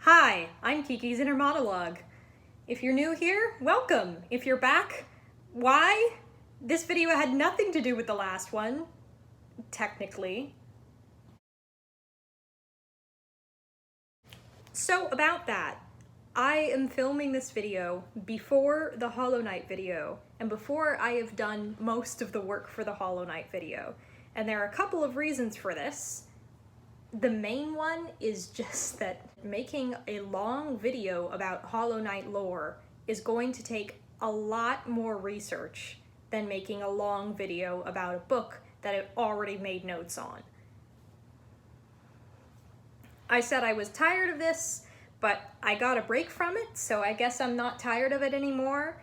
Hi, I'm Kiki's Inner Monologue. If you're new here, welcome. If you're back, why? This video had nothing to do with the last one, technically. So about that, I am filming this video before the Hollow Knight video, and before I have done most of the work for the Hollow Knight video. And there are a couple of reasons for this. The main one is just that making a long video about Hollow Knight lore is going to take a lot more research than making a long video about a book that I've already made notes on. I said I was tired of this, but I got a break from it, so I guess I'm not tired of it anymore,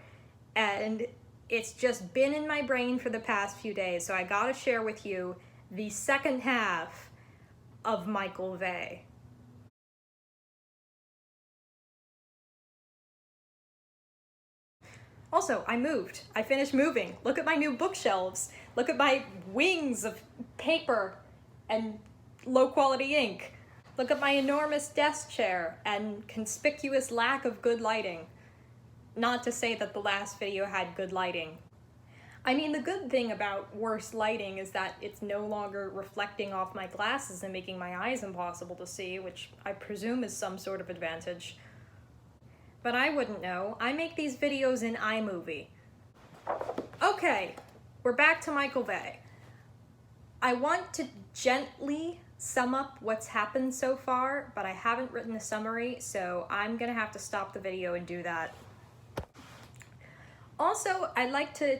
and it's just been in my brain for the past few days, so I gotta share with you the second half of Michael Vey. Also, I moved. I finished moving. Look at my new bookshelves. Look at my wings of paper and low-quality ink. Look at my enormous desk chair and conspicuous lack of good lighting. Not to say that the last video had good lighting. I mean, the good thing about worse lighting is that it's no longer reflecting off my glasses and making my eyes impossible to see, which I presume is some sort of advantage. But I wouldn't know. I make these videos in iMovie. Okay, we're back to Michael Vey. I want to gently sum up what's happened so far, but I haven't written a summary, so I'm gonna have to stop the video and do that. Also, I'd like to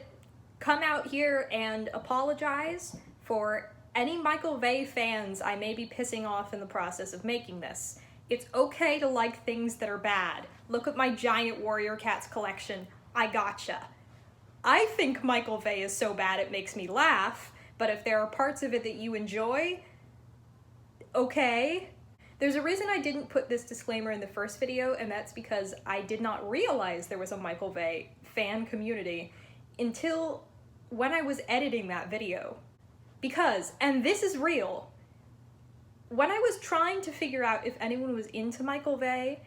come out here and apologize for any Michael Vey fans I may be pissing off in the process of making this. It's okay to like things that are bad. Look at my giant Warrior Cats collection. I gotcha. I think Michael Vey is so bad it makes me laugh, but if there are parts of it that you enjoy, okay. There's a reason I didn't put this disclaimer in the first video, and that's because I did not realize there was a Michael Vey fan community until when I was editing that video. Because, and this is real, when I was trying to figure out if anyone was into Michael Vey,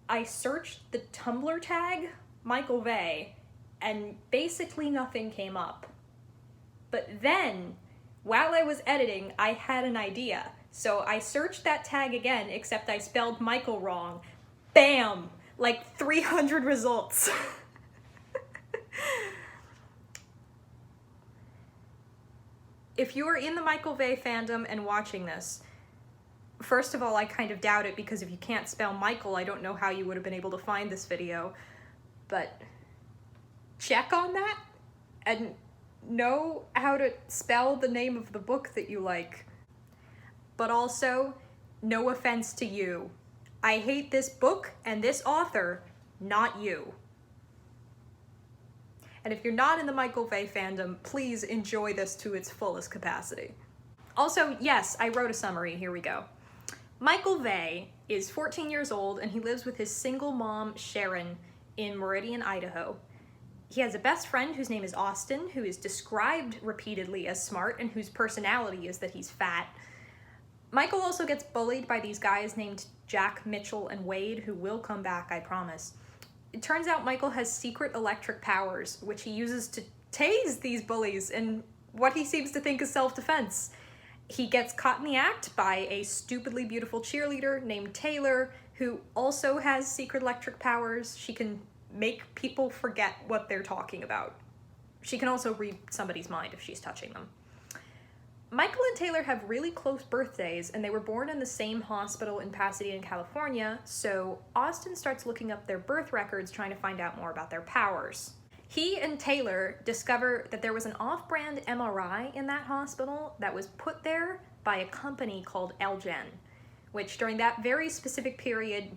I searched the Tumblr tag Michael Vey, and basically nothing came up. But then, while I was editing, I had an idea. So I searched that tag again, except I spelled Michael wrong. Bam! Like 300 results. If you are in the Michael Vey fandom and watching this, first of all, I kind of doubt it, because if you can't spell Michael, I don't know how you would have been able to find this video. But check on that and know how to spell the name of the book that you like. But also, no offense to you. I hate this book and this author, not you. And if you're not in the Michael Vey fandom, please enjoy this to its fullest capacity. Also, yes, I wrote a summary, here we go. Michael Vey is 14 years old and he lives with his single mom, Sharon, in Meridian, Idaho. He has a best friend whose name is Austin, who is described repeatedly as smart and whose personality is that he's fat. Michael also gets bullied by these guys named Jack, Mitchell, and Wade, who will come back, I promise. It turns out Michael has secret electric powers, which he uses to tase these bullies in what he seems to think is self-defense. He gets caught in the act by a stupidly beautiful cheerleader named Taylor, who also has secret electric powers. She can make people forget what they're talking about. She can also read somebody's mind if she's touching them. Michael and Taylor have really close birthdays, and they were born in the same hospital in Pasadena, California, so Austin starts looking up their birth records trying to find out more about their powers. He and Taylor discover that there was an off-brand MRI in that hospital that was put there by a company called Elgen, which during that very specific period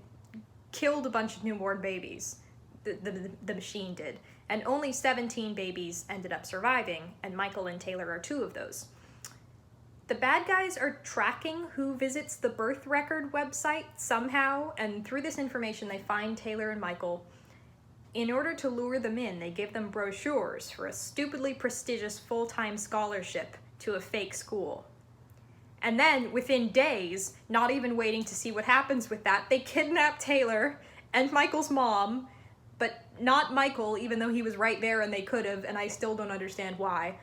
killed a bunch of newborn babies. The machine did. And only 17 babies ended up surviving, and Michael and Taylor are 2 of those. The bad guys are tracking who visits the birth record website somehow, and through this information they find Taylor and Michael. In order to lure them in, they give them brochures for a stupidly prestigious full-time scholarship to a fake school. And then within days, not even waiting to see what happens with that, they kidnap Taylor and Michael's mom, but not Michael, even though he was right there and they could have, and I still don't understand why.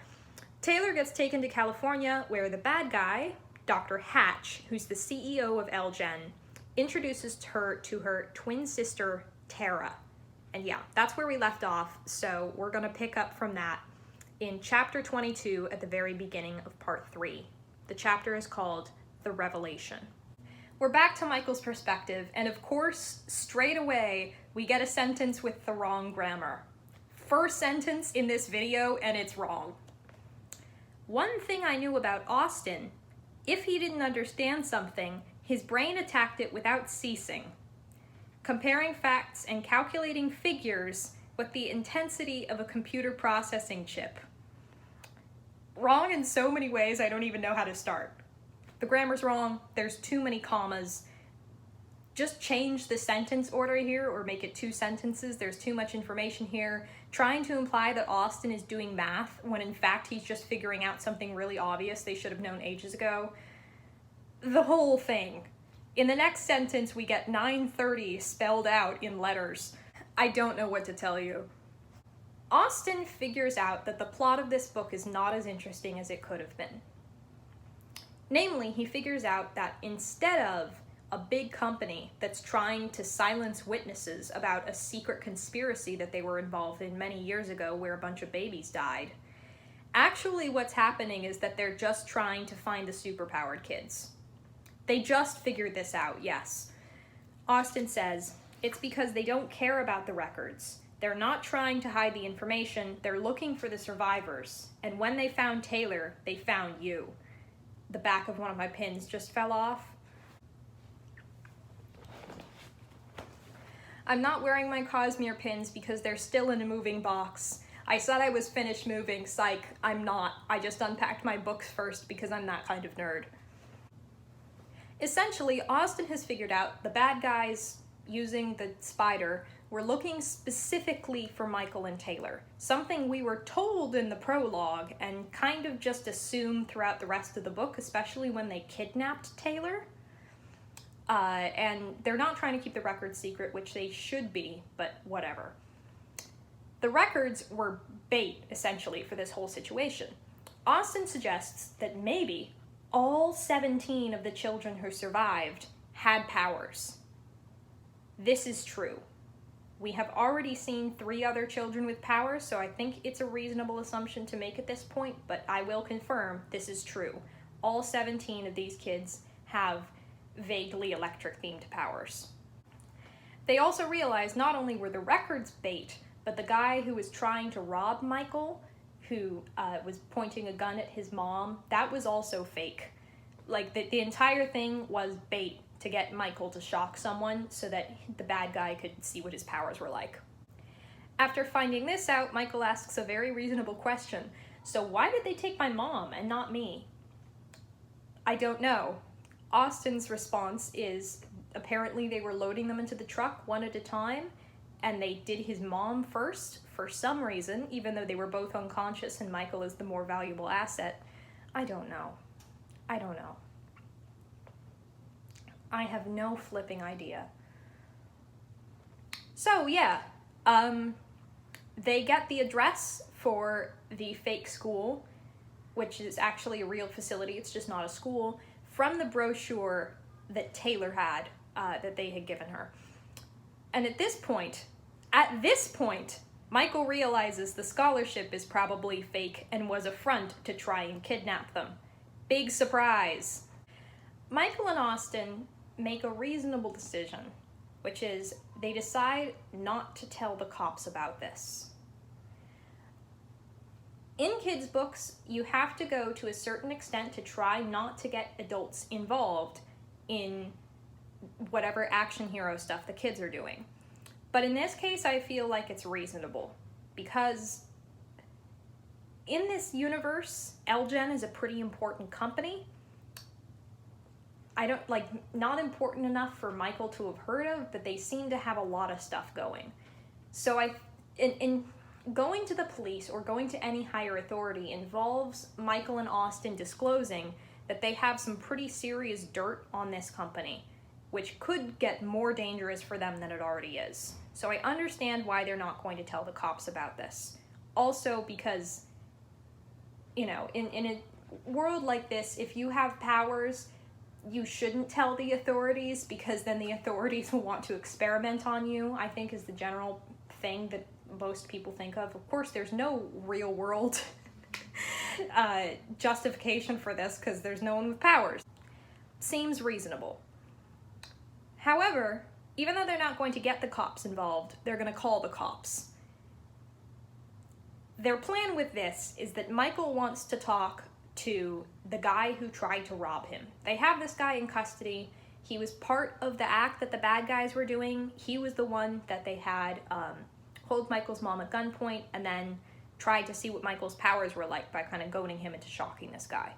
Taylor gets taken to California, where the bad guy, Dr. Hatch, who's the CEO of Elgen, introduces her to her twin sister, Tara. And yeah, that's where we left off, so we're gonna pick up from that in chapter 22 at the very beginning of part 3. The chapter is called The Revelation. We're back to Michael's perspective, and of course, straight away, we get a sentence with the wrong grammar. First sentence in this video, and it's wrong. One thing I knew about Austin, if he didn't understand something, his brain attacked it without ceasing, comparing facts and calculating figures with the intensity of a computer processing chip. Wrong in so many ways, I don't even know how to start. The grammar's wrong, there's too many commas. Just change the sentence order here or make it 2 sentences. There's too much information here. Trying to imply that Austin is doing math when in fact he's just figuring out something really obvious they should have known ages ago. The whole thing. In the next sentence, we get 9:30 spelled out in letters. I don't know what to tell you. Austin figures out that the plot of this book is not as interesting as it could have been. Namely, he figures out that instead of a big company that's trying to silence witnesses about a secret conspiracy that they were involved in many years ago where a bunch of babies died, actually what's happening is that they're just trying to find the superpowered kids. They just figured this out, yes. Austin says, it's because they don't care about the records. They're not trying to hide the information, they're looking for the survivors. And when they found Taylor, they found you. The back of one of my pins just fell off. I'm not wearing my Cosmere pins because they're still in a moving box. I said I was finished moving, psych, I'm not. I just unpacked my books first because I'm that kind of nerd. Essentially, Austin has figured out the bad guys using the spider were looking specifically for Michael and Taylor, something we were told in the prologue and kind of just assumed throughout the rest of the book, especially when they kidnapped Taylor. And they're not trying to keep the records secret, which they should be, but whatever. The records were bait, essentially, for this whole situation. Austin suggests that maybe all 17 of the children who survived had powers. This is true. We have already seen 3 other children with powers, so I think it's a reasonable assumption to make at this point, but I will confirm this is true. All 17 of these kids have vaguely electric-themed powers. They also realized not only were the records bait, but the guy who was trying to rob Michael, who was pointing a gun at his mom, that was also fake. Like, the entire thing was bait to get Michael to shock someone so that the bad guy could see what his powers were like. After finding this out, Michael asks a very reasonable question. So why did they take my mom and not me? I don't know. Austin's response is apparently they were loading them into the truck one at a time, and they did his mom first for some reason, even though they were both unconscious and Michael is the more valuable asset. I don't know. I don't know. I have no flipping idea. So yeah, they get the address for the fake school, which is actually a real facility, it's just not a school, from the brochure that Taylor had, that they had given her. And at this point, Michael realizes the scholarship is probably fake and was a front to try and kidnap them. Big surprise. Michael and Austin make a reasonable decision, which is they decide not to tell the cops about this. In kids' books, you have to go to a certain extent to try not to get adults involved in whatever action hero stuff the kids are doing. But in this case, I feel like it's reasonable, because in this universe, Elgen is a pretty important company. Not important enough for Michael to have heard of, but they seem to have a lot of stuff going. So in going to the police or going to any higher authority involves Michael and Austin disclosing that they have some pretty serious dirt on this company, which could get more dangerous for them than it already is. So I understand why they're not going to tell the cops about this. Also because, you know, in a world like this, if you have powers, you shouldn't tell the authorities, because then the authorities will want to experiment on you, I think is the general thing that most people think of. Of course, there's no real world justification for this, because there's no one with powers. Seems reasonable. However, even though they're not going to get the cops involved, they're going to call the cops. Their plan with this is that Michael wants to talk to the guy who tried to rob him. They have this guy in custody. He was part of the act that the bad guys were doing. He was the one that they had hold Michael's mom at gunpoint and then tried to see what Michael's powers were like by kind of goading him into shocking this guy.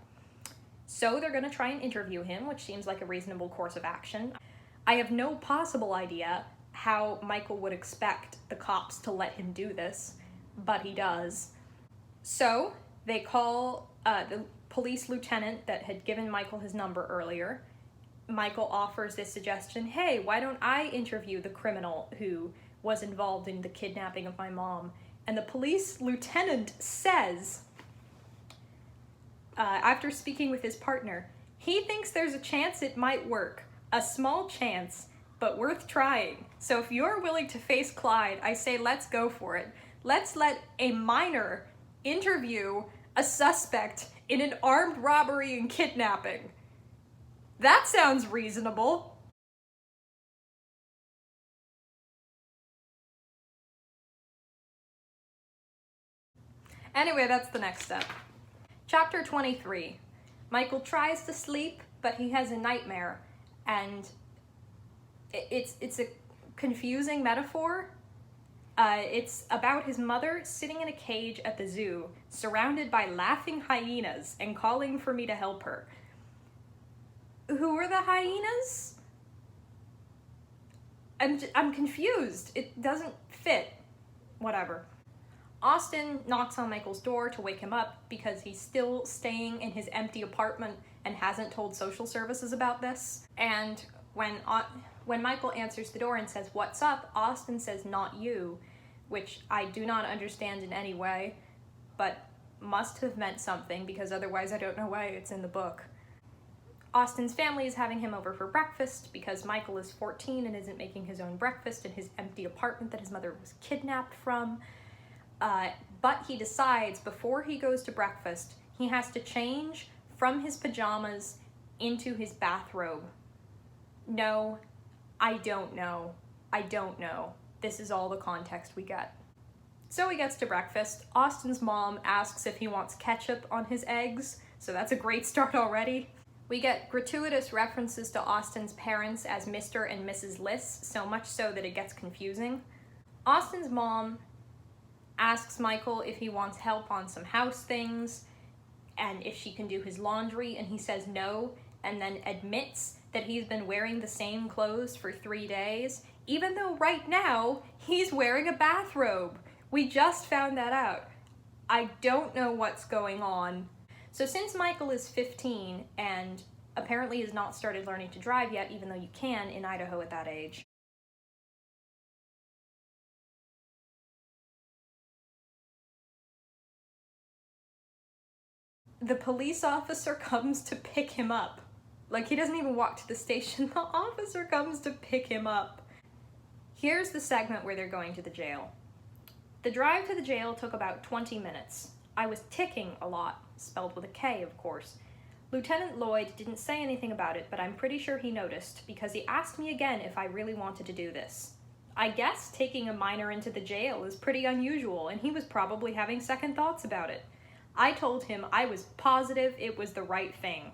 So they're going to try and interview him, which seems like a reasonable course of action. I have no possible idea how Michael would expect the cops to let him do this, but he does. So they call the police lieutenant that had given Michael his number earlier. Michael offers this suggestion, hey, why don't I interview the criminal who was involved in the kidnapping of my mom? And the police lieutenant says, after speaking with his partner, he thinks there's a chance it might work. A small chance, but worth trying. So if you're willing to face Clyde, I say let's go for it. Let's let a minor interview a suspect in an armed robbery and kidnapping. That sounds reasonable. Anyway, that's the next step. Chapter 23. Michael tries to sleep, but he has a nightmare, and it's a confusing metaphor. It's about his mother sitting in a cage at the zoo, surrounded by laughing hyenas and calling for me to help her. Who are the hyenas? I'm confused. It doesn't fit. Whatever. Austin knocks on Michael's door to wake him up because he's still staying in his empty apartment and hasn't told social services about this. And when Michael answers the door and says, "What's up?" Austin says, "Not you," which I do not understand in any way, but must have meant something, because otherwise I don't know why it's in the book. Austin's family is having him over for breakfast because Michael is 14 and isn't making his own breakfast in his empty apartment that his mother was kidnapped from. But he decides before he goes to breakfast, he has to change from his pajamas into his bathrobe. No, I don't know. I don't know. This is all the context we get. So he gets to breakfast. Austin's mom asks if he wants ketchup on his eggs, so that's a great start already. We get gratuitous references to Austin's parents as Mr. and Mrs. Liss, so much so that it gets confusing. Austin's mom asks Michael if he wants help on some house things and if she can do his laundry, and he says no, and then admits that he's been wearing the same clothes for 3 days, even though right now he's wearing a bathrobe. We just found that out. I don't know what's going on. So since Michael is 15 and apparently has not started learning to drive yet, even though you can in Idaho at that age, the police officer comes to pick him up. Like, he doesn't even walk to the station, the officer comes to pick him up. Here's the segment where they're going to the jail. The drive to the jail took about 20 minutes. I was ticking a lot, spelled with a K, of course. Lieutenant Lloyd didn't say anything about it, but I'm pretty sure he noticed, because he asked me again if I really wanted to do this. I guess taking a minor into the jail is pretty unusual, and he was probably having second thoughts about it. I told him I was positive it was the right thing.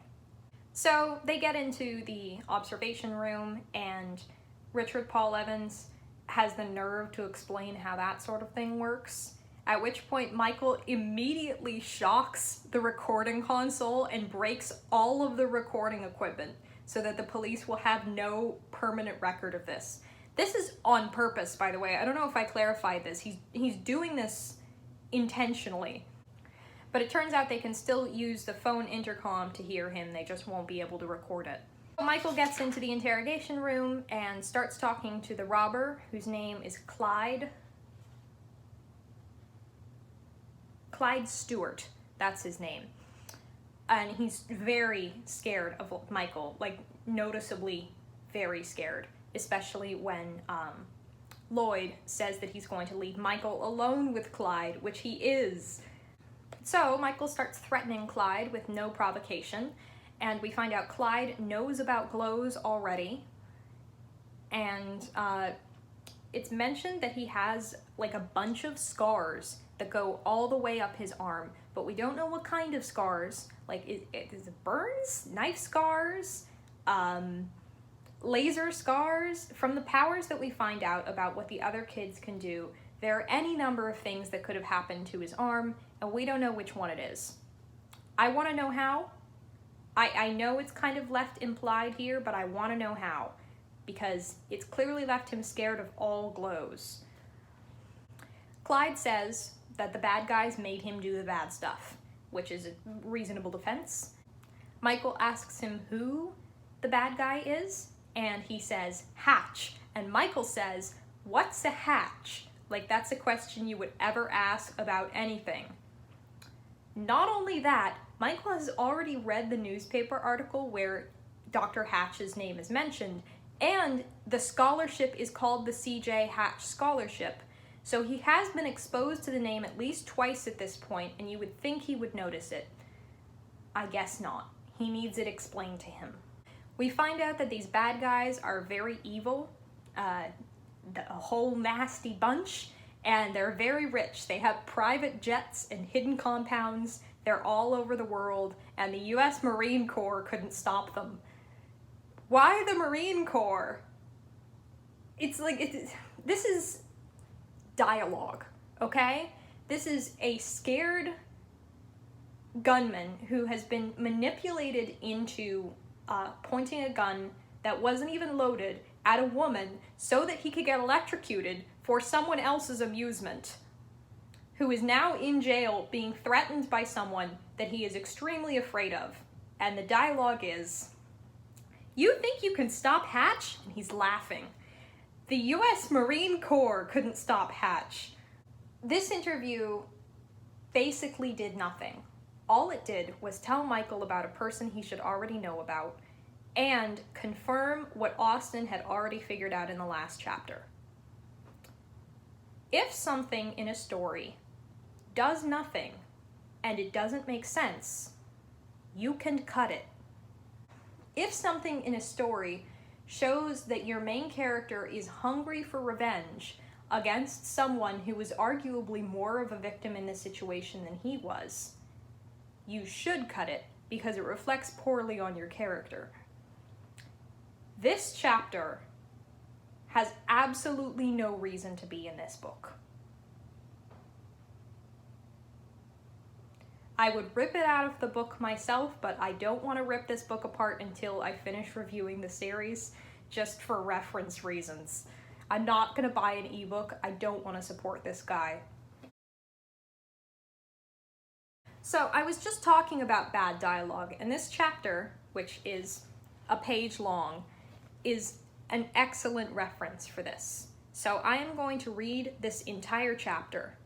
So they get into the observation room, and Richard Paul Evans has the nerve to explain how that sort of thing works, at which point Michael immediately shocks the recording console and breaks all of the recording equipment so that the police will have no permanent record of this. This is on purpose, by the way. I don't know if I clarified this. He's doing this intentionally. But it turns out they can still use the phone intercom to hear him, they just won't be able to record it. Michael gets into the interrogation room and starts talking to the robber, whose name is Clyde. Clyde Stewart, that's his name. And he's very scared of Michael, like noticeably very scared, especially when Lloyd says that he's going to leave Michael alone with Clyde, which he is. So Michael starts threatening Clyde with no provocation, and we find out Clyde knows about glows already, and it's mentioned that he has like a bunch of scars that go all the way up his arm, but we don't know what kind of scars. Like, is it burns, knife scars, laser scars? From the powers that we find out about what the other kids can do, there are any number of things that could have happened to his arm, and we don't know which one it is. I want to know how. I know it's kind of left implied here, but I want to know how, because it's clearly left him scared of all glows. Clyde says that the bad guys made him do the bad stuff, which is a reasonable defense. Michael asks him who the bad guy is, and he says, Hatch. And Michael says, what's a hatch? Like, that's a question you would ever ask about anything. Not only that, Michael has already read the newspaper article where Dr. Hatch's name is mentioned, and the scholarship is called the C.J. Hatch Scholarship. So he has been exposed to the name at least twice at this point, and you would think he would notice it. I guess not. He needs it explained to him. We find out that these bad guys are very evil, a whole nasty bunch, and they're very rich. They have private jets and hidden compounds. They're all over the world, and the U.S. Marine Corps couldn't stop them. Why the Marine Corps? It's like, this is dialogue, okay? This is a scared gunman who has been manipulated into pointing a gun that wasn't even loaded at a woman so that he could get electrocuted for someone else's amusement, who is now in jail being threatened by someone that he is extremely afraid of. And the dialogue is, you think you can stop Hatch? And he's laughing. The U.S. Marine Corps couldn't stop Hatch. This interview basically did nothing. All it did was tell Michael about a person he should already know about and confirm what Austin had already figured out in the last chapter. If something in a story does nothing and it doesn't make sense, you can cut it. If something in a story shows that your main character is hungry for revenge against someone who was arguably more of a victim in this situation than he was, you should cut it because it reflects poorly on your character. This chapter has absolutely no reason to be in this book. I would rip it out of the book myself, but I don't want to rip this book apart until I finish reviewing the series, just for reference reasons. I'm not going to buy an ebook. I don't want to support this guy. So I was just talking about bad dialogue, and this chapter, which is a page long, is an excellent reference for this. So I am going to read this entire chapter.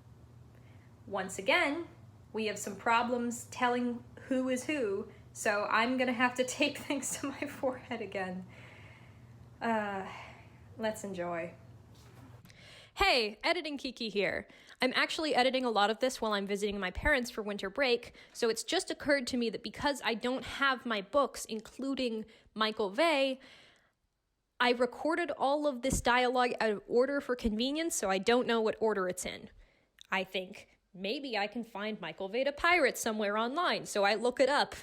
Once again, we have some problems telling who is who, so I'm gonna have to tape things to my forehead again. Let's enjoy. Hey, Editing Kiki here. I'm actually editing a lot of this while I'm visiting my parents for winter break, so it's just occurred to me that because I don't have my books, including Michael Vey, I recorded all of this dialogue out of order for convenience, so I don't know what order it's in. I think maybe I can find Michael Vey to pirate somewhere online, so I look it up,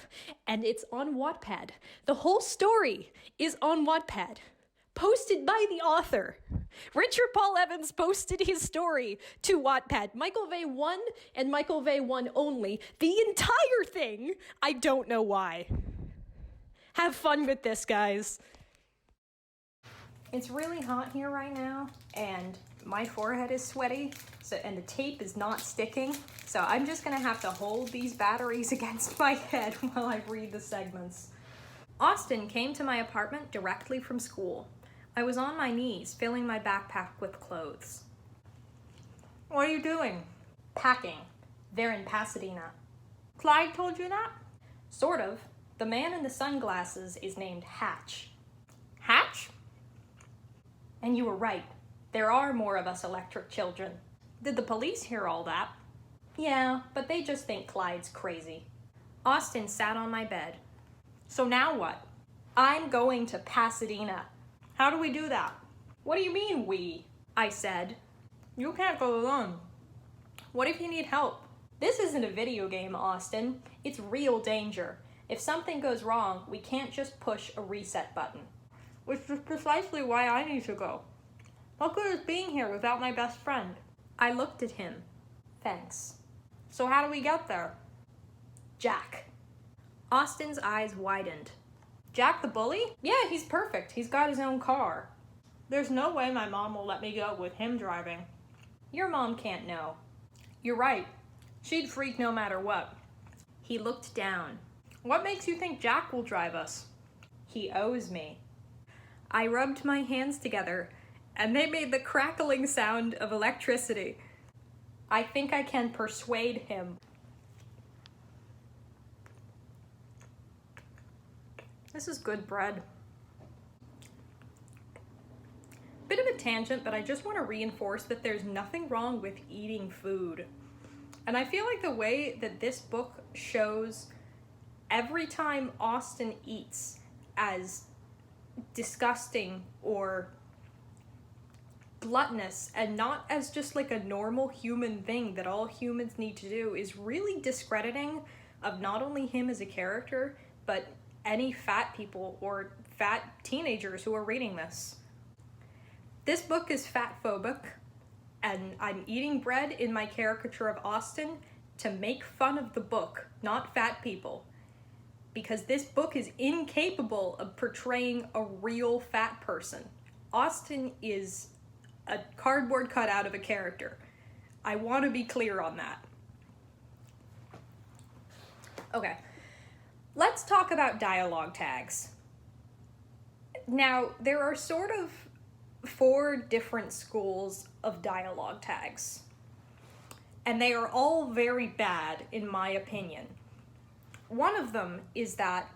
and it's on Wattpad. The whole story is on Wattpad, posted by the author. Richard Paul Evans posted his story to Wattpad. Michael Vey 1 and Michael Vey 1 only. The entire thing. I don't know why. Have fun with this, guys. It's really hot here right now, and my forehead is sweaty, and the tape is not sticking, so I'm just gonna have to hold these batteries against my head while I read the segments. Austin came to my apartment directly from school. I was on my knees, filling my backpack with clothes. What are you doing? Packing. They're in Pasadena. Clyde told you that? Sort of. The man in the sunglasses is named Hatch. Hatch? And you were right. There are more of us electric children. Did the police hear all that? Yeah, but they just think Clyde's crazy. Austin sat on my bed. So now what? I'm going to Pasadena. How do we do that? What do you mean, we? I said. You can't go alone. What if you need help? This isn't a video game, Austin. It's real danger. If something goes wrong, we can't just push a reset button. Which is precisely why I need to go. What good is being here without my best friend? I looked at him. Thanks. So how do we get there? Jack. Austin's eyes widened. Jack the bully? Yeah, he's perfect. He's got his own car. There's no way my mom will let me go with him driving. Your mom can't know. You're right. She'd freak no matter what. He looked down. What makes you think Jack will drive us? He owes me. I rubbed my hands together, and they made the crackling sound of electricity. I think I can persuade him. This is good bread. Bit of a tangent, but I just want to reinforce that there's nothing wrong with eating food. And I feel like the way that this book shows every time Austin eats as disgusting or gluttonous and not as just like a normal human thing that all humans need to do is really discrediting of not only him as a character, but any fat people or fat teenagers who are reading this. This book is fat phobic, and I'm eating bread in my caricature of Austin to make fun of the book, not fat people. Because this book is incapable of portraying a real fat person. Austin is a cardboard cutout of a character. I want to be clear on that. Okay, let's talk about dialogue tags. Now, there are sort of 4 different schools of dialogue tags, and they are all very bad in my opinion. One of them is that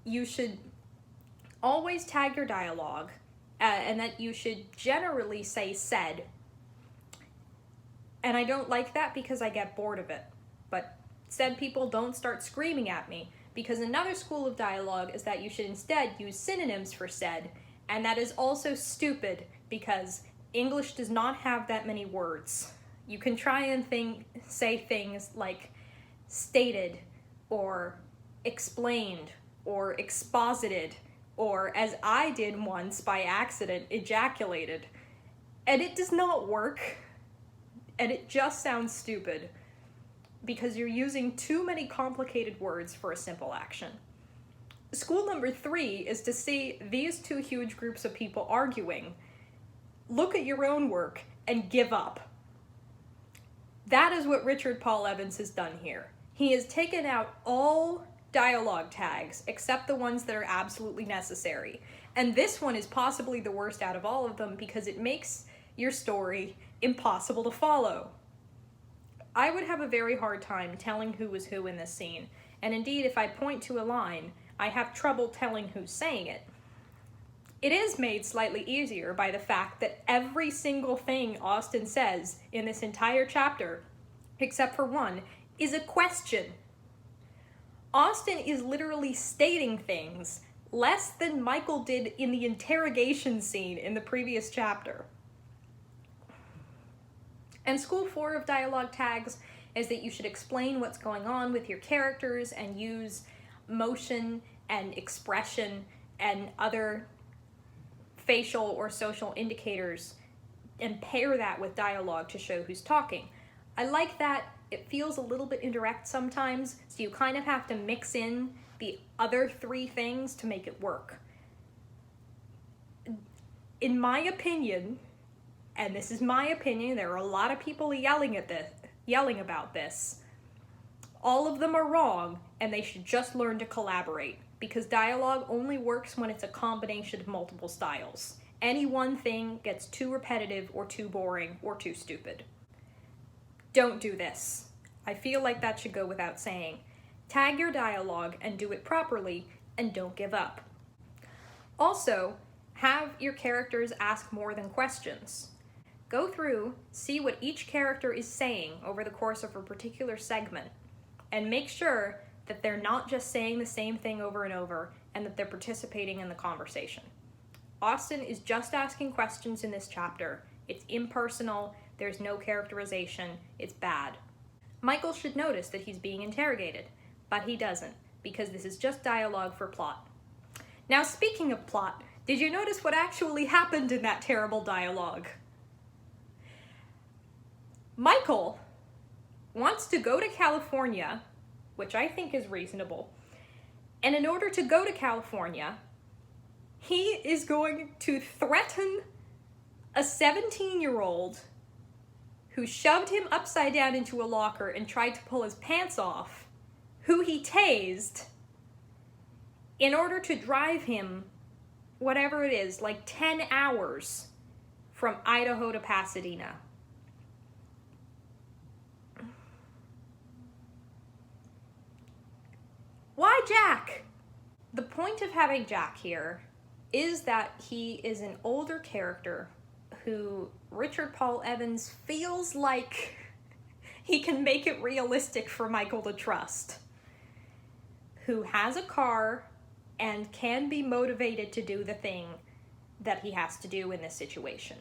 you should always tag your dialogue, and that you should generally say said. And I don't like that because I get bored of it. But said people don't start screaming at me, because another school of dialogue is that you should instead use synonyms for said, and that is also stupid because English does not have that many words. You can try and say things like stated, or explained, or exposited, or, as I did once by accident, ejaculated. And it does not work, and it just sounds stupid, because you're using too many complicated words for a simple action. School number 3 is to see these 2 huge groups of people arguing, look at your own work, and give up. That is what Richard Paul Evans has done here. He has taken out all dialogue tags except the ones that are absolutely necessary. And this one is possibly the worst out of all of them because it makes your story impossible to follow. I would have a very hard time telling who was who in this scene, and indeed if I point to a line, I have trouble telling who's saying it. It is made slightly easier by the fact that every single thing Austin says in this entire chapter, except for one, is a question. Austin is literally stating things less than Michael did in the interrogation scene in the previous chapter. And School 4 of dialogue tags is that you should explain what's going on with your characters and use motion and expression and other facial or social indicators and pair that with dialogue to show who's talking. I like that. It feels a little bit indirect sometimes, so you kind of have to mix in the other 3 things to make it work. In my opinion, and this is my opinion, there are a lot of people yelling about this. All of them are wrong, and they should just learn to collaborate, because dialogue only works when it's a combination of multiple styles. Any one thing gets too repetitive or too boring or too stupid. Don't do this. I feel like that should go without saying. Tag your dialogue and do it properly, and don't give up. Also, have your characters ask more than questions. Go through, see what each character is saying over the course of a particular segment, and make sure that they're not just saying the same thing over and over, and that they're participating in the conversation. Austen is just asking questions in this chapter. It's impersonal, there's no characterization, it's bad. Michael should notice that he's being interrogated, but he doesn't, because this is just dialogue for plot. Now, speaking of plot, did you notice what actually happened in that terrible dialogue? Michael wants to go to California, which I think is reasonable, and in order to go to California, he is going to threaten a 17-year-old who shoved him upside down into a locker and tried to pull his pants off, who he tased, in order to drive him, whatever it is, like 10 hours from Idaho to Pasadena. Why Jack? The point of having Jack here is that he is an older character who Richard Paul Evans feels like he can make it realistic for Michael to trust, who has a car and can be motivated to do the thing that he has to do in this situation.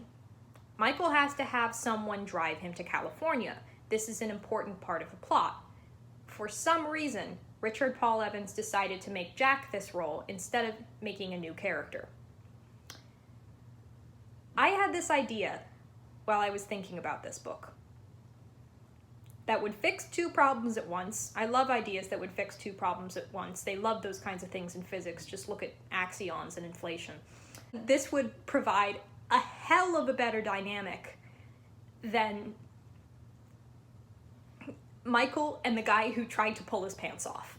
Michael has to have someone drive him to California. This is an important part of the plot. For some reason, Richard Paul Evans decided to make Jack this role instead of making a new character. I had this idea while I was thinking about this book that would fix two problems at once. I love ideas that would fix two problems at once. They love those kinds of things in physics. Just look at axions and inflation. This would provide a hell of a better dynamic than Michael and the guy who tried to pull his pants off.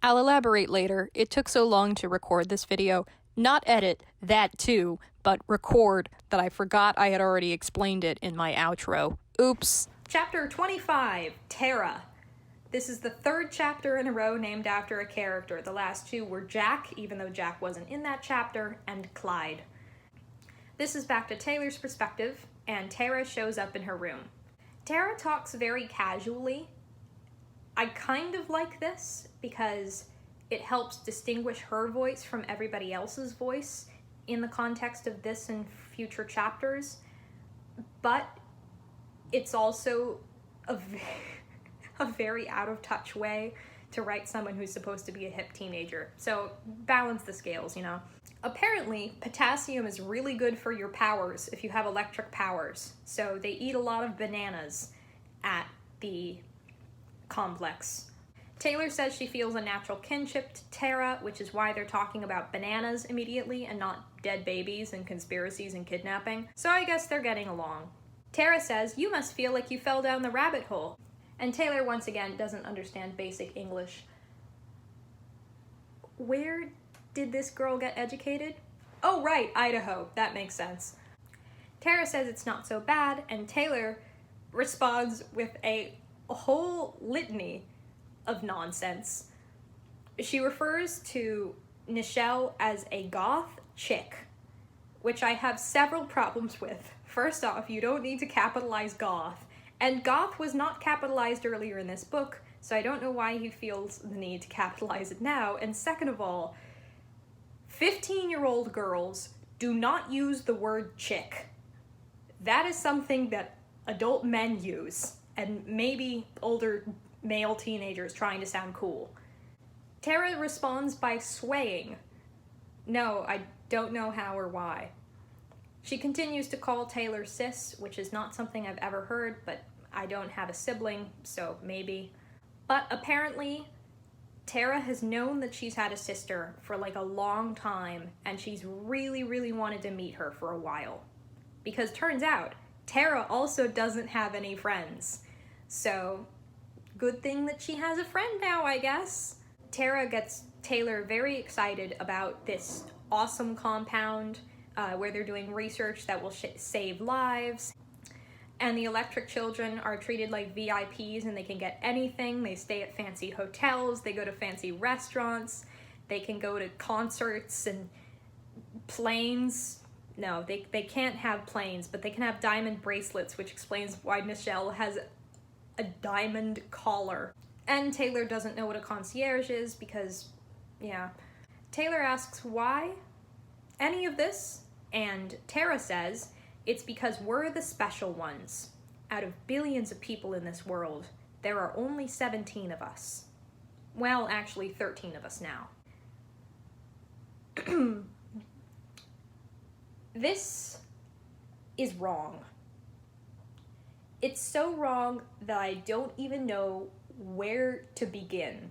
I'll elaborate later. It took so long to record this video, not edit, that too, but record, that I forgot I had already explained it in my outro. Oops. Chapter 25, Tara. This is the third chapter in a row named after a character. The last two were Jack, even though Jack wasn't in that chapter, and Clyde. This is back to Taylor's perspective, and Tara shows up in her room. Tara talks very casually. I kind of like this because it helps distinguish her voice from everybody else's voice in the context of this and future chapters, but it's also a very out-of-touch way to write someone who's supposed to be a hip teenager. So balance the scales, you know. Apparently, potassium is really good for your powers if you have electric powers. So they eat a lot of bananas at the complex. Taylor says she feels a natural kinship to Tara, which is why they're talking about bananas immediately and not dead babies and conspiracies and kidnapping. So I guess they're getting along. Tara says, "You must feel like you fell down the rabbit hole." And Taylor, once again, doesn't understand basic English. Where did this girl get educated? Oh, right, Idaho. That makes sense. Tara says it's not so bad, and Taylor responds with a whole litany of nonsense. She refers to Nichelle as a goth chick, which I have several problems with. First off, you don't need to capitalize goth, and goth was not capitalized earlier in this book, so I don't know why he feels the need to capitalize it now. And second of all, 15-year-old girls do not use the word chick. That is something that adult men use, and maybe older male teenagers trying to sound cool. Tara responds by swaying. No, I don't know how or why. She continues to call Taylor sis, which is not something I've ever heard, but I don't have a sibling, so maybe. But apparently, Tara has known that she's had a sister for like a long time, and she's really, really wanted to meet her for a while. because turns out Tara also doesn't have any friends. So, good thing that she has a friend now, I guess. Tara gets Taylor very excited about this awesome compound where they're doing research that will save lives. And the electric children are treated like VIPs and they can get anything. They stay at fancy hotels, they go to fancy restaurants, they can go to concerts and planes. No, they can't have planes, but they can have diamond bracelets, which explains why Michelle has a diamond collar. And Taylor doesn't know what a concierge is because, yeah. Taylor asks why any of this, and Tara says it's because we're the special ones. Out of billions of people in this world, there are only 17 of us. Well, actually 13 of us now. This is wrong. It's so wrong that I don't even know where to begin.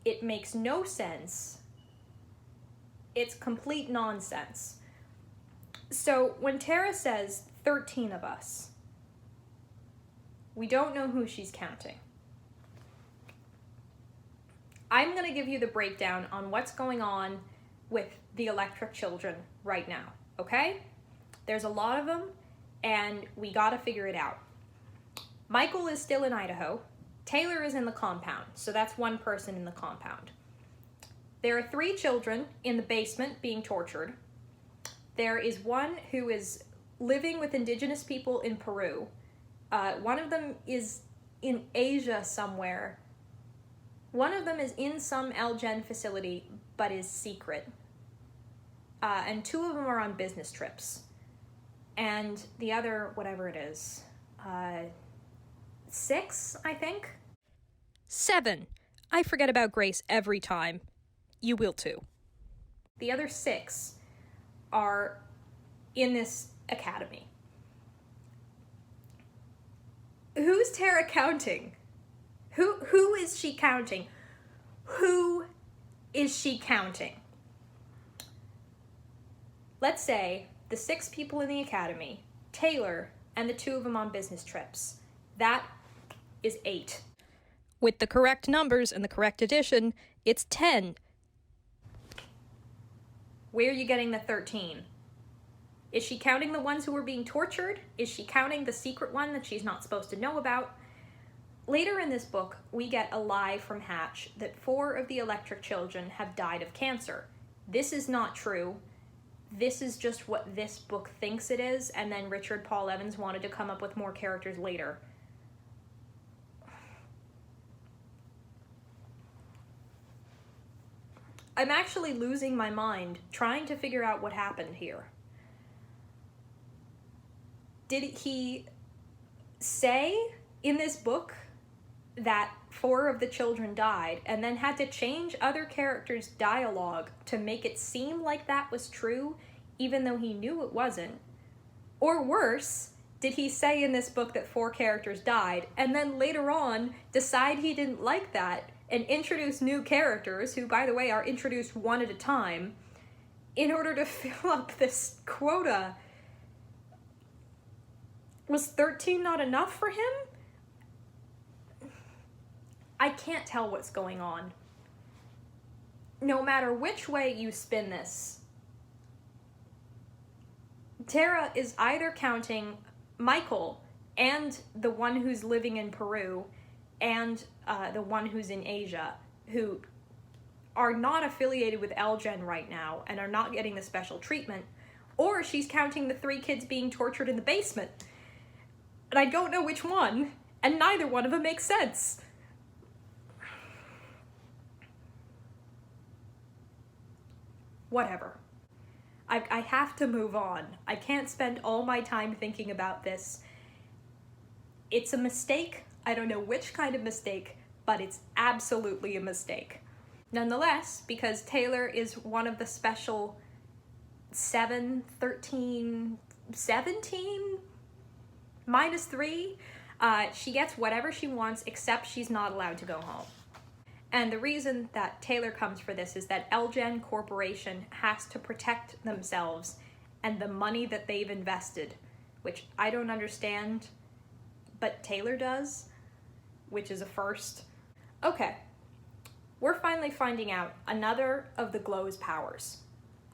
It makes no sense. It's complete nonsense. So when Tara says 13 of us, we don't know who she's counting. I'm going to give you the breakdown on what's going on with the electric children right now, okay? There's a lot of them, and we gotta figure it out. Michael is still in Idaho. Taylor is in the compound, so that's one person in the compound. There are 3 children in the basement being tortured. There is one who is living with indigenous people in Peru. One of them is in Asia somewhere. One of them is in some Elgen facility, but is secret. And 2 of them are on business trips. And the other, whatever it is, 6, I think? 7. I forget about Grace every time. You will too. The other 6 are in this academy. Who's Tara counting? Who is she counting? Who is she counting? Let's say the 6 people in the academy, Taylor, and the 2 of them on business trips. That is 8. With the correct numbers and the correct addition, it's 10. Where are you getting the 13? Is she counting the ones who were being tortured? Is she counting the secret one that she's not supposed to know about? Later in this book, we get a lie from Hatch that 4 of the electric children have died of cancer. This is not true. This is just what this book thinks it is, and then Richard Paul Evans wanted to come up with more characters later. I'm actually losing my mind trying to figure out what happened here. Did he say in this book that 4 of the children died and then had to change other characters' dialogue to make it seem like that was true, even though he knew it wasn't? Or worse, did he say in this book that 4 characters died and then later on decide he didn't like that and introduce new characters, who, by the way, are introduced one at a time, in order to fill up this quota? Was 13 not enough for him? I can't tell what's going on. No matter which way you spin this, Tara is either counting Michael and the one who's living in Peru and the one who's in Asia, who are not affiliated with Elgen right now and are not getting the special treatment, or she's counting the 3 kids being tortured in the basement. And I don't know which one, and neither one of them makes sense. Whatever. I have to move on. I can't spend all my time thinking about this. It's a mistake. I don't know which kind of mistake, but it's absolutely a mistake. Nonetheless, because Taylor is one of the special 7, 13, 17, minus 3, she gets whatever she wants, except she's not allowed to go home. And the reason that Taylor comes for this is that Elgen Corporation has to protect themselves and the money that they've invested, which I don't understand, but Taylor does, which is a first. Okay, we're finally finding out another of the Glow's powers.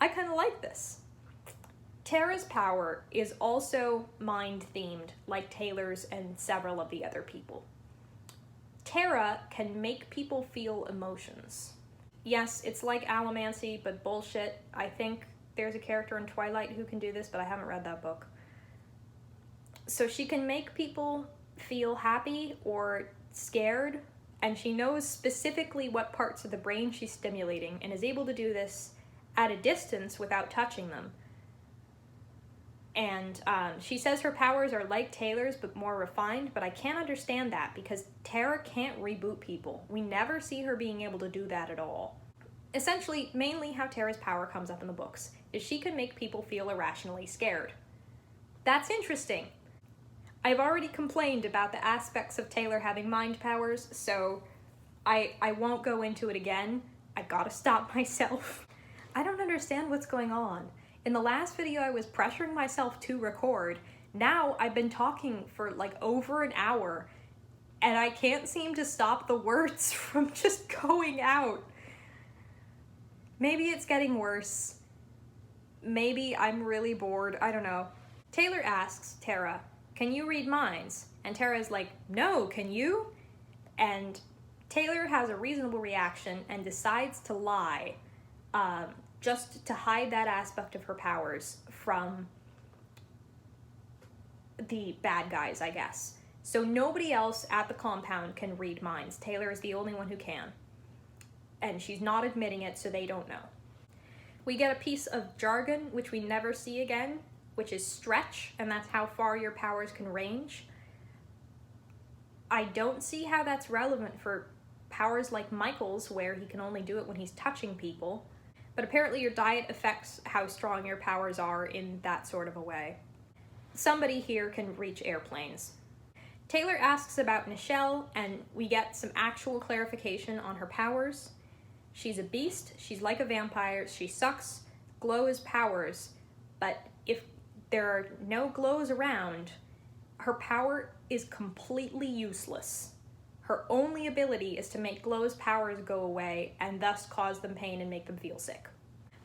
I kind of like this. Tara's power is also mind-themed, like Taylor's and several of the other people. Tara can make people feel emotions. Yes, it's like allomancy, but bullshit. I think there's a character in Twilight who can do this, but I haven't read that book. So she can make people feel happy or scared, and she knows specifically what parts of the brain she's stimulating and is able to do this at a distance without touching them. And she says her powers are like Taylor's but more refined, but I can't understand that because Tara can't reboot people. We never see her being able to do that at all. Essentially, mainly how Tara's power comes up in the books is she can make people feel irrationally scared. That's interesting. I've already complained about the aspects of Taylor having mind powers, so I won't go into it again. I gotta stop myself. I don't understand what's going on. In the last video, I was pressuring myself to record. Now I've been talking for like over an hour, and I can't seem to stop the words from just going out. Maybe it's getting worse. Maybe I'm really bored. I don't know. Taylor asks Tara, "Can you read minds?" And Tara's like, "No, can you?" And Taylor has a reasonable reaction and decides to lie, just to hide that aspect of her powers from the bad guys, I guess. So nobody else at the compound can read minds. Taylor is the only one who can. And she's not admitting it, so they don't know. We get a piece of jargon, which we never see again, which is stretch, and that's how far your powers can range. I don't see how that's relevant for powers like Michael's, where he can only do it when he's touching people. But apparently your diet affects how strong your powers are in that sort of a way. Somebody here can reach airplanes. Taylor asks about Nichelle, and we get some actual clarification on her powers. She's a beast, she's like a vampire, she sucks, Glow is powers, but if there are no glows around, her power is completely useless. Her only ability is to make Glow's powers go away and thus cause them pain and make them feel sick.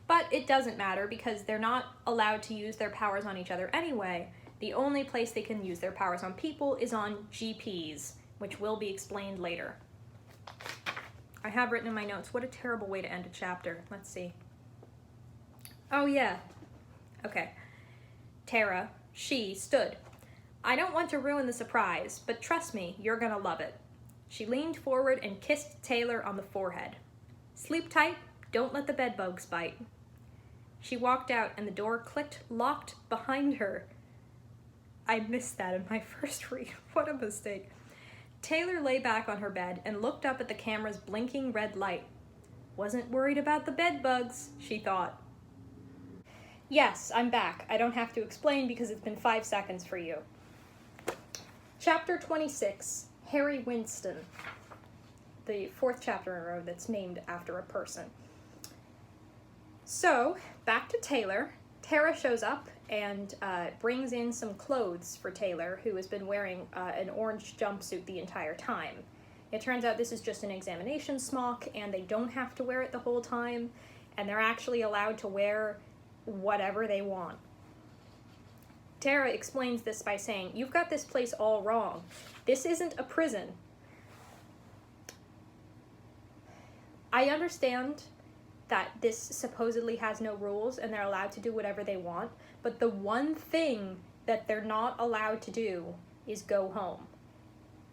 But it doesn't matter because they're not allowed to use their powers on each other anyway. The only place they can use their powers on people is on GPs, which will be explained later. I have written in my notes, what a terrible way to end a chapter. Let's see. Oh yeah. Okay. Tara, she stood. "I don't want to ruin the surprise, but trust me, you're gonna love it." She leaned forward and kissed Taylor on the forehead. "Sleep tight, don't let the bedbugs bite." She walked out and the door clicked locked behind her. I missed that in my first read. What a mistake. Taylor lay back on her bed and looked up at the camera's blinking red light. Wasn't worried about the bedbugs, she thought. Yes, I'm back. I don't have to explain because it's been 5 seconds for you. Chapter 26. Harry Winston, the 4th chapter in a row that's named after a person. So, back to Taylor. Tara shows up and brings in some clothes for Taylor, who has been wearing an orange jumpsuit the entire time. It turns out this is just an examination smock, and they don't have to wear it the whole time, and they're actually allowed to wear whatever they want. Tara explains this by saying, "You've got this place all wrong. This isn't a prison." I understand that this supposedly has no rules and they're allowed to do whatever they want, but the one thing that they're not allowed to do is go home.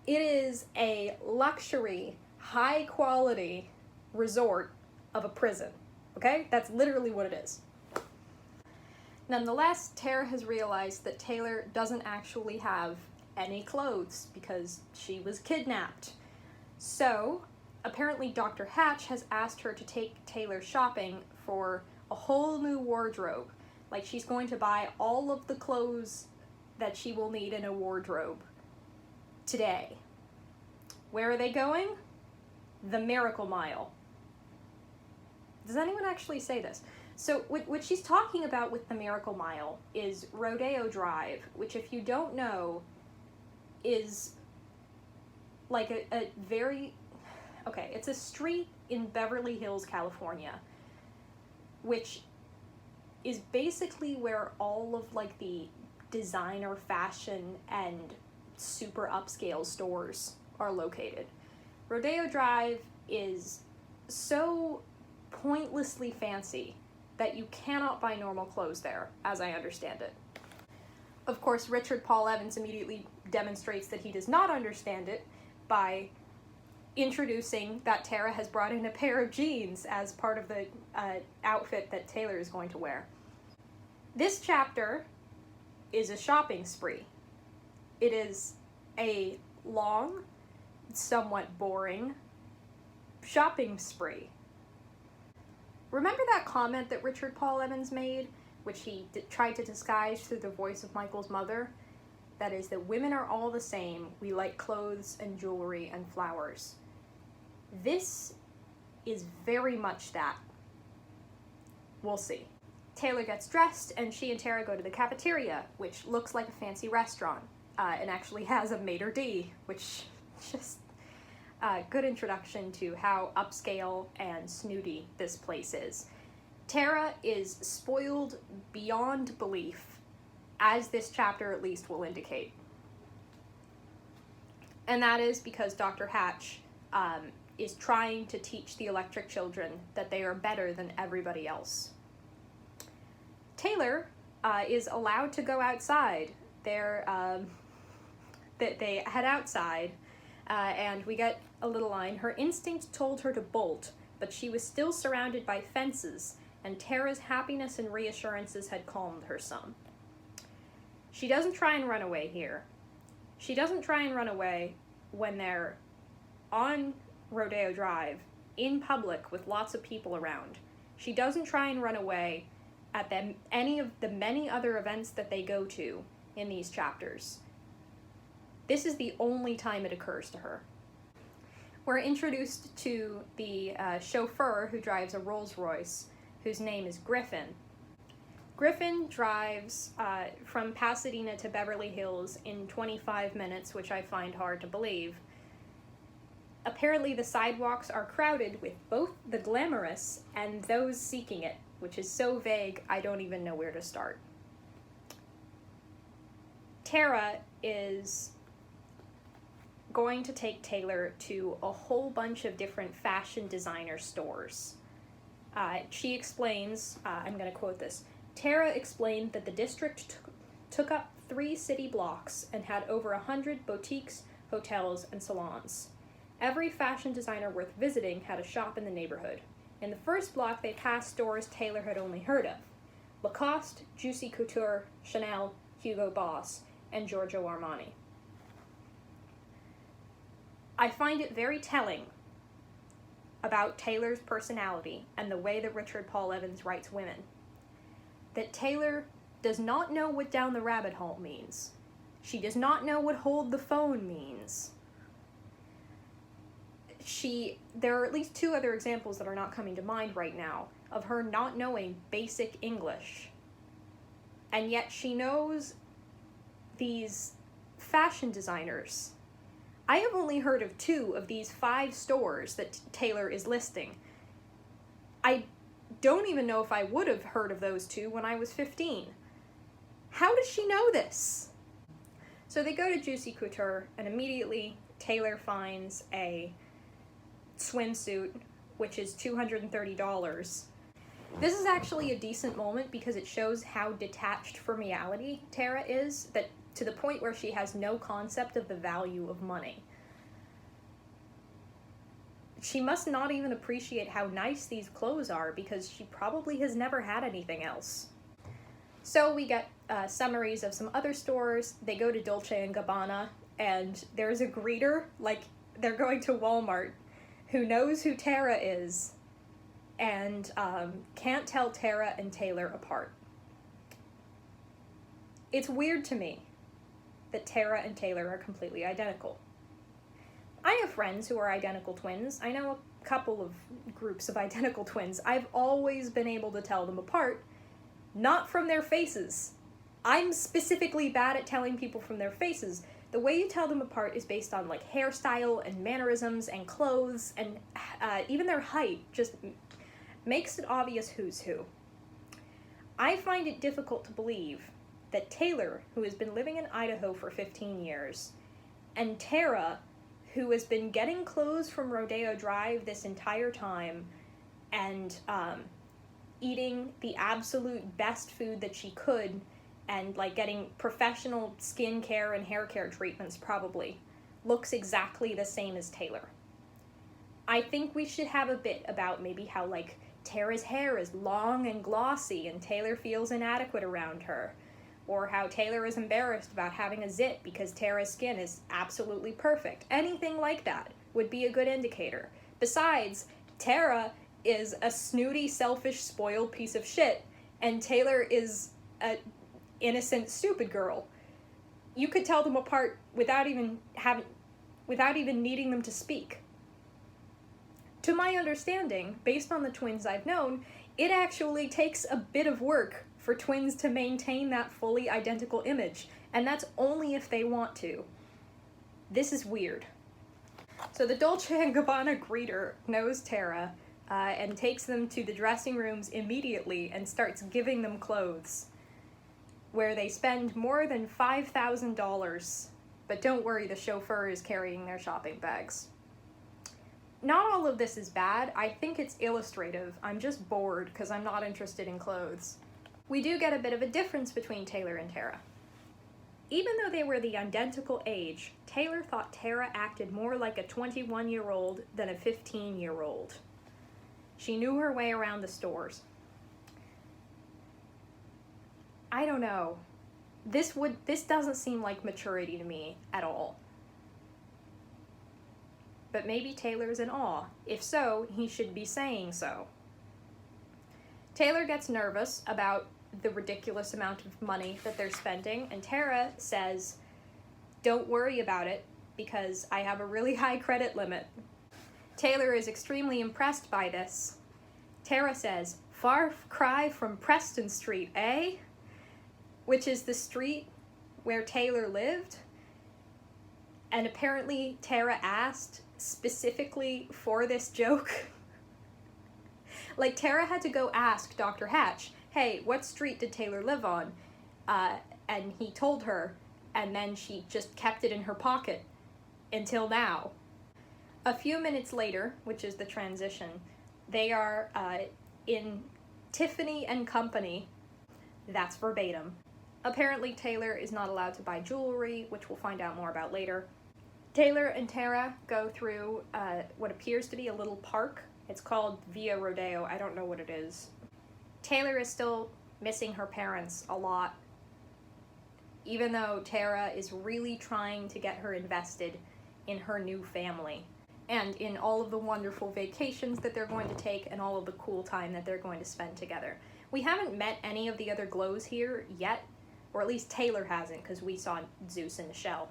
It is a luxury, high-quality resort of a prison, okay? That's literally what it is. Nonetheless, Tara has realized that Taylor doesn't actually have any clothes because she was kidnapped. So, apparently Dr. Hatch has asked her to take Taylor shopping for a whole new wardrobe. Like, she's going to buy all of the clothes that she will need in a wardrobe today. Where are they going? The Miracle Mile. Does anyone actually say this? So what she's talking about with the Miracle Mile is Rodeo Drive, which, if you don't know, is like a very... Okay, it's a street in Beverly Hills, California, which is basically where all of, like, the designer fashion and super upscale stores are located. Rodeo Drive is so pointlessly fancy that you cannot buy normal clothes there, as I understand it. Of course, Richard Paul Evans immediately demonstrates that he does not understand it by introducing that Tara has brought in a pair of jeans as part of the outfit that Taylor is going to wear. This chapter is a shopping spree. It is a long, somewhat boring shopping spree. Remember that comment that Richard Paul Evans made, which he tried to disguise through the voice of Michael's mother? That is, that women are all the same. We like clothes and jewelry and flowers. This is very much that. We'll see. Taylor gets dressed, and she and Tara go to the cafeteria, which looks like a fancy restaurant, and actually has a maitre d', which just a good introduction to how upscale and snooty this place is. Tara is spoiled beyond belief, as this chapter at least will indicate. And that is because Dr. Hatch is trying to teach the Electric Children that they are better than everybody else. Taylor is allowed to go outside. They head outside, and we get a little line. Her instinct told her to bolt, but she was still surrounded by fences, and Tara's happiness and reassurances had calmed her some. She doesn't try and run away here. She doesn't try and run away when they're on Rodeo Drive, in public with lots of people around. She doesn't try and run away at any of the many other events that they go to in these chapters. This is the only time it occurs to her. We're introduced to the chauffeur who drives a Rolls Royce, whose name is Griffin. Griffin drives from Pasadena to Beverly Hills in 25 minutes, which I find hard to believe. Apparently the sidewalks are crowded with both the glamorous and those seeking it, which is so vague I don't even know where to start. Tara is going to take Taylor to a whole bunch of different fashion designer stores. She explains, I'm going to quote this, Tara explained that the district took up 3 city blocks and had over 100 boutiques, hotels, and salons. Every fashion designer worth visiting had a shop in the neighborhood. In the first block, they passed stores Taylor had only heard of: Lacoste, Juicy Couture, Chanel, Hugo Boss, and Giorgio Armani. I find it very telling about Taylor's personality and the way that Richard Paul Evans writes women that Taylor does not know what down the rabbit hole means. She does not know what hold the phone means. There are at least 2 other examples that are not coming to mind right now of her not knowing basic English. And yet she knows these fashion designers. I have only heard of 2 of these 5 stores that Taylor is listing. I don't even know if I would have heard of those 2 when I was 15. How does she know this? So they go to Juicy Couture, and immediately Taylor finds a swimsuit, which is $230. This is actually a decent moment because it shows how detached from reality Tara is, that to the point where she has no concept of the value of money. She must not even appreciate how nice these clothes are because she probably has never had anything else. So we get summaries of some other stores. They go to Dolce & Gabbana, and there's a greeter, like they're going to Walmart, who knows who Tara is and can't tell Tara and Taylor apart. It's weird to me that Tara and Taylor are completely identical. I have friends who are identical twins. I know a couple of groups of identical twins, I've always been able to tell them apart, not from their faces. I'm specifically bad at telling people from their faces. The way you tell them apart is based on like hairstyle and mannerisms and clothes and even their height. Just makes it obvious who's who. I find it difficult to believe that Taylor, who has been living in Idaho for 15 years, and Tara, who has been getting clothes from Rodeo Drive this entire time and eating the absolute best food that she could and like getting professional skincare and hair care treatments probably, looks exactly the same as Taylor. I think we should have a bit about maybe how like Tara's hair is long and glossy and Taylor feels inadequate around her, or how Taylor is embarrassed about having a zit because Tara's skin is absolutely perfect. Anything like that would be a good indicator. Besides, Tara is a snooty, selfish, spoiled piece of shit, and Taylor is a innocent, stupid girl. You could tell them apart without even needing them to speak. To my understanding, based on the twins I've known, it actually takes a bit of work for twins to maintain that fully identical image, and that's only if they want to. This is weird. So the Dolce & Gabbana greeter knows Tara and takes them to the dressing rooms immediately and starts giving them clothes, where they spend more than $5,000, but don't worry, the chauffeur is carrying their shopping bags. Not all of this is bad. I think it's illustrative. I'm just bored because I'm not interested in clothes. We do get a bit of a difference between Taylor and Tara. Even though they were the identical age, Taylor thought Tara acted more like a 21-year-old than a 15-year-old. She knew her way around the stores. I don't know. This doesn't seem like maturity to me at all. But maybe Taylor's in awe. If so, he should be saying so. Taylor gets nervous about the ridiculous amount of money that they're spending, and Tara says, "Don't worry about it, because I have a really high credit limit." Taylor is extremely impressed by this. Tara says, "Far cry from Preston Street, eh?" Which is the street where Taylor lived. And apparently Tara asked specifically for this joke. Like, Tara had to go ask Dr. Hatch, "Hey, what street did Taylor live on?" And he told her, and then she just kept it in her pocket until now. A few minutes later, which is the transition, they are in Tiffany and Company. That's verbatim. Apparently Taylor is not allowed to buy jewelry, which we'll find out more about later. Taylor and Tara go through what appears to be a little park. It's called Via Rodeo. I don't know what it is. Taylor is still missing her parents a lot, even though Tara is really trying to get her invested in her new family and in all of the wonderful vacations that they're going to take and all of the cool time that they're going to spend together. We haven't met any of the other Glows here yet, or at least Taylor hasn't, because we saw Zeus and Michelle.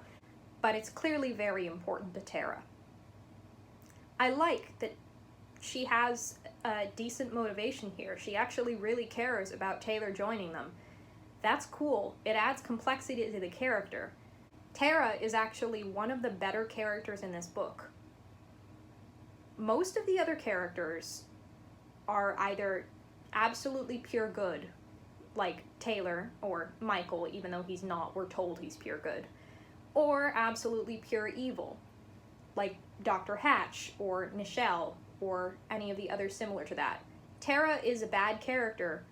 But it's clearly very important to Tara. I like that she has a decent motivation here. She actually really cares about Taylor joining them. That's cool. It adds complexity to the character. Tara is actually one of the better characters in this book. Most of the other characters are either absolutely pure good, like Taylor, or Michael, even though he's not, we're told he's pure good, or absolutely pure evil, like Dr. Hatch, or Nichelle, or any of the others similar to that. Tara is a bad character,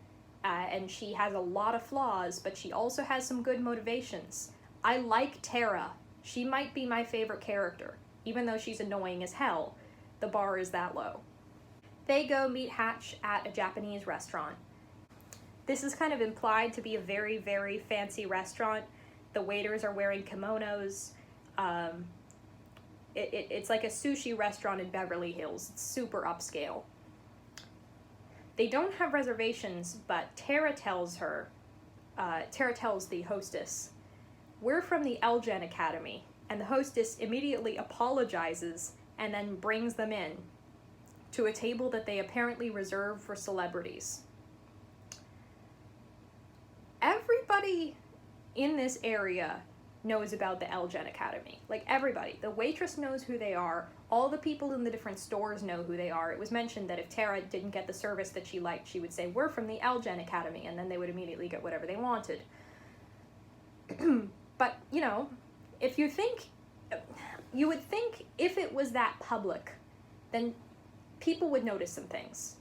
and she has a lot of flaws, but she also has some good motivations. I like Tara. She might be my favorite character, even though she's annoying as hell. The bar is that low. They go meet Hatch at a Japanese restaurant. This is kind of implied to be a very, very fancy restaurant. The waiters are wearing kimonos. It's like a sushi restaurant in Beverly Hills. It's super upscale. They don't have reservations, but Tara tells the hostess, "We're from the Elgen Academy," and the hostess immediately apologizes and then brings them in. to a table that they apparently reserve for celebrities. Everybody in this area knows about the Elgen Academy. Like, everybody. The waitress knows who they are. All the people in the different stores know who they are. It was mentioned that if Tara didn't get the service that she liked, she would say, "We're from the Elgen Academy," and then they would immediately get whatever they wanted. But, you know, if you think, you would think if it was that public, then people would notice some things.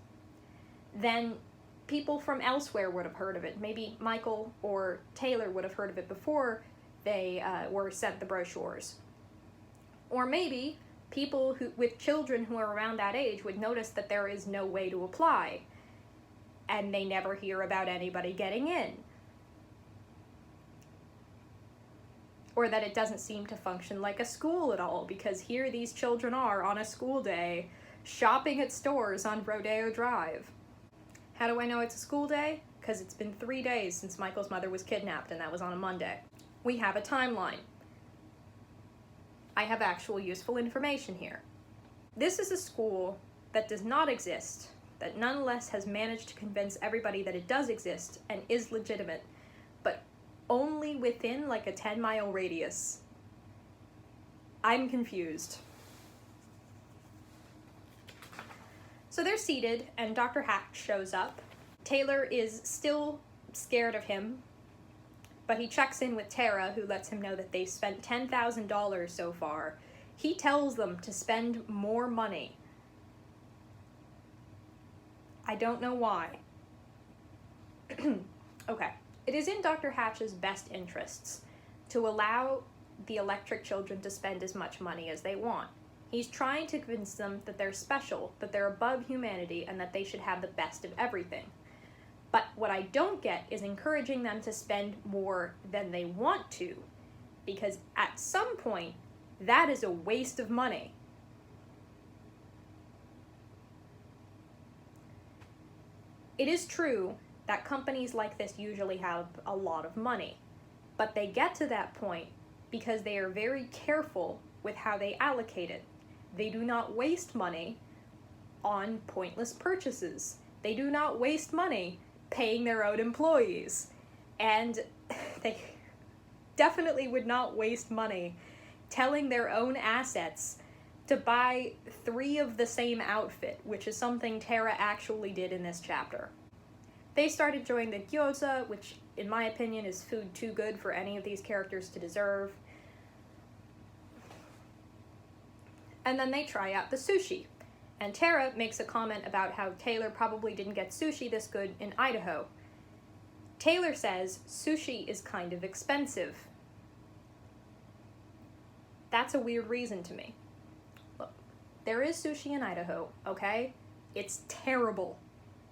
Then people from elsewhere would have heard of it. Maybe Michael or Taylor would have heard of it before they were sent the brochures. Or maybe people with children who are around that age would notice that there is no way to apply, and they never hear about anybody getting in. Or that it doesn't seem to function like a school at all, because here these children are on a school day shopping at stores on Rodeo Drive. How do I know it's a school day? Because it's been 3 days since Michael's mother was kidnapped, and that was on a Monday. We have a timeline. I have actual useful information here. This is a school that does not exist, that nonetheless has managed to convince everybody that it does exist and is legitimate, but only within like a 10-mile radius. I'm confused. So they're seated, and Dr. Hatch shows up. Taylor is still scared of him, but he checks in with Tara, who lets him know that they've spent $10,000 so far. He tells them to spend more money. I don't know why. Okay. It is in Dr. Hatch's best interests to allow the electric children to spend as much money as they want. He's trying to convince them that they're special, that they're above humanity, and that they should have the best of everything. But what I don't get is encouraging them to spend more than they want to, because at some point, that is a waste of money. It is true that companies like this usually have a lot of money, but they get to that point because they are very careful with how they allocate it. They do not waste money on pointless purchases. They do not waste money paying their own employees. And they definitely would not waste money telling their own assets to buy 3 of the same outfit, which is something Tara actually did in this chapter. They start enjoying the gyoza, which in my opinion is food too good for any of these characters to deserve. And then they try out the sushi. And Tara makes a comment about how Taylor probably didn't get sushi this good in Idaho. Taylor says sushi is kind of expensive. That's a weird reason to me. Look, there is sushi in Idaho, okay? It's terrible.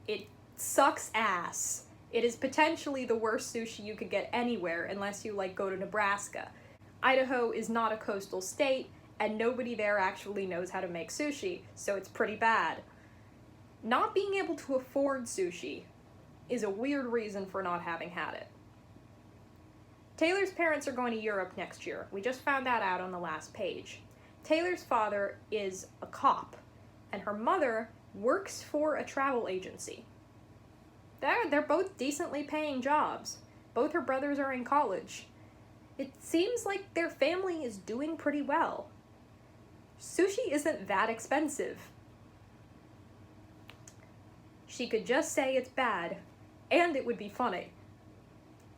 It sucks ass. It is potentially the worst sushi you could get anywhere unless you like go to Nebraska. Idaho is not a coastal state, and nobody there actually knows how to make sushi, so it's pretty bad. Not being able to afford sushi is a weird reason for not having had it. Taylor's parents are going to Europe next year. We just found that out on the last page. Taylor's father is a cop, and her mother works for a travel agency. They're both decently paying jobs. Both her brothers are in college. It seems like their family is doing pretty well. Sushi isn't that expensive. She could just say it's bad, and it would be funny.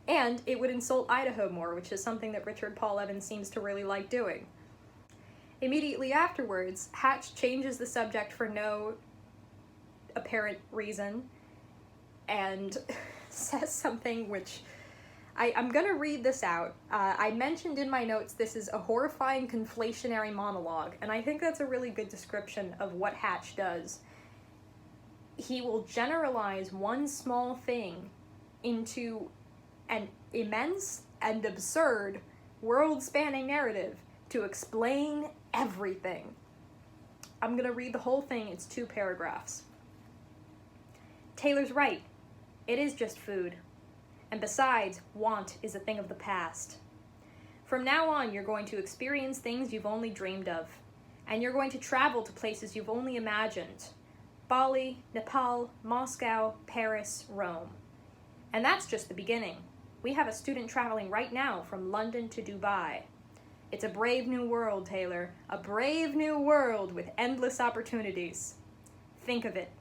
And it would insult Idaho more, which is something that Richard Paul Evans seems to really like doing. Immediately afterwards, Hatch changes the subject for no apparent reason and says something which I'm gonna read this out. I mentioned in my notes this is a horrifying conflationary monologue, and I think that's a really good description of what Hatch does. He will generalize one small thing into an immense and absurd world-spanning narrative to explain everything. I'm gonna read the whole thing. It's 2 paragraphs. Taylor's right. It is just food. And besides, want is a thing of the past. From now on, you're going to experience things you've only dreamed of. And you're going to travel to places you've only imagined. Bali, Nepal, Moscow, Paris, Rome. And that's just the beginning. We have a student traveling right now from London to Dubai. It's a brave new world, Taylor. A brave new world with endless opportunities. Think of it.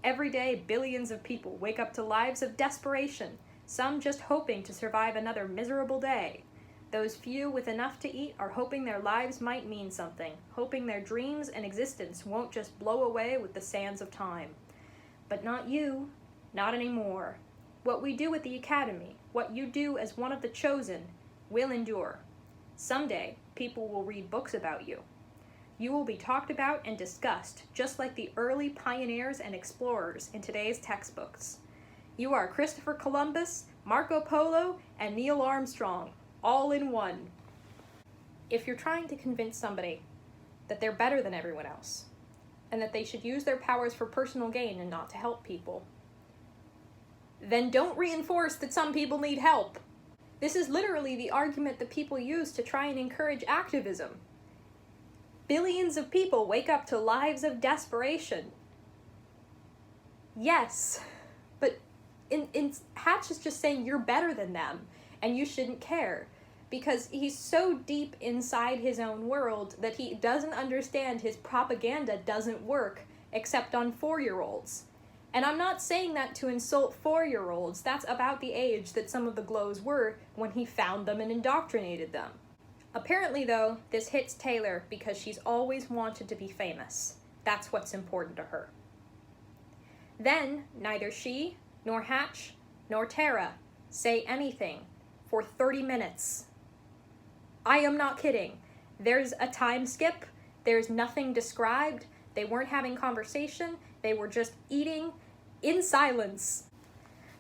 Every day, billions of people wake up to lives of desperation, some just hoping to survive another miserable day. Those few with enough to eat are hoping their lives might mean something, hoping their dreams and existence won't just blow away with the sands of time. But not you. Not anymore. What we do at the Academy, what you do as one of the chosen, will endure. Someday, people will read books about you. You will be talked about and discussed, just like the early pioneers and explorers in today's textbooks. You are Christopher Columbus, Marco Polo, and Neil Armstrong, all in one. If you're trying to convince somebody that they're better than everyone else, and that they should use their powers for personal gain and not to help people, then don't reinforce that some people need help. This is literally the argument that people use to try and encourage activism. Billions of people wake up to lives of desperation. Yes, but Hatch is just saying you're better than them, and you shouldn't care, because he's so deep inside his own world that he doesn't understand his propaganda doesn't work except on 4-year-olds. And I'm not saying that to insult 4-year-olds. That's about the age that some of the glows were when he found them and indoctrinated them. Apparently, though, this hits Taylor because she's always wanted to be famous. That's what's important to her. Then, neither she, nor Hatch, nor Tara say anything for 30 minutes. I am not kidding. There's a time skip. There's nothing described. They weren't having conversation. They were just eating in silence.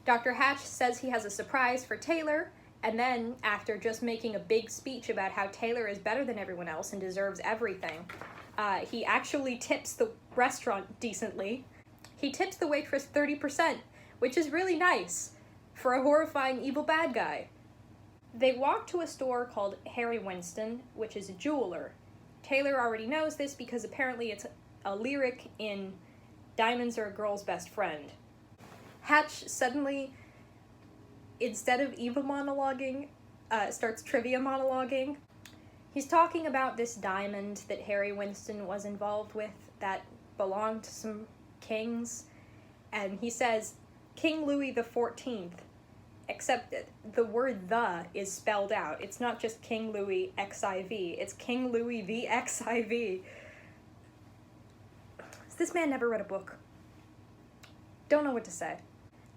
Dr. Hatch says he has a surprise for Taylor, and then, after just making a big speech about how Taylor is better than everyone else and deserves everything, he actually tips the restaurant decently. He tips the waitress 30%, which is really nice for a horrifying evil bad guy. They walk to a store called Harry Winston, which is a jeweler. Taylor already knows this because apparently it's a lyric in Diamonds Are a Girl's Best Friend. Hatch suddenly, instead of evil monologuing, starts trivia monologuing. He's talking about this diamond that Harry Winston was involved with that belonged to some kings, and he says, King Louis XIV, except that the word "the" is spelled out. It's not just King Louis XIV, it's King Louis the XIV. This man never read a book. Don't know what to say.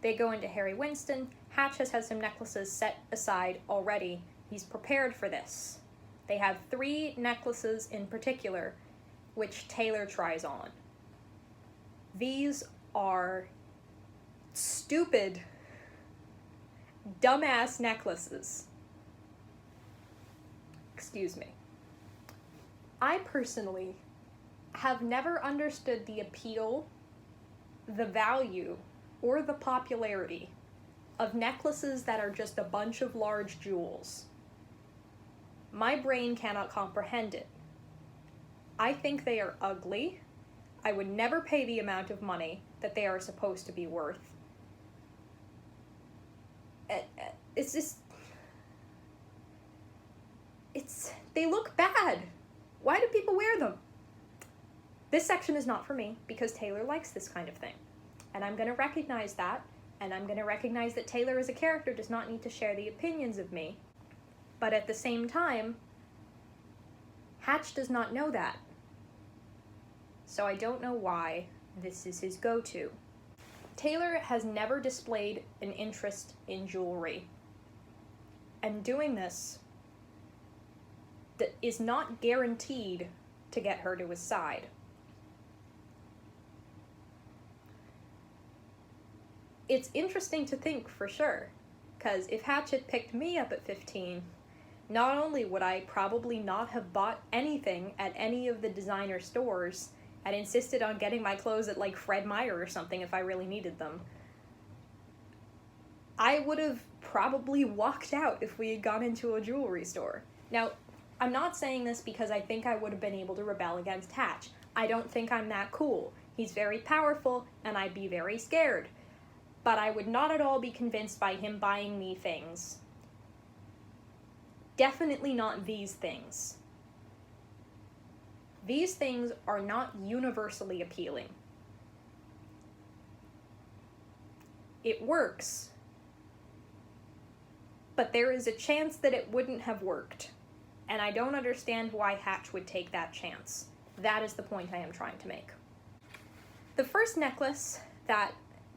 They go into Harry Winston. Hatch has some necklaces set aside already. He's prepared for this. They have 3 necklaces in particular, which Taylor tries on. These are stupid, dumbass necklaces. Excuse me. I personally have never understood the appeal, the value, or the popularity of necklaces that are just a bunch of large jewels. My brain cannot comprehend it. I think they are ugly. I would never pay the amount of money that they are supposed to be worth. It's just... they look bad. Why do people wear them? This section is not for me, because Taylor likes this kind of thing. And I'm going to recognize that, and I'm going to recognize that Taylor as a character does not need to share the opinions of me. But at the same time, Hatch does not know that. So I don't know why this is his go-to. Taylor has never displayed an interest in jewelry. And doing this is not guaranteed to get her to his side. It's interesting to think for sure, because if Hatch had picked me up at 15, not only would I probably not have bought anything at any of the designer stores and insisted on getting my clothes at like Fred Meyer or something if I really needed them, I would have probably walked out if we had gone into a jewelry store. Now, I'm not saying this because I think I would have been able to rebel against Hatch. I don't think I'm that cool. He's very powerful, and I'd be very scared. But I would not at all be convinced by him buying me things. Definitely not these things. These things are not universally appealing. It works, but there is a chance that it wouldn't have worked, and I don't understand why Hatch would take that chance. That is the point I am trying to make. The first necklace that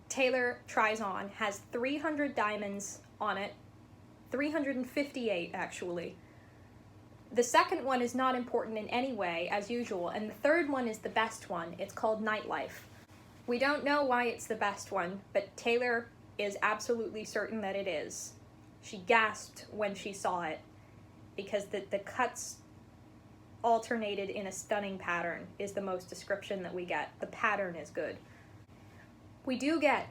Taylor tries on has 300 diamonds on it, 358 actually. The second one is not important in any way, as usual, and the third one is the best one. It's called Nightlife. We don't know why it's the best one, but Taylor is absolutely certain that it is. She gasped when she saw it, because the cuts alternated in a stunning pattern is the most description that we get. The pattern is good. We do get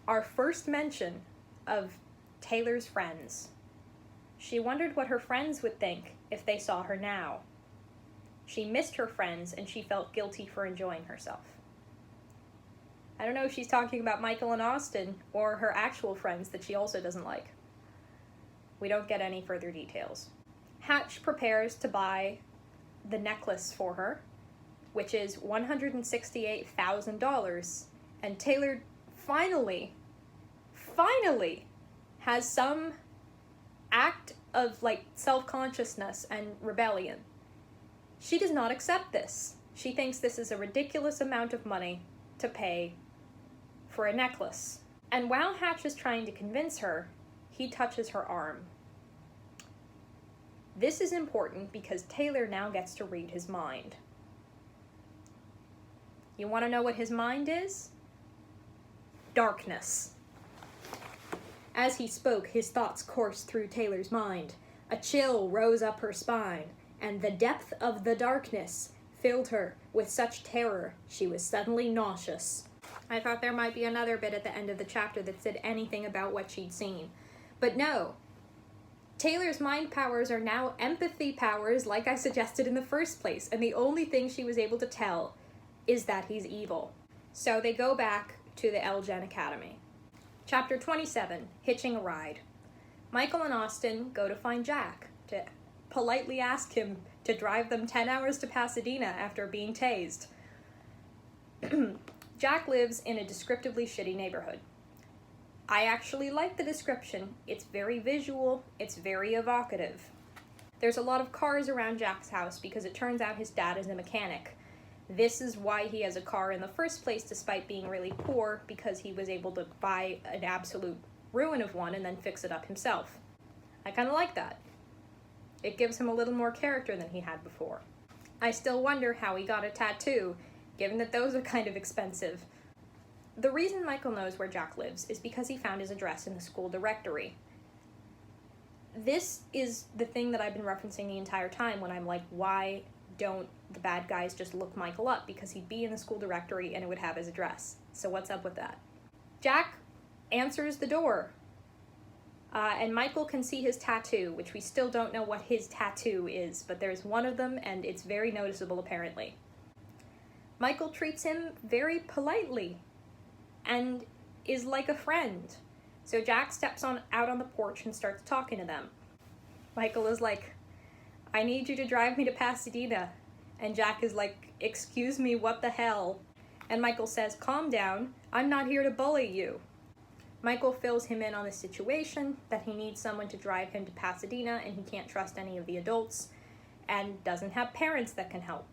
our first mention of Taylor's friends. She wondered what her friends would think if they saw her now. She missed her friends and she felt guilty for enjoying herself. I don't know if she's talking about Michael and Austin or her actual friends that she also doesn't like. We don't get any further details. Hatch prepares to buy the necklace for her, which is $168,000, and Taylor finally has some act of self-consciousness and rebellion. She does not accept this. She thinks this is a ridiculous amount of money to pay for a necklace. And while Hatch is trying to convince her, he touches her arm. This is important because Taylor now gets to read his mind. You want to know what his mind is? Darkness. As he spoke, his thoughts coursed through Taylor's mind. A chill rose up her spine, and the depth of the darkness filled her with such terror she was suddenly nauseous. I thought there might be another bit at the end of the chapter that said anything about what she'd seen. But no. Taylor's mind powers are now empathy powers, like I suggested in the first place, and the only thing she was able to tell is that he's evil. So they go back to the Elgen Academy. Chapter 27, Hitching a Ride. Michael and Austin go to find Jack to politely ask him to drive them 10 hours to Pasadena after being tased. Jack lives in a descriptively shitty neighborhood. I actually like the description. It's very visual, it's very evocative. There's a lot of cars around Jack's house because it turns out his dad is a mechanic. This is why he has a car in the first place despite being really poor, because he was able to buy an absolute ruin of one and then fix it up himself. I kind of like that. It gives him a little more character than he had before. I still wonder how he got a tattoo, given that those are kind of expensive. The reason Michael knows where Jack lives is because he found his address in the school directory. This is the thing that I've been referencing the entire time when I'm like, why don't the bad guys just look Michael up? Because he'd be in the school directory and it would have his address. So what's up with that? Jack answers the door. And Michael can see his tattoo, which we still don't know what his tattoo is, but there's one of them and it's very noticeable apparently. Michael treats him very politely and is like a friend. So Jack steps out on the porch and starts talking to them. Michael is like, I need you to drive me to Pasadena. And Jack is like, excuse me, what the hell? And Michael says, calm down, I'm not here to bully you. Michael fills him in on the situation, that he needs someone to drive him to Pasadena and he can't trust any of the adults and doesn't have parents that can help.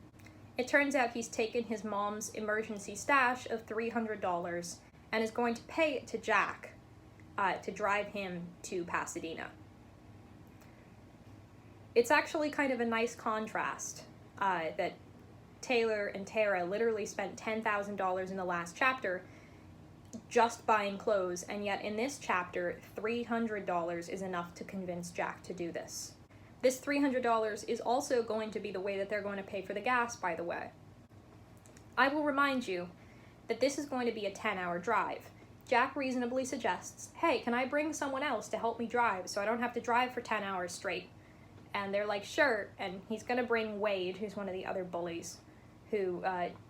It turns out he's taken his mom's emergency stash of $300 and is going to pay it to Jack to drive him to Pasadena. It's actually kind of a nice contrast that Taylor and Tara literally spent $10,000 in the last chapter just buying clothes, and yet in this chapter, $300 is enough to convince Jack to do this. This $300 is also going to be the way that they're going to pay for the gas, by the way. I will remind you that this is going to be a 10-hour drive. Jack reasonably suggests, hey, can I bring someone else to help me drive so I don't have to drive for 10 hours straight? And they're like, sure, and he's going to bring Wade, who's one of the other bullies, who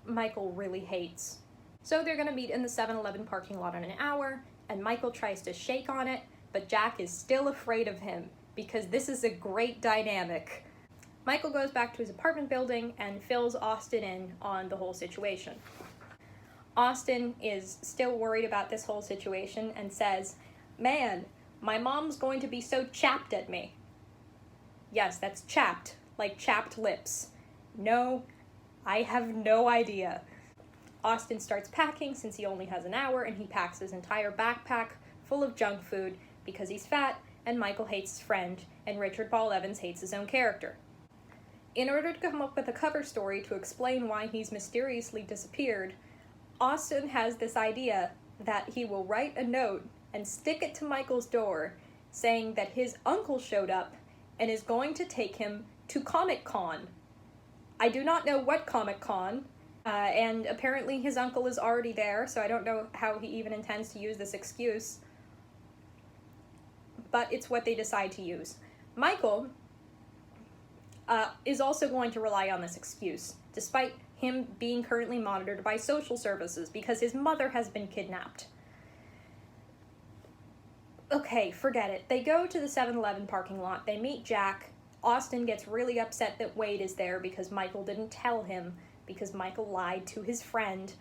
Michael really hates. So they're gonna meet in the 7-Eleven parking lot in an hour, and Michael tries to shake on it, but Jack is still afraid of him, because this is a great dynamic. Michael goes back to his apartment building and fills Austin in on the whole situation. Austin is still worried about this whole situation and says, "Man, my mom's going to be so chapped at me." Yes, that's chapped, like chapped lips. No, I have no idea. Austin starts packing since he only has an hour, and he packs his entire backpack full of junk food because he's fat, and Michael hates his friend, and Richard Paul Evans hates his own character. In order to come up with a cover story to explain why he's mysteriously disappeared, Austin has this idea that he will write a note and stick it to Michael's door saying that his uncle showed up and is going to take him to Comic-Con. I do not know what Comic-Con, and apparently his uncle is already there, so I don't know how he even intends to use this excuse. But it's what they decide to use. Michael is also going to rely on this excuse, despite him being currently monitored by social services because his mother has been kidnapped. Okay, forget it. They go to the 7-Eleven parking lot, they meet Jack. Austin gets really upset that Wade is there because Michael didn't tell him, because Michael lied to his friend.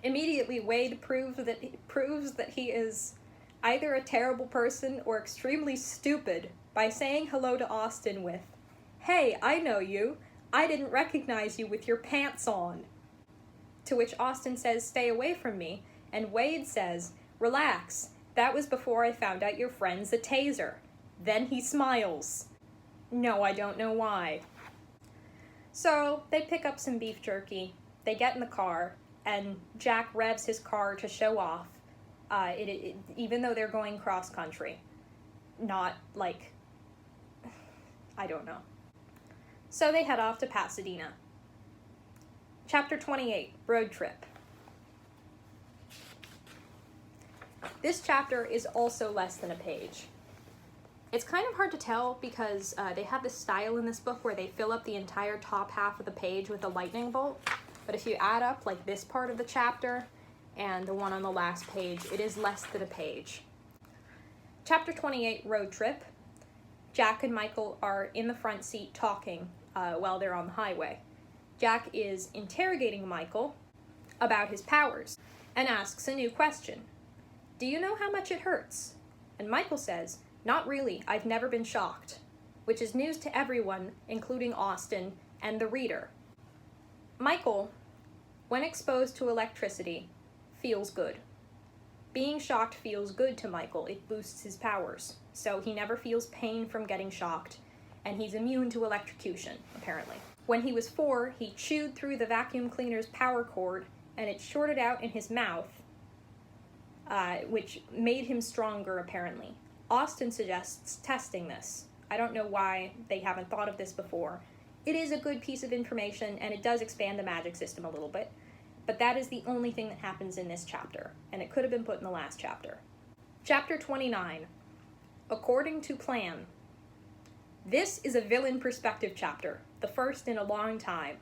Immediately, Wade proves that he is either a terrible person or extremely stupid by saying hello to Austin with, "Hey, I know you. I didn't recognize you with your pants on." To which Austin says, "Stay away from me," and Wade says, "Relax. That was before I found out your friend's a taser." Then he smiles. No, I don't know why. So they pick up some beef jerky, they get in the car, and Jack revs his car to show off, even though they're going cross-country. Not, like, I don't know. So they head off to Pasadena. Chapter 28, Road Trip. This chapter is also less than a page. It's kind of hard to tell because they have this style in this book where they fill up the entire top half of the page with a lightning bolt. But if you add up like this part of the chapter and the one on the last page, it is less than a page. Chapter 28, Road Trip. Jack and Michael are in the front seat talking while they're on the highway. Jack is interrogating Michael about his powers and asks a new question. "Do you know how much it hurts?" And Michael says, "Not really, I've never been shocked," which is news to everyone, including Austin and the reader. Michael, when exposed to electricity, feels good. Being shocked feels good to Michael. It boosts his powers. So he never feels pain from getting shocked, and he's immune to electrocution, apparently. When he was 4, he chewed through the vacuum cleaner's power cord, and it shorted out in his mouth, which made him stronger, apparently. Austin suggests testing this. I don't know why they haven't thought of this before. It is a good piece of information, and it does expand the magic system a little bit, but that is the only thing that happens in this chapter, and it could have been put in the last chapter. Chapter 29, According to Plan. This is a villain perspective chapter, the first in a long time.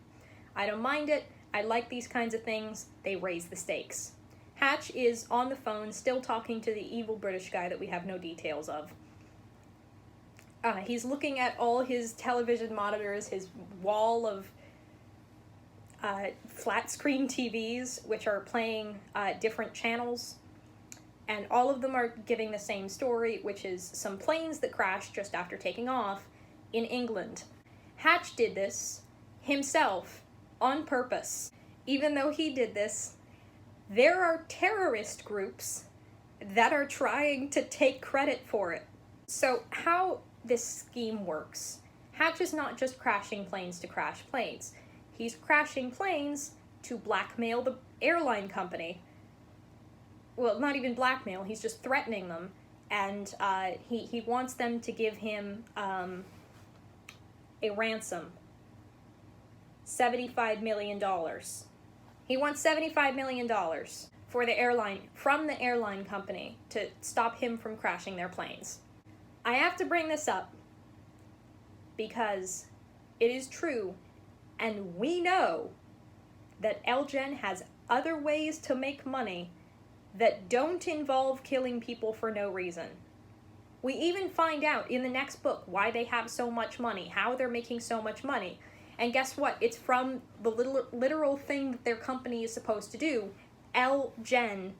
I don't mind it. I like these kinds of things. They raise the stakes. Hatch is on the phone, still talking to the evil British guy that we have no details of. He's looking at all his television monitors, his wall of flat screen TVs, which are playing different channels. And all of them are giving the same story, which is some planes that crashed just after taking off in England. Hatch did this himself on purpose. Even though he did this, there are terrorist groups that are trying to take credit for it. So how this scheme works, Hatch is not just crashing planes to crash planes. He's crashing planes to blackmail the airline company. Well, not even blackmail, he's just threatening them. And he wants them to give him a ransom. $75 million. He wants $75 million for the airline, from the airline company, to stop him from crashing their planes. I have to bring this up because it is true, and we know that Elgin has other ways to make money that don't involve killing people for no reason. We even find out in the next book why they have so much money, how they're making so much money. And guess what? It's from the literal thing that their company is supposed to do, L-Gen,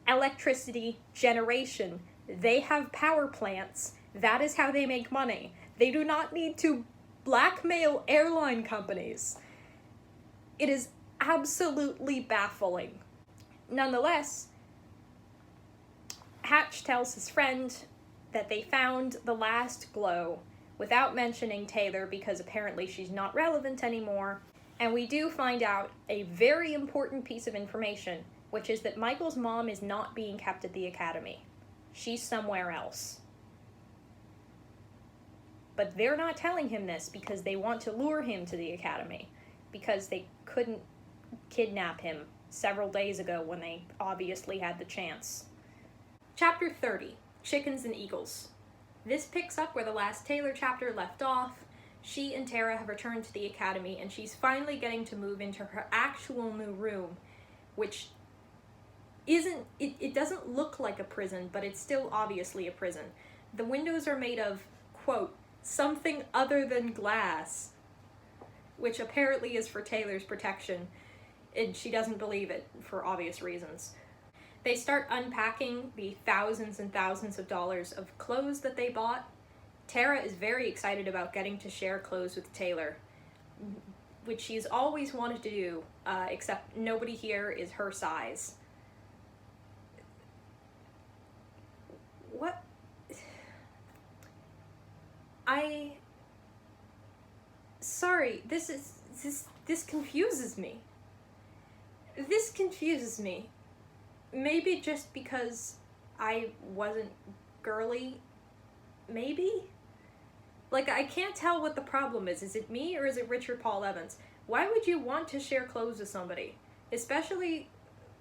electricity generation. They have power plants. That is how they make money. They do not need to blackmail airline companies. It is absolutely baffling. Nonetheless, Hatch tells his friend that they found the last glow without mentioning Taylor because apparently she's not relevant anymore. And we do find out a very important piece of information, which is that Michael's mom is not being kept at the academy. She's somewhere else. But they're not telling him this because they want to lure him to the academy, because they couldn't kidnap him several days ago when they obviously had the chance. Chapter 30, Chickens and Eagles. This picks up where the last Taylor chapter left off. She and Tara have returned to the academy, and she's finally getting to move into her actual new room, which isn't, it doesn't look like a prison, but it's still obviously a prison. The windows are made of, quote, something other than glass, which apparently is for Taylor's protection, and she doesn't believe it for obvious reasons. They start unpacking the thousands and thousands of dollars of clothes that they bought. Tara is very excited about getting to share clothes with Taylor, which she's always wanted to do, except nobody here is her size. What? Sorry, this confuses me. This confuses me. Maybe just because I wasn't girly? Maybe? Like, I can't tell what the problem is. Is it me or is it Richard Paul Evans? Why would you want to share clothes with somebody? Especially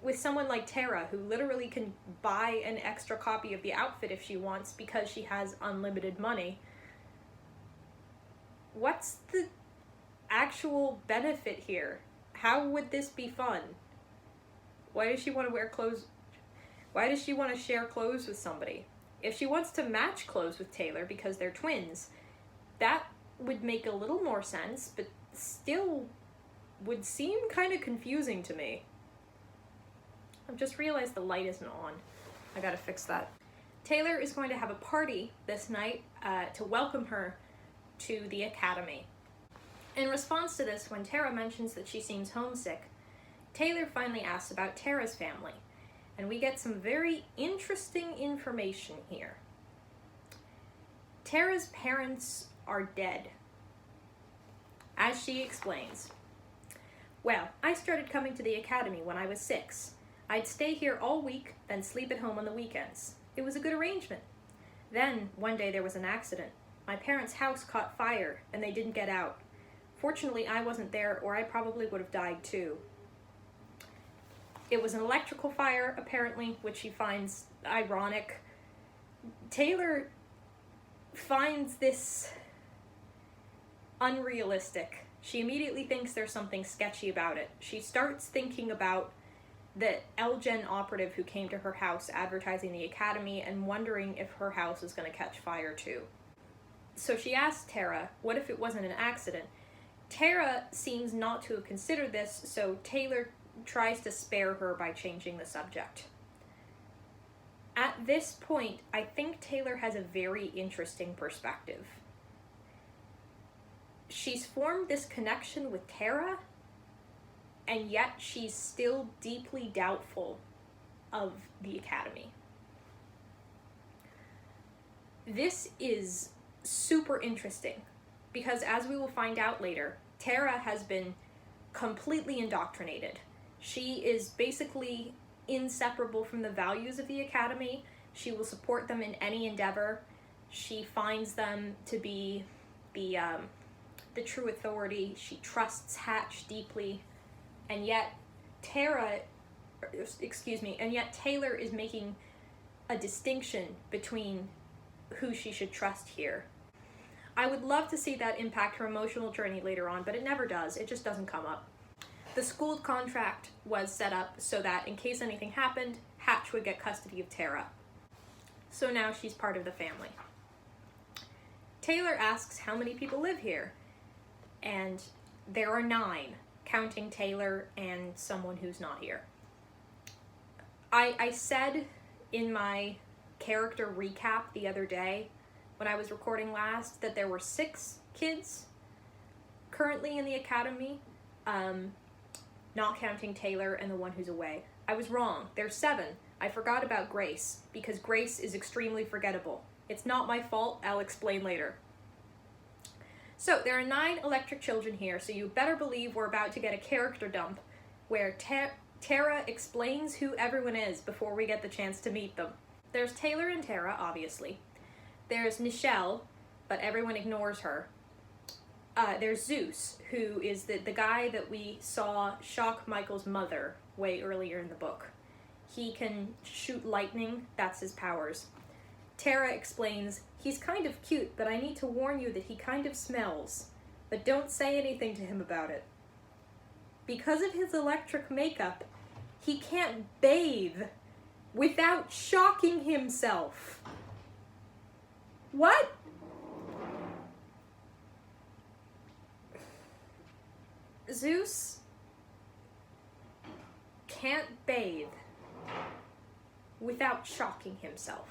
with someone like Tara, who literally can buy an extra copy of the outfit if she wants because she has unlimited money. What's the actual benefit here? How would this be fun? Why does she want to wear clothes? Why does she want to share clothes with somebody? If she wants to match clothes with Taylor because they're twins, that would make a little more sense, but still would seem kind of confusing to me. I've just realized the light isn't on. I gotta fix that. Taylor is going to have a party this night to welcome her to the academy. In response to this, when Tara mentions that she seems homesick, Taylor finally asks about Tara's family, and we get some very interesting information here. Tara's parents are dead. As she explains, "Well, I started coming to the academy when I was 6. I'd stay here all week, then sleep at home on the weekends. It was a good arrangement. Then, one day there was an accident. My parents' house caught fire, and they didn't get out. Fortunately, I wasn't there, or I probably would have died too." It was an electrical fire, apparently, which she finds ironic. Taylor finds this unrealistic. She immediately thinks there's something sketchy about it. She starts thinking about the L-Gen operative who came to her house advertising the academy and wondering if her house is going to catch fire too. So she asks Tara, what if it wasn't an accident? Tara seems not to have considered this, so Taylor tries to spare her by changing the subject. At this point, I think Taylor has a very interesting perspective. She's formed this connection with Tara, and yet she's still deeply doubtful of the academy. This is super interesting, because as we will find out later, Tara has been completely indoctrinated. She is basically inseparable from the values of the academy. She will support them in any endeavor. She finds them to be the true authority. She trusts Hatch deeply, and yet Taylor is making a distinction between who she should trust here. I would love to see that impact her emotional journey later on, but it never does. It just doesn't come up. The school contract was set up so that in case anything happened, Hatch would get custody of Tara. So now she's part of the family. Taylor asks how many people live here, and there are 9, counting Taylor and someone who's not here. I said in my character recap the other day, when I was recording last, that there were 6 kids currently in the academy, not counting Taylor and the one who's away. I was wrong. There's 7. I forgot about Grace, because Grace is extremely forgettable. It's not my fault. I'll explain later. So there are 9 electric children here, so you better believe we're about to get a character dump where Tara explains who everyone is before we get the chance to meet them. There's Taylor and Tara, obviously. There's Nichelle, but everyone ignores her. There's Zeus, who is the guy that we saw shock Michael's mother way earlier in the book. He can shoot lightning, that's his powers. Tara explains, he's kind of cute, but I need to warn you that he kind of smells. But don't say anything to him about it. Because of his electric makeup, he can't bathe without shocking himself. What? Zeus can't bathe without shocking himself.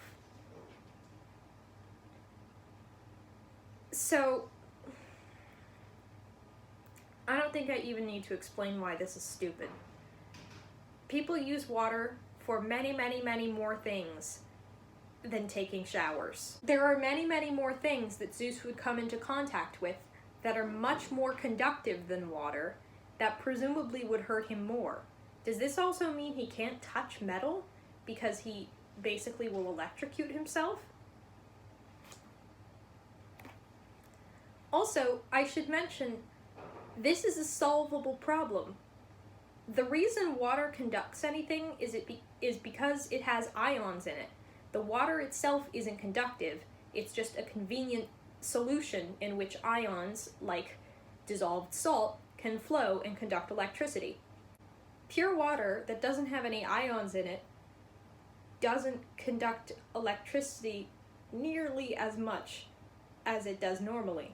So, I don't think I even need to explain why this is stupid. People use water for many, many, many more things than taking showers. There are many, many more things that Zeus would come into contact with that are much more conductive than water, that presumably would hurt him more. Does this also mean he can't touch metal because he basically will electrocute himself? Also, I should mention, this is a solvable problem. The reason water conducts anything is because it has ions in it. The water itself isn't conductive, it's just a convenient solution in which ions, like dissolved salt, can flow and conduct electricity. Pure water that doesn't have any ions in it doesn't conduct electricity nearly as much as it does normally.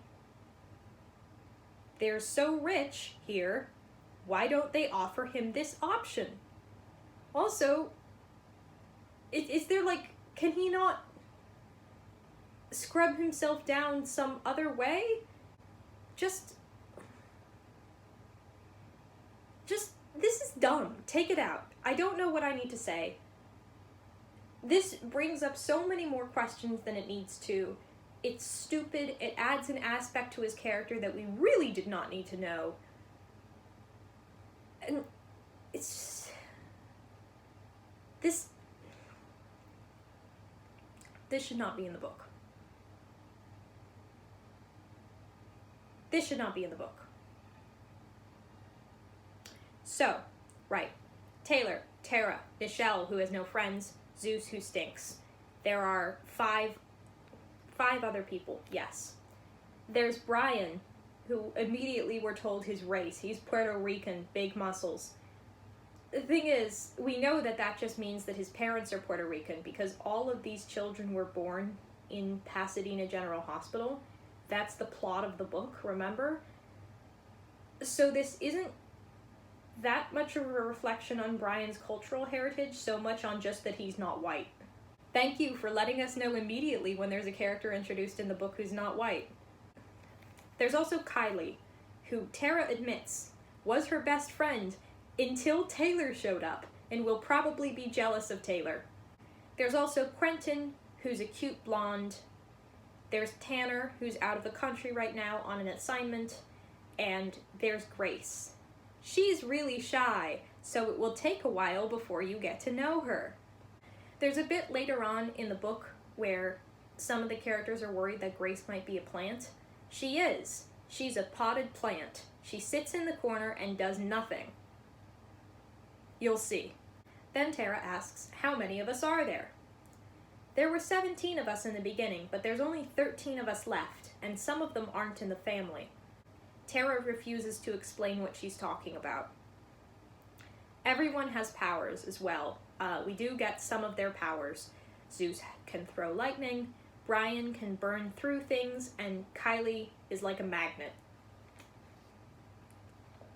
They're so rich here, why don't they offer him this option? Also, is there like, can he not scrub himself down some other way? Just, this is dumb. Take it out. I don't know what I need to say. This brings up so many more questions than it needs to. It's stupid. It adds an aspect to his character that we really did not need to know. And it's just... This should not be in the book. This should not be in the book. So, right. Taylor, Tara, Nichelle, who has no friends, Zeus, who stinks. There are five other people, yes. There's Brian, who immediately we're told his race. He's Puerto Rican, big muscles. The thing is, we know that that just means that his parents are Puerto Rican, because all of these children were born in Pasadena General Hospital. That's the plot of the book, remember? So this isn't that much of a reflection on Brian's cultural heritage, so much on just that he's not white. Thank you for letting us know immediately when there's a character introduced in the book who's not white. There's also Kylie, who Tara admits was her best friend until Taylor showed up, and will probably be jealous of Taylor. There's also Quentin, who's a cute blonde. There's Tanner, who's out of the country right now on an assignment. And there's Grace. She's really shy, so it will take a while before you get to know her. There's a bit later on in the book where some of the characters are worried that Grace might be a plant. She is. She's a potted plant. She sits in the corner and does nothing. You'll see. Then Tara asks, how many of us are there? There were 17 of us in the beginning, but there's only 13 of us left, and some of them aren't in the family. Tara refuses to explain what she's talking about. Everyone has powers as well. We do get some of their powers. Zeus can throw lightning, Brian can burn through things, and Kylie is like a magnet.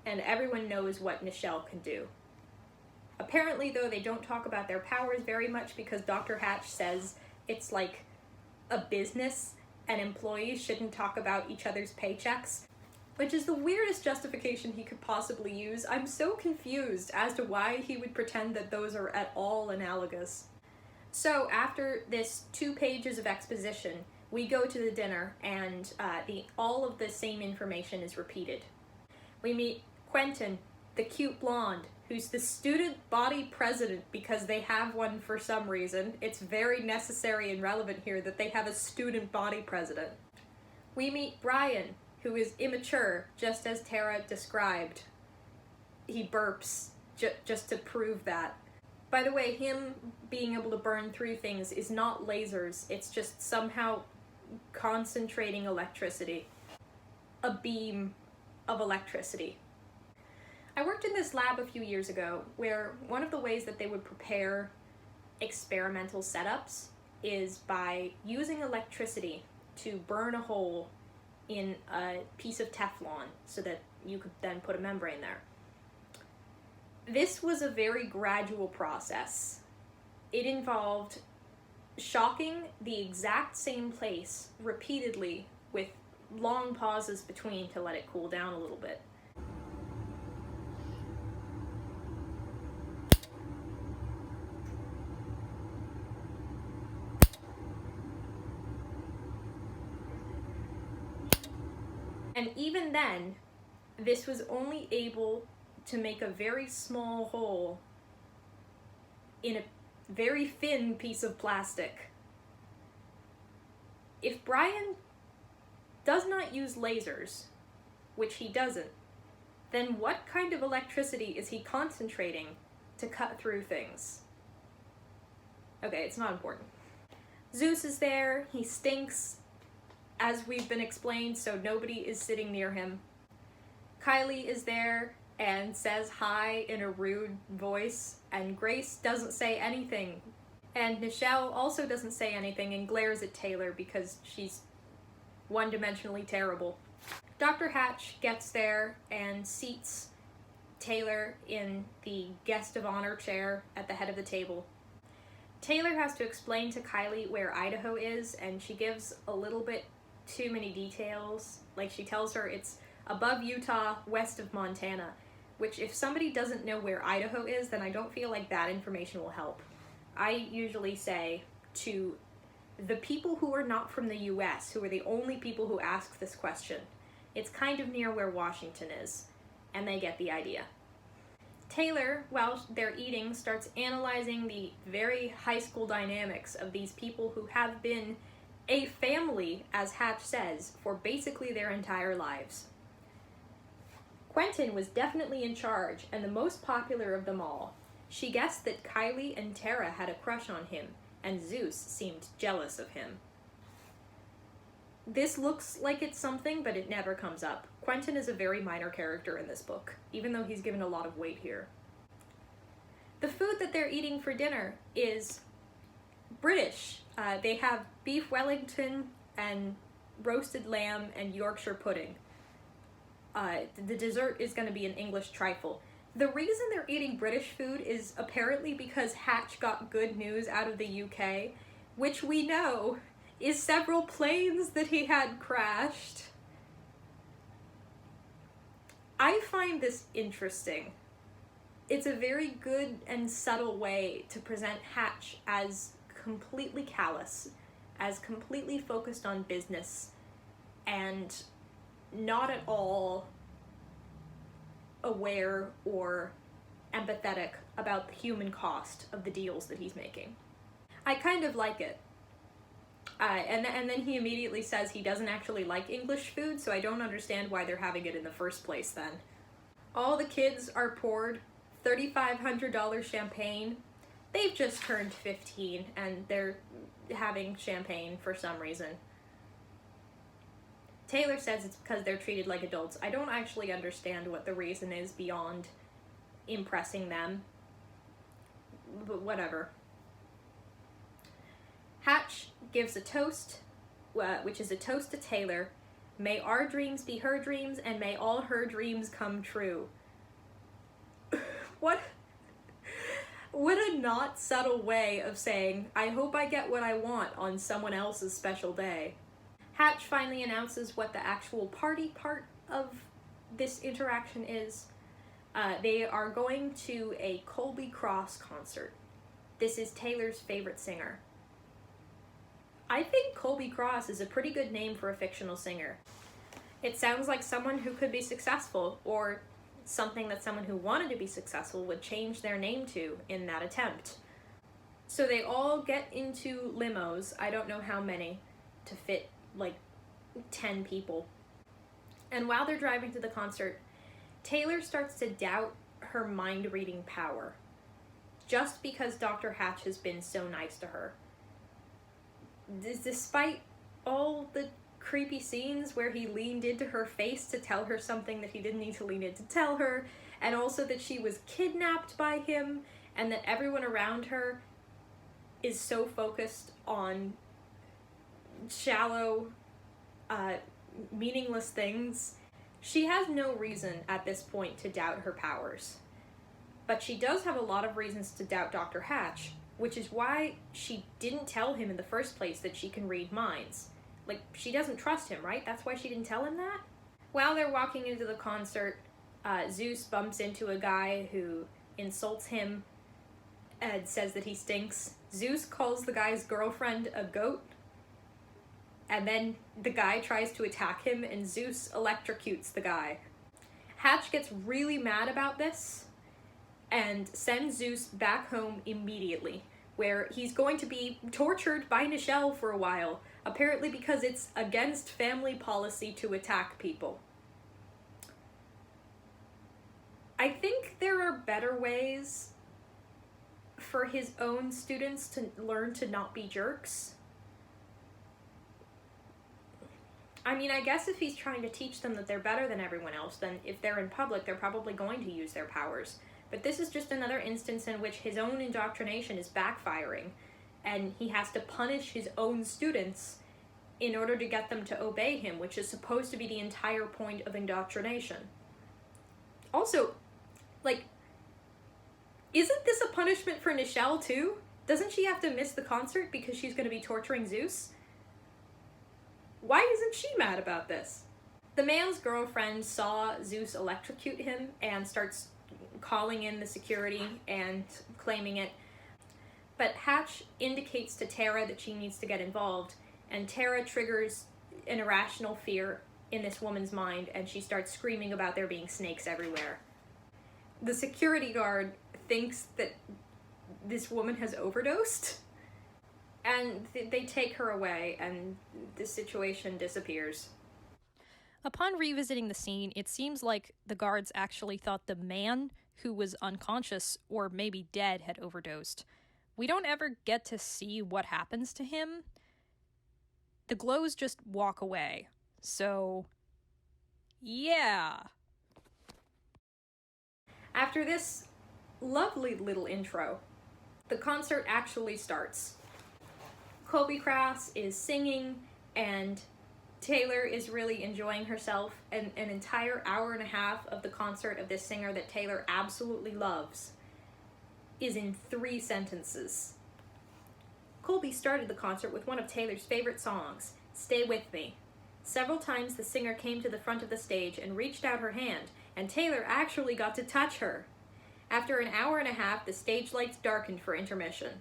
And everyone knows what Nichelle can do. Apparently, though, they don't talk about their powers very much because Dr. Hatch says it's like a business and employees shouldn't talk about each other's paychecks, which is the weirdest justification he could possibly use. I'm so confused as to why he would pretend that those are at all analogous. So after this 2 pages of exposition, we go to the dinner, and all of the same information is repeated. We meet Quentin, the cute blonde, who's the student body president because they have one for some reason. It's very necessary and relevant here that they have a student body president. We meet Brian, who is immature, just as Tara described. He burps just to prove that. By the way, him being able to burn through things is not lasers, it's just somehow concentrating electricity. A beam of electricity. I worked in this lab a few years ago where one of the ways that they would prepare experimental setups is by using electricity to burn a hole in a piece of Teflon so that you could then put a membrane there. This was a very gradual process. It involved shocking the exact same place repeatedly with long pauses between to let it cool down a little bit. And even then, this was only able to make a very small hole in a very thin piece of plastic. If Brian does not use lasers, which he doesn't, then what kind of electricity is he concentrating to cut through things? Okay, it's not important. Zeus is there, he stinks, as we've been explained, so nobody is sitting near him. Kylie is there and says hi in a rude voice, and Grace doesn't say anything. And Nichelle also doesn't say anything and glares at Taylor because she's one-dimensionally terrible. Dr. Hatch gets there and seats Taylor in the guest of honor chair at the head of the table. Taylor has to explain to Kylie where Idaho is, and she gives a little bit too many details. Like, she tells her it's above Utah, west of Montana, which if somebody doesn't know where Idaho is, then I don't feel like that information will help. I usually say to the people who are not from the US, who are the only people who ask this question, it's kind of near where Washington is, and they get the idea. Taylor, while they're eating, starts analyzing the very high school dynamics of these people who have been a family, as Hatch says, for basically their entire lives. Quentin was definitely in charge and the most popular of them all. She guessed that Kylie and Tara had a crush on him, and Zeus seemed jealous of him. This looks like it's something, but it never comes up. Quentin is a very minor character in this book, even though he's given a lot of weight here. The food that they're eating for dinner is British. They have beef Wellington and roasted lamb and Yorkshire pudding. The dessert is going to be an English trifle. The reason they're eating British food is apparently because Hatch got good news out of the UK, which we know is several planes that he had crashed. I find this interesting. It's a very good and subtle way to present Hatch as completely callous, as completely focused on business, and not at all aware or empathetic about the human cost of the deals that he's making. I kind of like it. And then he immediately says he doesn't actually like English food, so I don't understand why they're having it in the first place then. All the kids are poured $3,500 champagne. They've just turned 15 and they're having champagne for some reason. Taylor says it's because they're treated like adults. I don't actually understand what the reason is beyond impressing them. But whatever. Hatch gives a toast, which is a toast to Taylor. May our dreams be her dreams, and may all her dreams come true. What a not subtle way of saying, I hope I get what I want on someone else's special day. Hatch finally announces what the actual party part of this interaction is. They are going to a Colby Cross concert. This is Taylor's favorite singer. I think Colby Cross is a pretty good name for a fictional singer. It sounds like someone who could be successful, or something that someone who wanted to be successful would change their name to in that attempt. So they all get into limos, I don't know how many, to fit like 10 people. And while they're driving to the concert, Taylor starts to doubt her mind-reading power, just because Dr. Hatch has been so nice to her. Despite all the creepy scenes where he leaned into her face to tell her something that he didn't need to lean in to tell her, and also that she was kidnapped by him, and that everyone around her is so focused on shallow, meaningless things, she has no reason at this point to doubt her powers. But she does have a lot of reasons to doubt Dr. Hatch, which is why she didn't tell him in the first place that she can read minds. Like, she doesn't trust him, right? That's why she didn't tell him that? While they're walking into the concert, Zeus bumps into a guy who insults him and says that he stinks. Zeus calls the guy's girlfriend a goat, and then the guy tries to attack him, and Zeus electrocutes the guy. Hatch gets really mad about this and sends Zeus back home immediately, where he's going to be tortured by Nichelle for a while, apparently because it's against family policy to attack people. I think there are better ways for his own students to learn to not be jerks. I mean, I guess if he's trying to teach them that they're better than everyone else, then if they're in public, they're probably going to use their powers. But this is just another instance in which his own indoctrination is backfiring, and he has to punish his own students in order to get them to obey him, which is supposed to be the entire point of indoctrination. Also, like, isn't this a punishment for Nichelle too? Doesn't she have to miss the concert because she's going to be torturing Zeus? Why isn't she mad about this? The man's girlfriend saw Zeus electrocute him and starts calling in the security and claiming it. But Hatch indicates to Tara that she needs to get involved, and Tara triggers an irrational fear in this woman's mind, and she starts screaming about there being snakes everywhere. The security guard thinks that this woman has overdosed, and they take her away, and the situation disappears. Upon revisiting the scene, it seems like the guards actually thought the man who was unconscious or maybe dead had overdosed. We don't ever get to see what happens to him. The glows just walk away. So, yeah. After this lovely little intro, the concert actually starts. Colby Cross is singing, and Taylor is really enjoying herself, and an entire hour and a half of the concert of this singer that Taylor absolutely loves is in 3 sentences. Colby started the concert with one of Taylor's favorite songs, Stay With Me. Several times the singer came to the front of the stage and reached out her hand, and Taylor actually got to touch her. After an hour and a half, the stage lights darkened for intermission.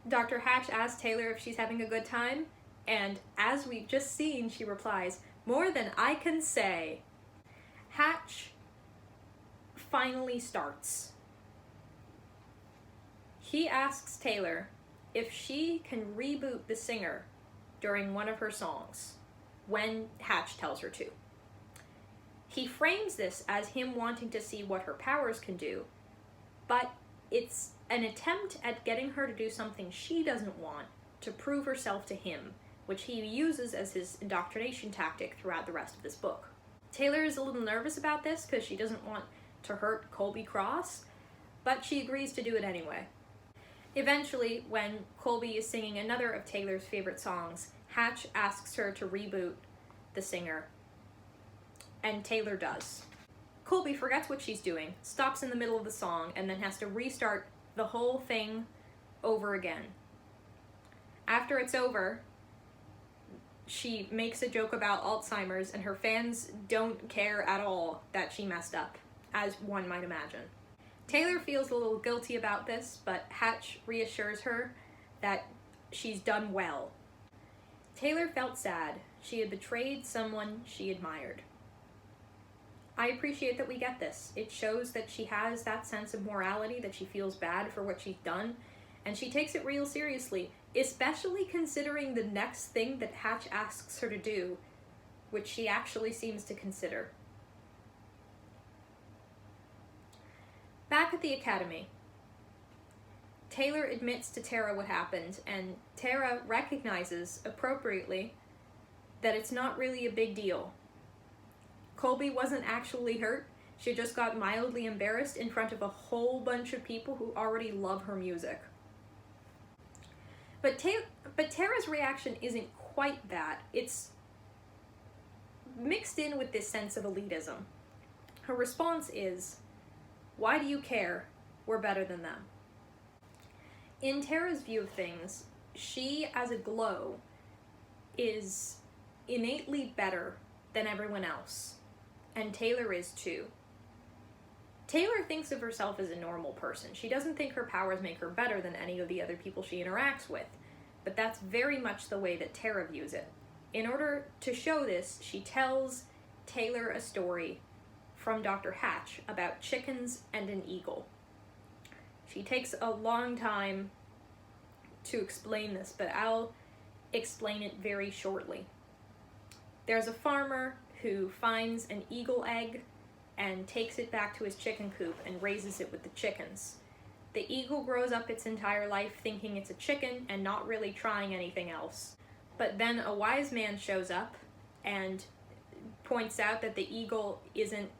Dr. Hatch asks Taylor if she's having a good time, and as we've just seen, she replies, "More than I can say." Hatch finally starts. He asks Taylor if she can reboot the singer during one of her songs, when Hatch tells her to. He frames this as him wanting to see what her powers can do, but it's an attempt at getting her to do something she doesn't want to prove herself to him, which he uses as his indoctrination tactic throughout the rest of this book. Taylor is a little nervous about this because she doesn't want to hurt Colby Cross, but she agrees to do it anyway. Eventually, when Colby is singing another of Taylor's favorite songs, Hatch asks her to reboot the singer, and Taylor does. Colby forgets what she's doing, stops in the middle of the song, and then has to restart the whole thing over again. After it's over, she makes a joke about Alzheimer's, and her fans don't care at all that she messed up, as one might imagine. Taylor feels a little guilty about this, but Hatch reassures her that she's done well. Taylor felt sad. She had betrayed someone she admired. I appreciate that we get this. It shows that she has that sense of morality, that she feels bad for what she's done, and she takes it real seriously, especially considering the next thing that Hatch asks her to do, which she actually seems to consider. Back at the academy, Taylor admits to Tara what happened, and Tara recognizes, appropriately, that it's not really a big deal. Colby wasn't actually hurt. She just got mildly embarrassed in front of a whole bunch of people who already love her music. But Tara's reaction isn't quite that. It's mixed in with this sense of elitism. Her response is, "Why do you care? We're better than them." In Tara's view of things, she, as a glow, is innately better than everyone else. And Taylor is too. Taylor thinks of herself as a normal person. She doesn't think her powers make her better than any of the other people she interacts with, but that's very much the way that Tara views it. In order to show this, she tells Taylor a story from Dr. Hatch about chickens and an eagle. She takes a long time to explain this, but I'll explain it very shortly. There's a farmer who finds an eagle egg and takes it back to his chicken coop and raises it with the chickens. The eagle grows up its entire life thinking it's a chicken and not really trying anything else. But then a wise man shows up and points out that the eagle isn't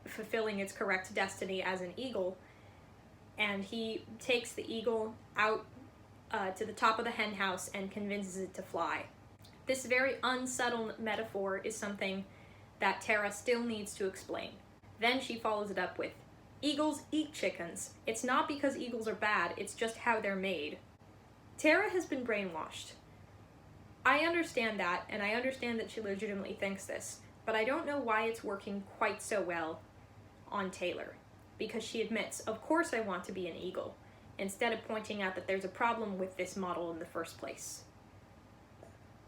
fulfilling its correct destiny as an eagle, and he takes the eagle out to the top of the hen house and convinces it to fly. This very unsubtle metaphor is something that Tara still needs to explain. Then she follows it up with, "Eagles eat chickens. It's not because eagles are bad, it's just how they're made." Tara has been brainwashed. I understand that, and I understand that she legitimately thinks this, but I don't know why it's working quite so well on Taylor, because she admits, "Of course I want to be an eagle," instead of pointing out that there's a problem with this model in the first place.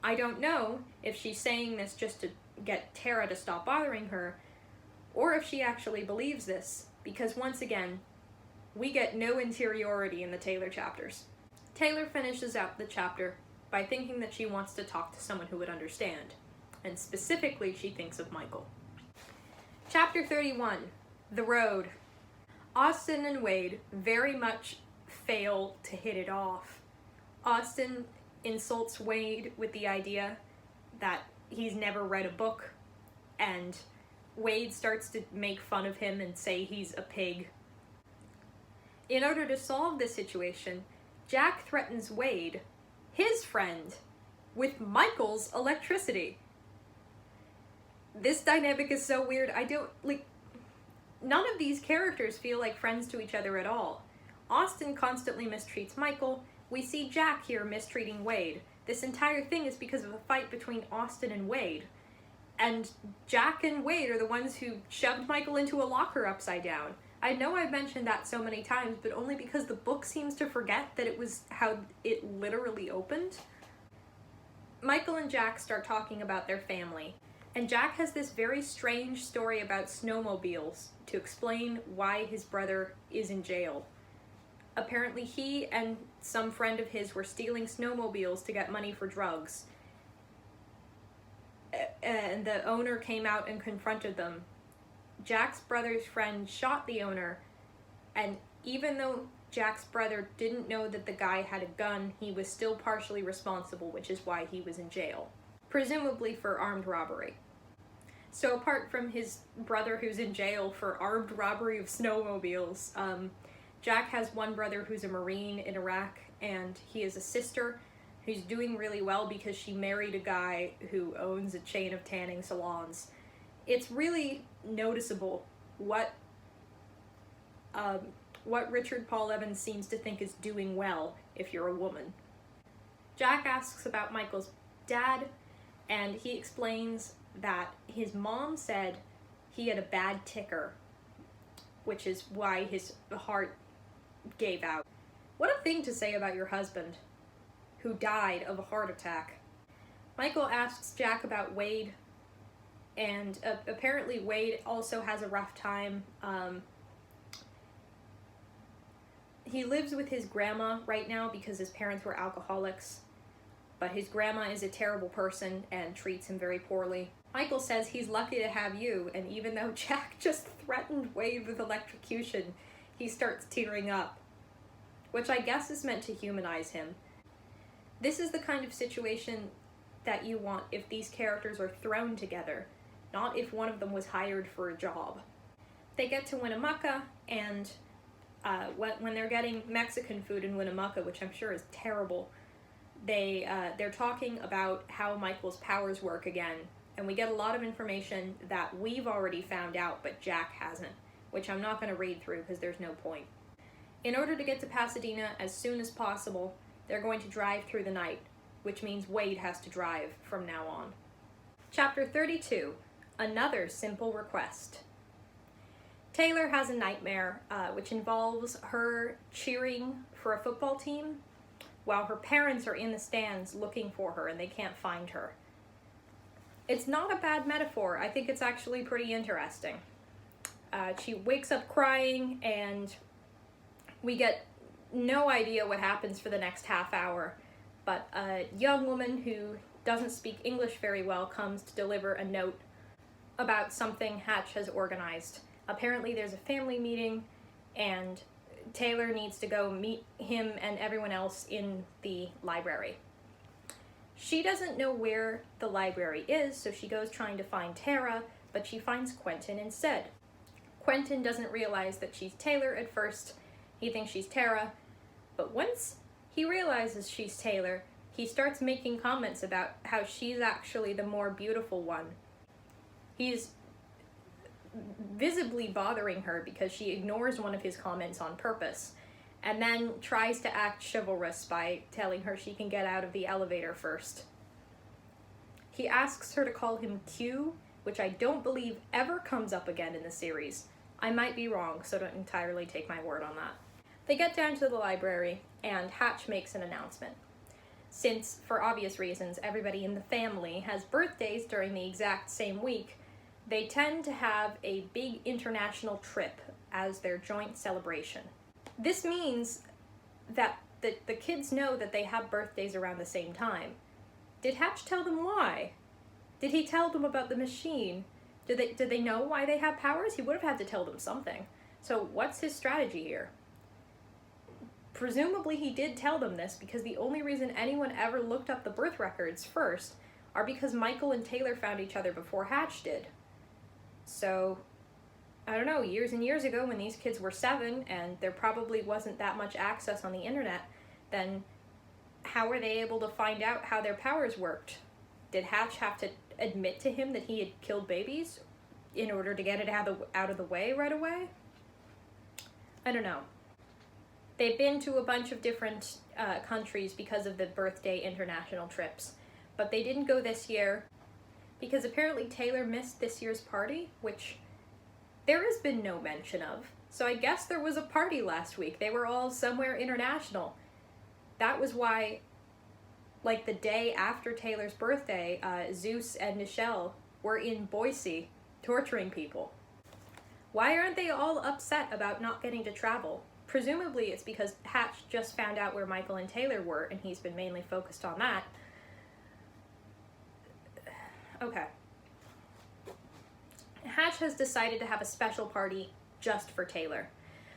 I don't know if she's saying this just to get Tara to stop bothering her, or if she actually believes this, because once again, we get no interiority in the Taylor chapters. Taylor finishes out the chapter by thinking that she wants to talk to someone who would understand, and specifically she thinks of Michael. Chapter 31, The Road. Austin and Wade very much fail to hit it off. Austin insults Wade with the idea that he's never read a book, and Wade starts to make fun of him and say he's a pig. In order to solve this situation, Jack threatens Wade, his friend, with Michael's electricity. This dynamic is so weird. None of these characters feel like friends to each other at all. Austin constantly mistreats Michael. We see Jack here mistreating Wade. This entire thing is because of a fight between Austin and Wade. And Jack and Wade are the ones who shoved Michael into a locker upside down. I know I've mentioned that so many times, but only because the book seems to forget that it was how it literally opened. Michael and Jack start talking about their family, and Jack has this very strange story about snowmobiles to explain why his brother is in jail. Apparently he and some friend of his were stealing snowmobiles to get money for drugs. And the owner came out and confronted them. Jack's brother's friend shot the owner, and even though Jack's brother didn't know that the guy had a gun, he was still partially responsible, which is why he was in jail. Presumably for armed robbery. So apart from his brother who's in jail for armed robbery of snowmobiles, Jack has one brother who's a Marine in Iraq, and he has a sister who's doing really well because she married a guy who owns a chain of tanning salons. It's really noticeable what Richard Paul Evans seems to think is doing well if you're a woman. Jack asks about Michael's dad, and he explains that his mom said he had a bad ticker, which is why his heart gave out. What a thing to say about your husband, who died of a heart attack. Michael asks Jack about Wade, and apparently Wade also has a rough time. He lives with his grandma right now because his parents were alcoholics, but his grandma is a terrible person and treats him very poorly. Michael says he's lucky to have you, and even though Jack just threatened Wade with electrocution, he starts tearing up, which I guess is meant to humanize him. This is the kind of situation that you want if these characters are thrown together, not if one of them was hired for a job. They get to Winnemucca, and when they're getting Mexican food in Winnemucca, which I'm sure is terrible, they're talking about how Michael's powers work again, and we get a lot of information that we've already found out, but Jack hasn't, which I'm not going to read through because there's no point. In order to get to Pasadena as soon as possible, they're going to drive through the night, which means Wade has to drive from now on. Chapter 32, Another Simple Request. Taylor has a nightmare, which involves her cheering for a football team while her parents are in the stands looking for her and they can't find her. It's not a bad metaphor. I think it's actually pretty interesting. She wakes up crying, and we get no idea what happens for the next half hour, but a young woman who doesn't speak English very well comes to deliver a note about something Hatch has organized. Apparently there's a family meeting, and Taylor needs to go meet him and everyone else in the library. She doesn't know where the library is, so she goes trying to find Tara, but she finds Quentin instead. Quentin doesn't realize that she's Taylor at first. He thinks she's Tara, but once he realizes she's Taylor, he starts making comments about how she's actually the more beautiful one. He's visibly bothering her because she ignores one of his comments on purpose, and then tries to act chivalrous by telling her she can get out of the elevator first. He asks her to call him Q, which I don't believe ever comes up again in the series. I might be wrong, so don't entirely take my word on that. They get down to the library, and Hatch makes an announcement. Since, for obvious reasons, everybody in the family has birthdays during the exact same week, they tend to have a big international trip as their joint celebration. This means that the kids know that they have birthdays around the same time. Did Hatch tell them why? Did he tell them about the machine? Did they know why they have powers? He would have had to tell them something. So what's his strategy here? Presumably he did tell them this because the only reason anyone ever looked up the birth records first are because Michael and Taylor found each other before Hatch did. So, I don't know, years and years ago when these kids were 7 and there probably wasn't that much access on the internet, then how were they able to find out how their powers worked? Did Hatch have to admit to him that he had killed babies in order to get it out of the way right away? I don't know. They've been to a bunch of different countries because of the birthday international trips, but they didn't go this year because apparently Taylor missed this year's party, which there has been no mention of. So I guess there was a party last week. They were all somewhere international. That was why, like the day after Taylor's birthday, Zeus and Nichelle were in Boise torturing people. Why aren't they all upset about not getting to travel? Presumably it's because Hatch just found out where Michael and Taylor were, and he's been mainly focused on that. Okay. Hatch has decided to have a special party just for Taylor.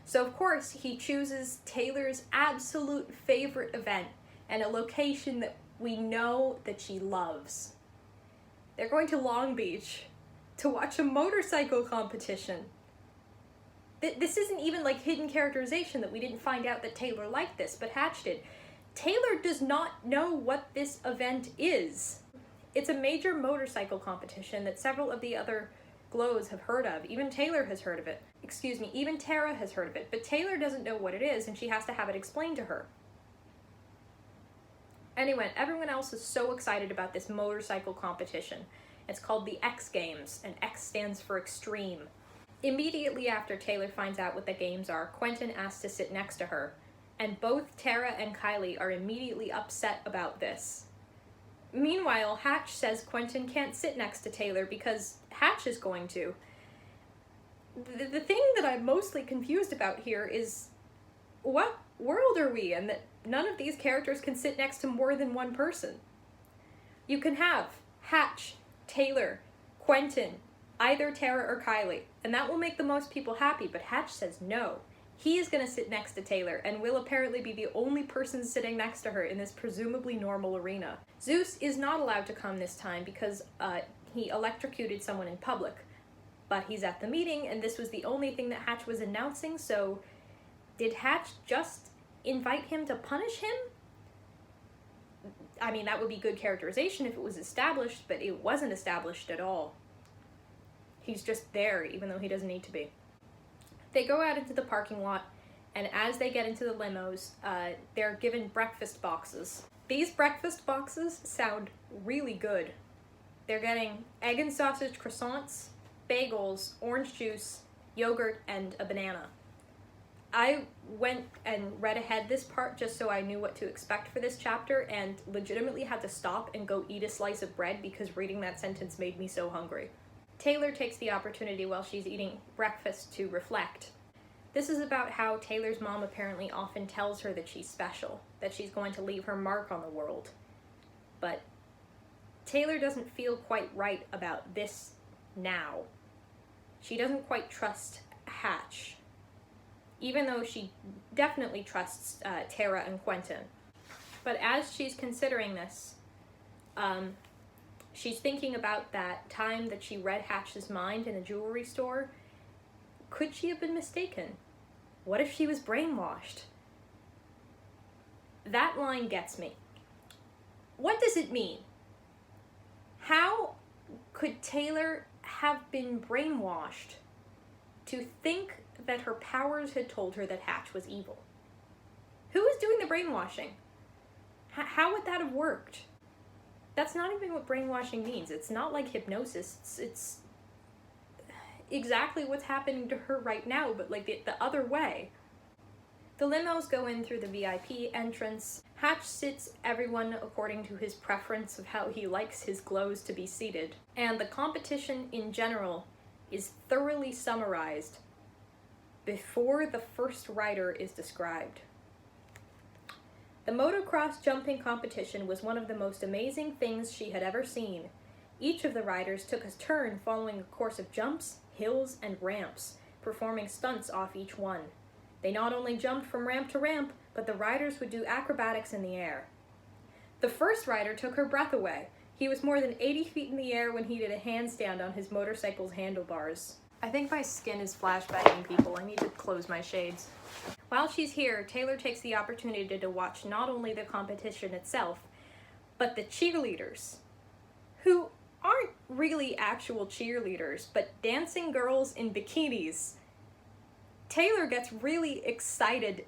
So of course he chooses Taylor's absolute favorite event and a location that we know that she loves. They're going to Long Beach to watch a motorcycle competition. This isn't even like hidden characterization that we didn't find out that Taylor liked this, but Hatch did. Taylor does not know what this event is. It's a major motorcycle competition that several of the other Glows have heard of. Even Taylor has heard of it. Excuse me, even Tara has heard of it, but Taylor doesn't know what it is, and she has to have it explained to her. Anyway, everyone else is so excited about this motorcycle competition. It's called the X Games, and X stands for extreme. Immediately after Taylor finds out what the games are, Quentin asks to sit next to her, and both Tara and Kylie are immediately upset about this. Meanwhile, Hatch says Quentin can't sit next to Taylor because Hatch is going to. The thing that I'm mostly confused about here is, what world are we in that none of these characters can sit next to more than one person? You can have Hatch, Taylor, Quentin, either Tara or Kylie, and that will make the most people happy, but Hatch says no. He is going to sit next to Taylor, and will apparently be the only person sitting next to her in this presumably normal arena. Zeus is not allowed to come this time because he electrocuted someone in public, but he's at the meeting, and this was the only thing that Hatch was announcing, so did Hatch just invite him to punish him? I mean, that would be good characterization if it was established, but it wasn't established at all. He's just there, even though he doesn't need to be. They go out into the parking lot, and as they get into the limos, they're given breakfast boxes. These breakfast boxes sound really good. They're getting egg and sausage croissants, bagels, orange juice, yogurt, and a banana. I went and read ahead this part just so I knew what to expect for this chapter, and legitimately had to stop and go eat a slice of bread because reading that sentence made me so hungry. Taylor takes the opportunity while she's eating breakfast to reflect. This is about how Taylor's mom apparently often tells her that she's special, that she's going to leave her mark on the world. But Taylor doesn't feel quite right about this now. She doesn't quite trust Hatch, even though she definitely trusts Tara and Quentin. But as she's considering this, she's thinking about that time that she read Hatch's mind in a jewelry store. Could she have been mistaken? What if she was brainwashed? That line gets me. What does it mean? How could Taylor have been brainwashed to think that her powers had told her that Hatch was evil? Who is doing the brainwashing? How would that have worked? That's not even what brainwashing means. It's not like hypnosis. It's exactly what's happening to her right now, but like the other way. The limos go in through the VIP entrance. Hatch sits everyone according to his preference of how he likes his glows to be seated. And the competition in general is thoroughly summarized before the first rider is described. The motocross jumping competition was one of the most amazing things she had ever seen. Each of the riders took a turn following a course of jumps, hills, and ramps, performing stunts off each one. They not only jumped from ramp to ramp, but the riders would do acrobatics in the air. The first rider took her breath away. He was more than 80 feet in the air when he did a handstand on his motorcycle's handlebars. I think my skin is flashbacking, people. I need to close my shades. While she's here, Taylor takes the opportunity to watch not only the competition itself, but the cheerleaders, who aren't really actual cheerleaders, but dancing girls in bikinis. Taylor gets really excited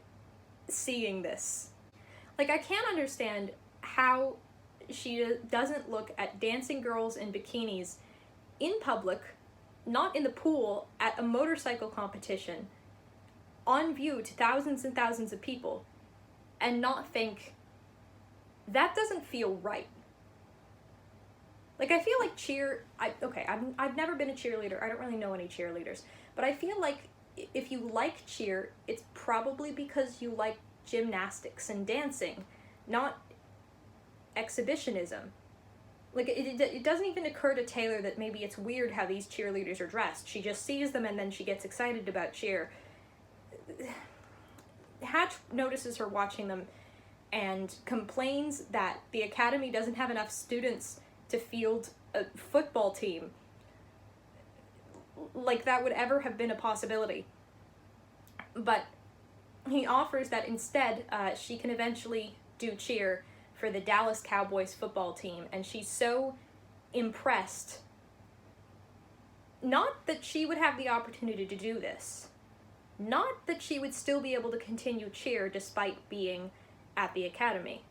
seeing this. Like, I can't understand how she doesn't look at dancing girls in bikinis in public, not in the pool, at a motorcycle competition, on view to thousands and thousands of people, and not think, that doesn't feel right. Like, I feel like I've never been a cheerleader. I don't really know any cheerleaders. But I feel like if you like cheer, it's probably because you like gymnastics and dancing, not exhibitionism. Like, it doesn't even occur to Taylor that maybe it's weird how these cheerleaders are dressed. She just sees them and then she gets excited about cheer. Hatch notices her watching them and complains that the academy doesn't have enough students to field a football team. Like that would ever have been a possibility. But he offers that instead she can eventually do cheer for the Dallas Cowboys football team, and she's so impressed, not that she would have the opportunity to do this, not that she would still be able to continue cheer despite being at the academy,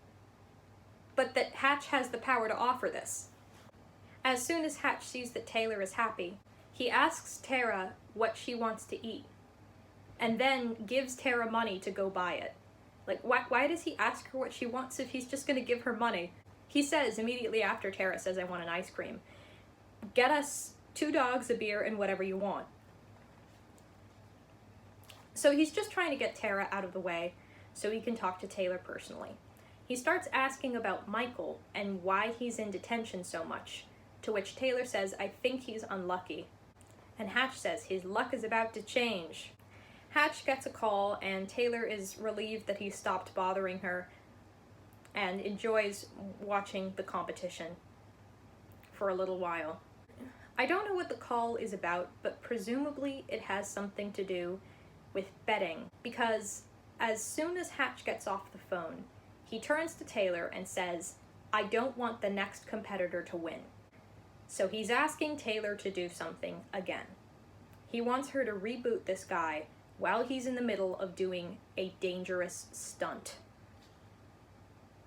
but that Hatch has the power to offer this. As soon as Hatch sees that Taylor is happy, he asks Tara what she wants to eat, and then gives Tara money to go buy it. Like, why does he ask her what she wants if he's just going to give her money? He says, immediately after Tara says, "I want an ice cream," "Get us 2 dogs, a beer, and whatever you want." So he's just trying to get Tara out of the way so he can talk to Taylor personally. He starts asking about Michael and why he's in detention so much, to which Taylor says, "I think he's unlucky." And Hatch says, "His luck is about to change." Hatch gets a call, and Taylor is relieved that he stopped bothering her and enjoys watching the competition for a little while. I don't know what the call is about, but presumably it has something to do with betting, because as soon as Hatch gets off the phone, he turns to Taylor and says, "I don't want the next competitor to win." So he's asking Taylor to do something again. He wants her to reboot this guy while he's in the middle of doing a dangerous stunt.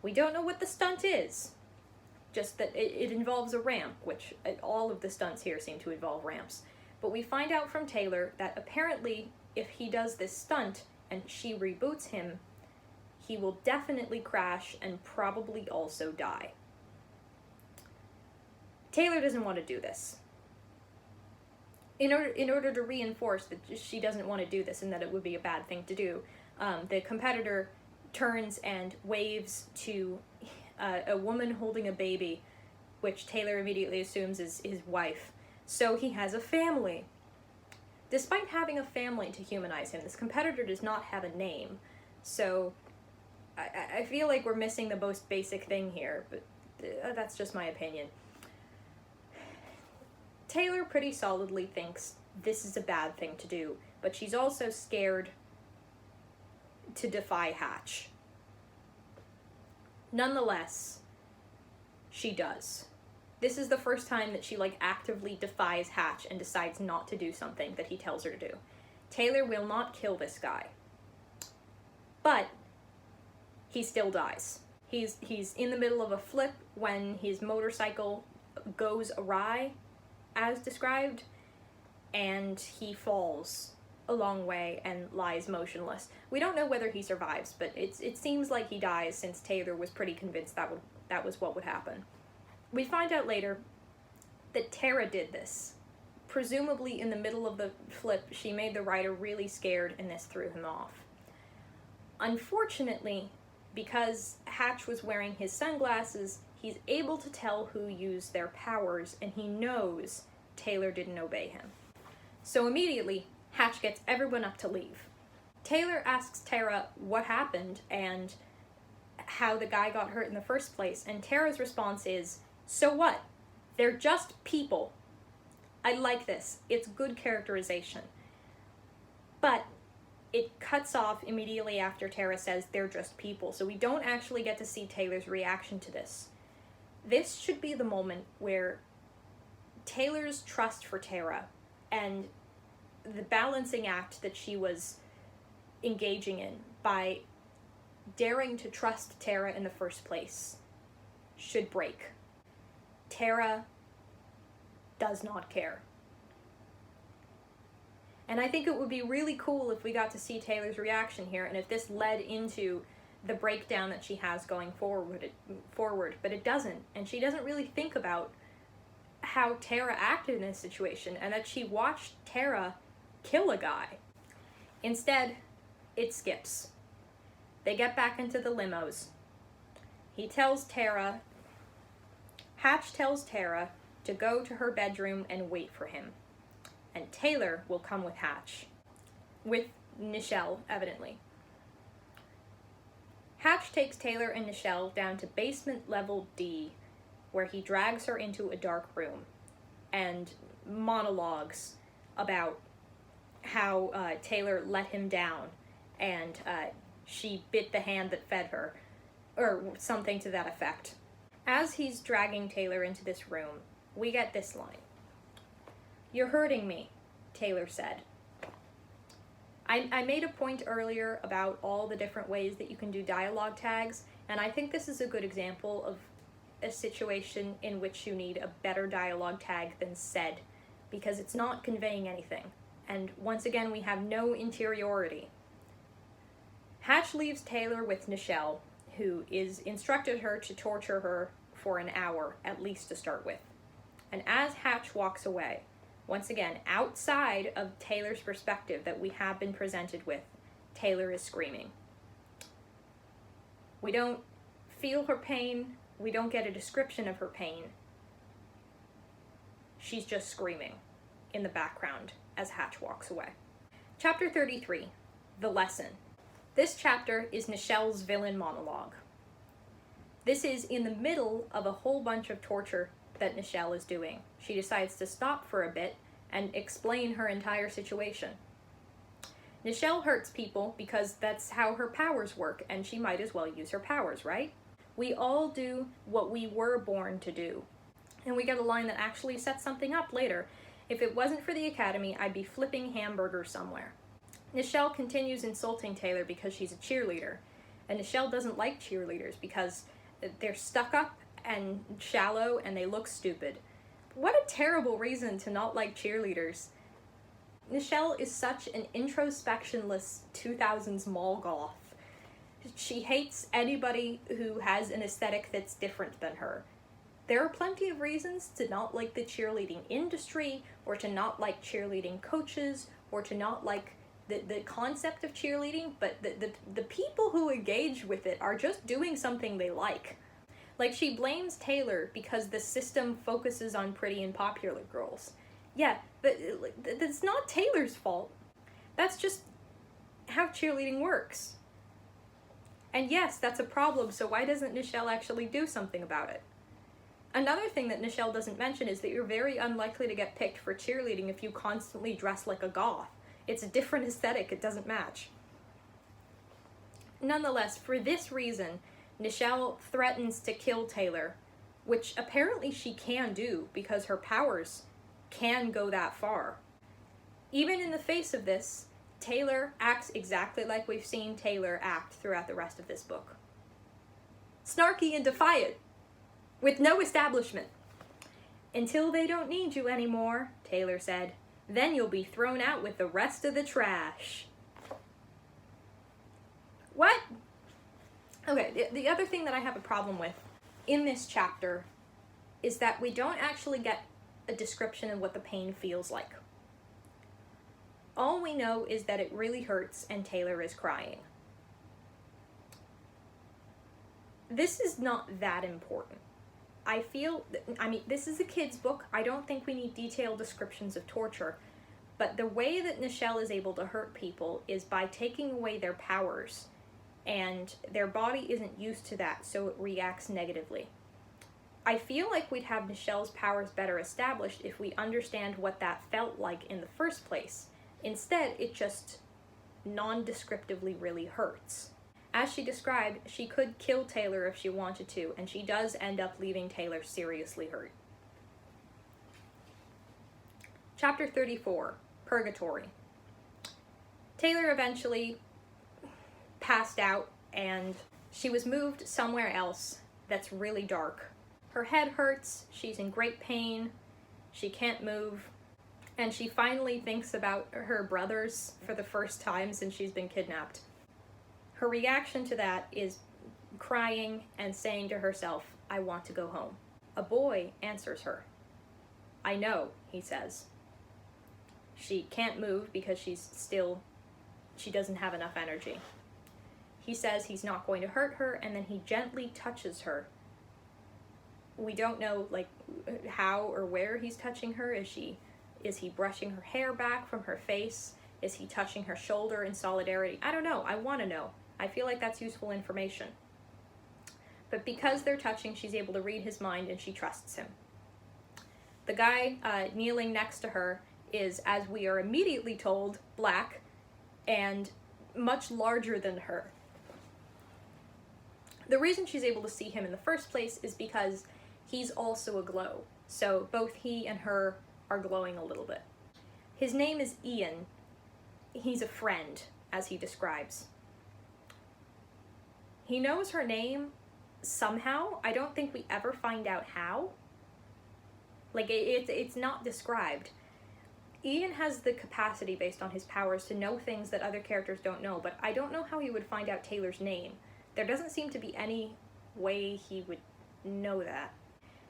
We don't know what the stunt is, just that it involves a ramp, which all of the stunts here seem to involve ramps. But we find out from Taylor that apparently if he does this stunt and she reboots him, he will definitely crash and probably also die. Taylor doesn't want to do this. In order to reinforce that she doesn't want to do this and that it would be a bad thing to do, the competitor turns and waves to a woman holding a baby, which Taylor immediately assumes is his wife. So he has a family. Despite having a family to humanize him, this competitor does not have a name. So I feel like we're missing the most basic thing here, but that's just my opinion. Taylor pretty solidly thinks this is a bad thing to do, but she's also scared to defy Hatch. Nonetheless, she does. This is the first time that she actively defies Hatch and decides not to do something that he tells her to do. Taylor will not kill this guy, but he still dies. He's in the middle of a flip when his motorcycle goes awry, as described, and he falls a long way and lies motionless. We don't know whether he survives, but it seems like he dies, since Taylor was pretty convinced that was what would happen. We find out later that Tara did this. Presumably in the middle of the flip, she made the rider really scared, and this threw him off. Unfortunately, because Hatch was wearing his sunglasses, he's able to tell who used their powers, and he knows Taylor didn't obey him. So immediately, Hatch gets everyone up to leave. Taylor asks Tara what happened and how the guy got hurt in the first place, and Tara's response is, "So what? They're just people." I like this. It's good characterization. But it cuts off immediately after Tara says they're just people, so we don't actually get to see Taylor's reaction to this. This should be the moment where Taylor's trust for Tara and the balancing act that she was engaging in by daring to trust Tara in the first place should break. Tara does not care. And I think it would be really cool if we got to see Taylor's reaction here, and if this led into the breakdown that she has going forward, but it doesn't, and she doesn't really think about how Tara acted in this situation, and that she watched Tara kill a guy. Instead, it skips. They get back into the limos. Hatch tells Tara to go to her bedroom and wait for him, and Taylor will come with Hatch. With Nichelle, evidently. Hatch takes Taylor and Nichelle down to basement level D, where he drags her into a dark room and monologues about how Taylor let him down and she bit the hand that fed her, or something to that effect. As he's dragging Taylor into this room, we get this line. "You're hurting me," Taylor said. I made a point earlier about all the different ways that you can do dialogue tags, and I think this is a good example of a situation in which you need a better dialogue tag than "said," because it's not conveying anything. And once again, we have no interiority. Hatch leaves Taylor with Nichelle, who is instructed her to torture her for an hour, at least to start with. And as Hatch walks away, once again, outside of Taylor's perspective that we have been presented with, Taylor is screaming. We don't feel her pain. We don't get a description of her pain. She's just screaming in the background as Hatch walks away. Chapter 33, The Lesson. This chapter is Nichelle's villain monologue. This is in the middle of a whole bunch of torture that Nichelle is doing. She decides to stop for a bit and explain her entire situation. Nichelle hurts people because that's how her powers work, and she might as well use her powers, right? We all do what we were born to do. And we get a line that actually sets something up later. "If it wasn't for the academy, I'd be flipping hamburgers somewhere." Nichelle continues insulting Taylor because she's a cheerleader. And Nichelle doesn't like cheerleaders because they're stuck up and shallow and they look stupid. What a terrible reason to not like cheerleaders. Nichelle is such an introspectionless 2000s mall goth. She hates anybody who has an aesthetic that's different than her. There are plenty of reasons to not like the cheerleading industry, or to not like cheerleading coaches, or to not like the concept of cheerleading, but the people who engage with it are just doing something they like. Like, she blames Taylor because the system focuses on pretty and popular girls. Yeah, but that's not Taylor's fault. That's just how cheerleading works. And yes, that's a problem, so why doesn't Nichelle actually do something about it? Another thing that Nichelle doesn't mention is that you're very unlikely to get picked for cheerleading if you constantly dress like a goth. It's a different aesthetic, it doesn't match. Nonetheless, for this reason, Nichelle threatens to kill Taylor, which apparently she can do because her powers can go that far. Even in the face of this, Taylor acts exactly like we've seen Taylor act throughout the rest of this book. Snarky and defiant, with no establishment. "Until they don't need you anymore," Taylor said. "Then you'll be thrown out with the rest of the trash." What? Okay, the other thing that I have a problem with in this chapter is that we don't actually get a description of what the pain feels like. All we know is that it really hurts and Taylor is crying. This is not that important. This is a kid's book. I don't think we need detailed descriptions of torture, but the way that Nichelle is able to hurt people is by taking away their powers, and their body isn't used to that, so it reacts negatively. I feel like we'd have Nichelle's powers better established if we understand what that felt like in the first place. Instead, it just non-descriptively really hurts. As she described, she could kill Taylor if she wanted to, and she does end up leaving Taylor seriously hurt. Chapter 34, Purgatory. Taylor eventually passed out, and she was moved somewhere else that's really dark. Her head hurts, she's in great pain, she can't move, and she finally thinks about her brothers for the first time since she's been kidnapped. Her reaction to that is crying and saying to herself, "I want to go home." A boy answers her. "I know," he says. She can't move because she doesn't have enough energy. He says he's not going to hurt her, and then he gently touches her. We don't know how or where he's touching her. Is he brushing her hair back from her face? Is he touching her shoulder in solidarity? I don't know. I want to know. I feel like that's useful information. But because they're touching, she's able to read his mind and she trusts him. The guy kneeling next to her is, as we are immediately told, black and much larger than her. The reason she's able to see him in the first place is because he's also a glow. So both he and her are glowing a little bit. His name is Ian. He's a friend, as he describes. He knows her name somehow. I don't think we ever find out how. Like, it's not described. Ian has the capacity, based on his powers, to know things that other characters don't know, but I don't know how he would find out Taylor's name. There doesn't seem to be any way he would know that.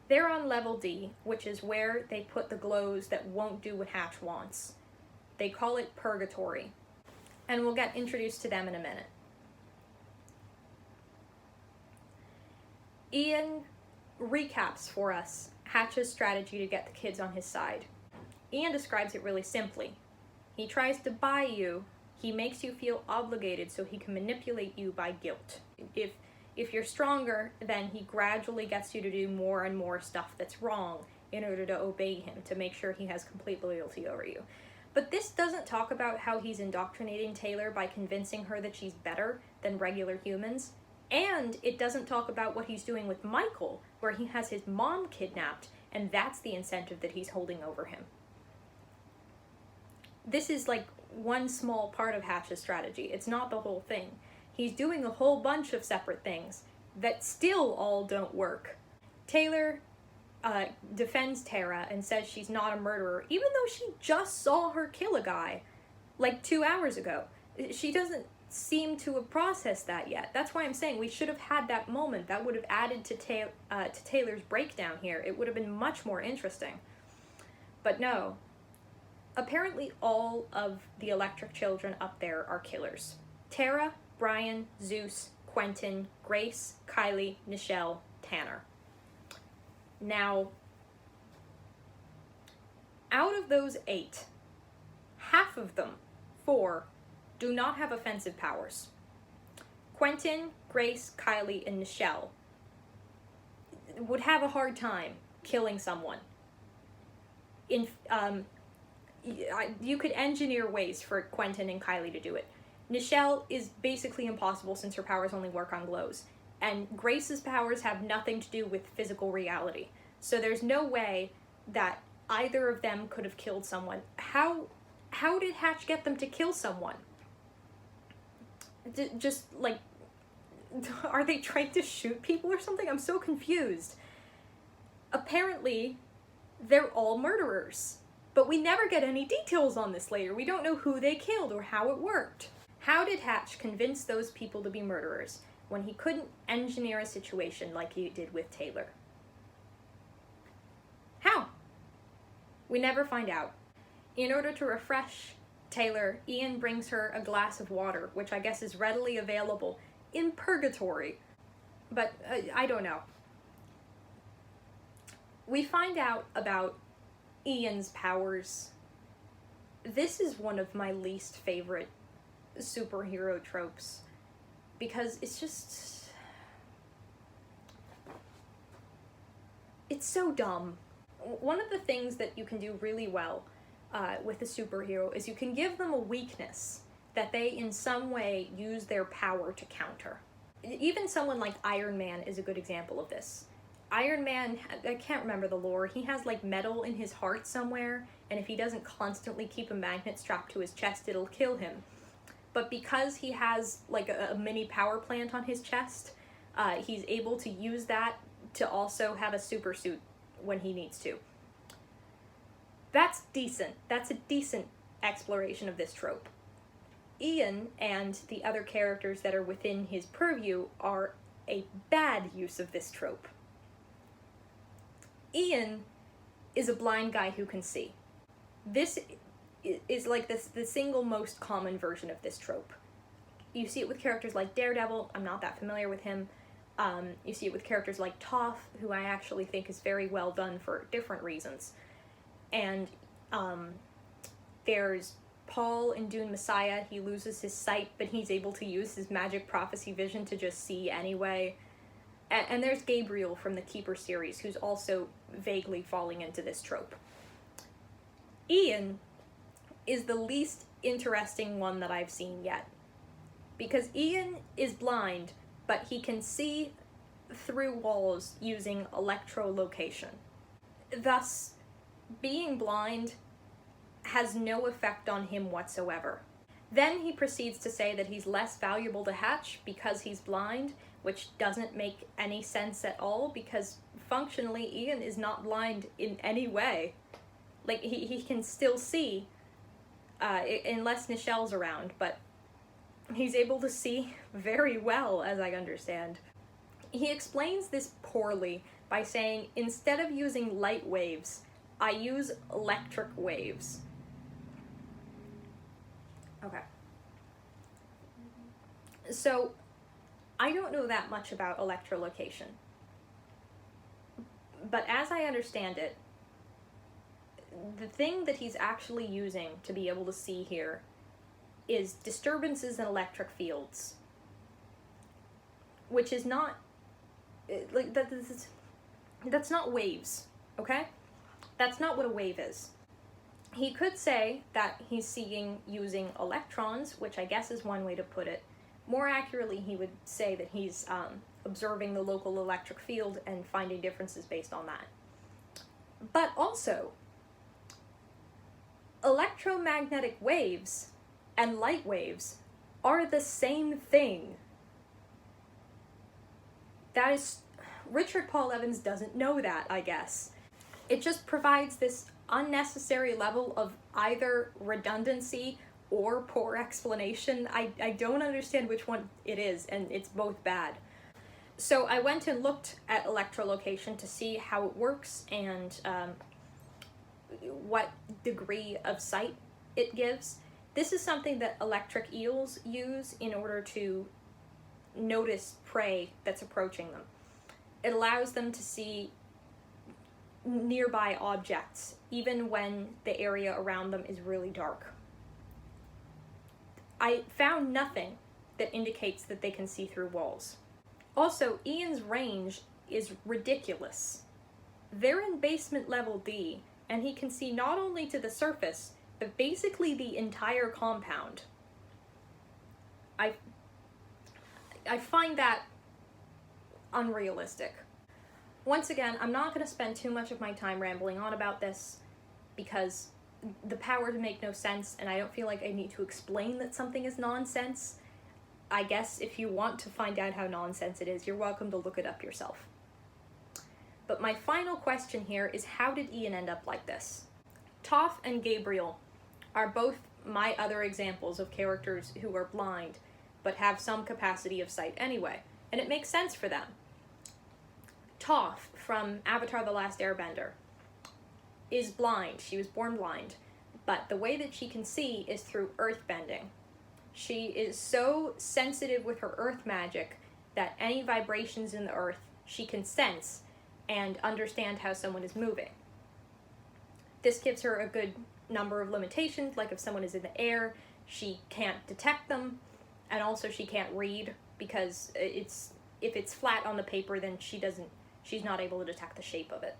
They're on level D, which is where they put the glows that won't do what Hatch wants. They call it Purgatory, and we'll get introduced to them in a minute. Ian recaps for us Hatch's strategy to get the kids on his side. Ian describes it really simply. He tries to buy you. He makes you feel obligated so he can manipulate you by guilt. If you're stronger, then he gradually gets you to do more and more stuff that's wrong in order to obey him, to make sure he has complete loyalty over you. But this doesn't talk about how he's indoctrinating Taylor by convincing her that she's better than regular humans. And it doesn't talk about what he's doing with Michael, where he has his mom kidnapped, and that's the incentive that he's holding over him. This is like one small part of Hatch's strategy. It's not the whole thing. He's doing a whole bunch of separate things that still all don't work. Taylor defends Tara and says she's not a murderer, even though she just saw her kill a guy like 2 hours ago. She doesn't seem to have processed that yet. That's why I'm saying we should have had that moment. That would have added to Taylor's breakdown here. It would have been much more interesting. But no. Apparently all of the electric children up there are killers. Tara, Brian, Zeus, Quentin, Grace, Kylie, Nichelle, Tanner. Now, out of those 8, half of them, 4, do not have offensive powers. Quentin, Grace, Kylie, and Nichelle would have a hard time killing someone. You could engineer ways for Quentin and Kylie to do it. Nichelle is basically impossible since her powers only work on glows. And Grace's powers have nothing to do with physical reality. So there's no way that either of them could have killed someone. How did Hatch get them to kill someone? Just, like, are they trained to shoot people or something? I'm so confused. Apparently, they're all murderers. But we never get any details on this later. We don't know who they killed or how it worked. How did Hatch convince those people to be murderers when he couldn't engineer a situation like he did with Taylor? How? We never find out. In order to refresh Taylor, Ian brings her a glass of water, which I guess is readily available in Purgatory. But I don't know. We find out about Ian's powers. This is one of my least favorite superhero tropes because it's so dumb. One of the things that you can do really well with a superhero is you can give them a weakness that they in some way use their power to counter. Even someone like Iron Man is a good example of this. Iron Man, I can't remember the lore, he has like metal in his heart somewhere, and if he doesn't constantly keep a magnet strapped to his chest, it'll kill him. But because he has like a mini power plant on his chest, he's able to use that to also have a super suit when he needs to. That's decent. That's a decent exploration of this trope. Ian and the other characters that are within his purview are a bad use of this trope. Ian is a blind guy who can see. This is like the single most common version of this trope. You see it with characters like Daredevil. I'm not that familiar with him. You see it with characters like Toph, who I actually think is very well done for different reasons. And there's Paul in Dune Messiah. He loses his sight, but he's able to use his magic prophecy vision to just see anyway. And there's Gabriel from the Keeper series, who's also vaguely falling into this trope. Ian is the least interesting one that I've seen yet. Because Ian is blind, but he can see through walls using electrolocation. Thus, being blind has no effect on him whatsoever. Then he proceeds to say that he's less valuable to Hatch because he's blind, which doesn't make any sense at all, because functionally Ian is not blind in any way. Like, he can still see, unless Nichelle's around, but he's able to see very well, as I understand. He explains this poorly by saying, instead of using light waves, I use electric waves. Okay. So, I don't know that much about electrolocation. But as I understand it, the thing that he's actually using to be able to see here is disturbances in electric fields. Which is not, like, that's not waves, okay? That's not what a wave is. He could say that he's seeing using electrons, which I guess is one way to put it. More accurately, he would say that he's observing the local electric field and finding differences based on that. But also, electromagnetic waves and light waves are the same thing. That is, Richard Paul Evans doesn't know that, I guess. It just provides this unnecessary level of either redundancy or poor explanation. I don't understand which one it is, and it's both bad. So I went and looked at electrolocation to see how it works and what degree of sight it gives. This is something that electric eels use in order to notice prey that's approaching them. It allows them to see nearby objects, even when the area around them is really dark. I found nothing that indicates that they can see through walls. Also, Ian's range is ridiculous. They're in basement level D, and he can see not only to the surface, but basically the entire compound. I find that unrealistic. Once again, I'm not going to spend too much of my time rambling on about this because the powers make no sense and I don't feel like I need to explain that something is nonsense. I guess if you want to find out how nonsense it is, you're welcome to look it up yourself. But my final question here is, how did Ian end up like this? Toph and Gabriel are both my other examples of characters who are blind but have some capacity of sight anyway, and it makes sense for them. Toph from Avatar: The Last Airbender is blind. She was born blind, but the way that she can see is through earth bending. She is so sensitive with her earth magic that any vibrations in the earth she can sense and understand how someone is moving. This gives her a good number of limitations, like if someone is in the air, she can't detect them, and also she can't read because if it's flat on the paper, then she's not able to detect the shape of it.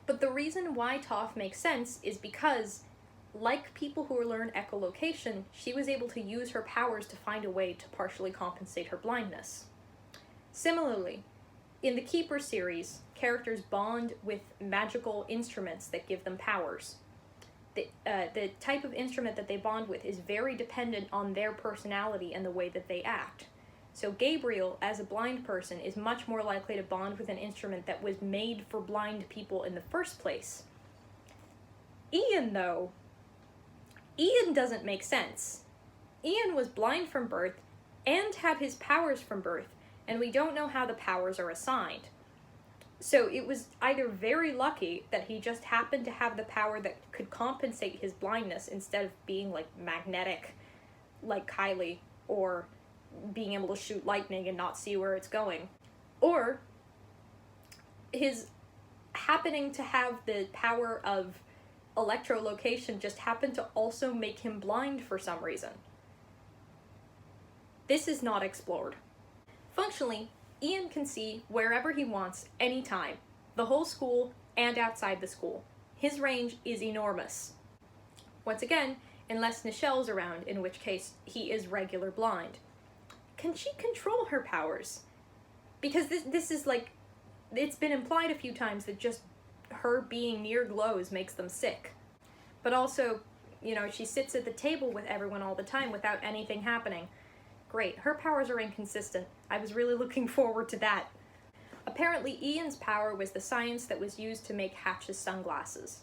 But the reason why Toph makes sense is because, like people who learn echolocation, she was able to use her powers to find a way to partially compensate her blindness. Similarly, in the Keeper series, characters bond with magical instruments that give them powers. The type of instrument that they bond with is very dependent on their personality and the way that they act. So Gabriel, as a blind person, is much more likely to bond with an instrument that was made for blind people in the first place. Ian, though, Ian doesn't make sense. Ian was blind from birth and had his powers from birth, and we don't know how the powers are assigned. So it was either very lucky that he just happened to have the power that could compensate his blindness instead of being like magnetic, like Kylie, or being able to shoot lightning and not see where it's going. Or his happening to have the power of electrolocation just happened to also make him blind for some reason. This is not explored. Functionally, Ian can see wherever he wants, anytime, the whole school and outside the school. His range is enormous. Once again, unless Nichelle's around, in which case he is regular blind. Can she control her powers? Because this is like, it's been implied a few times that just her being near glows makes them sick. But also, you know, she sits at the table with everyone all the time without anything happening. Great, her powers are inconsistent. I was really looking forward to that. Apparently, Ian's power was the science that was used to make Hatch's sunglasses,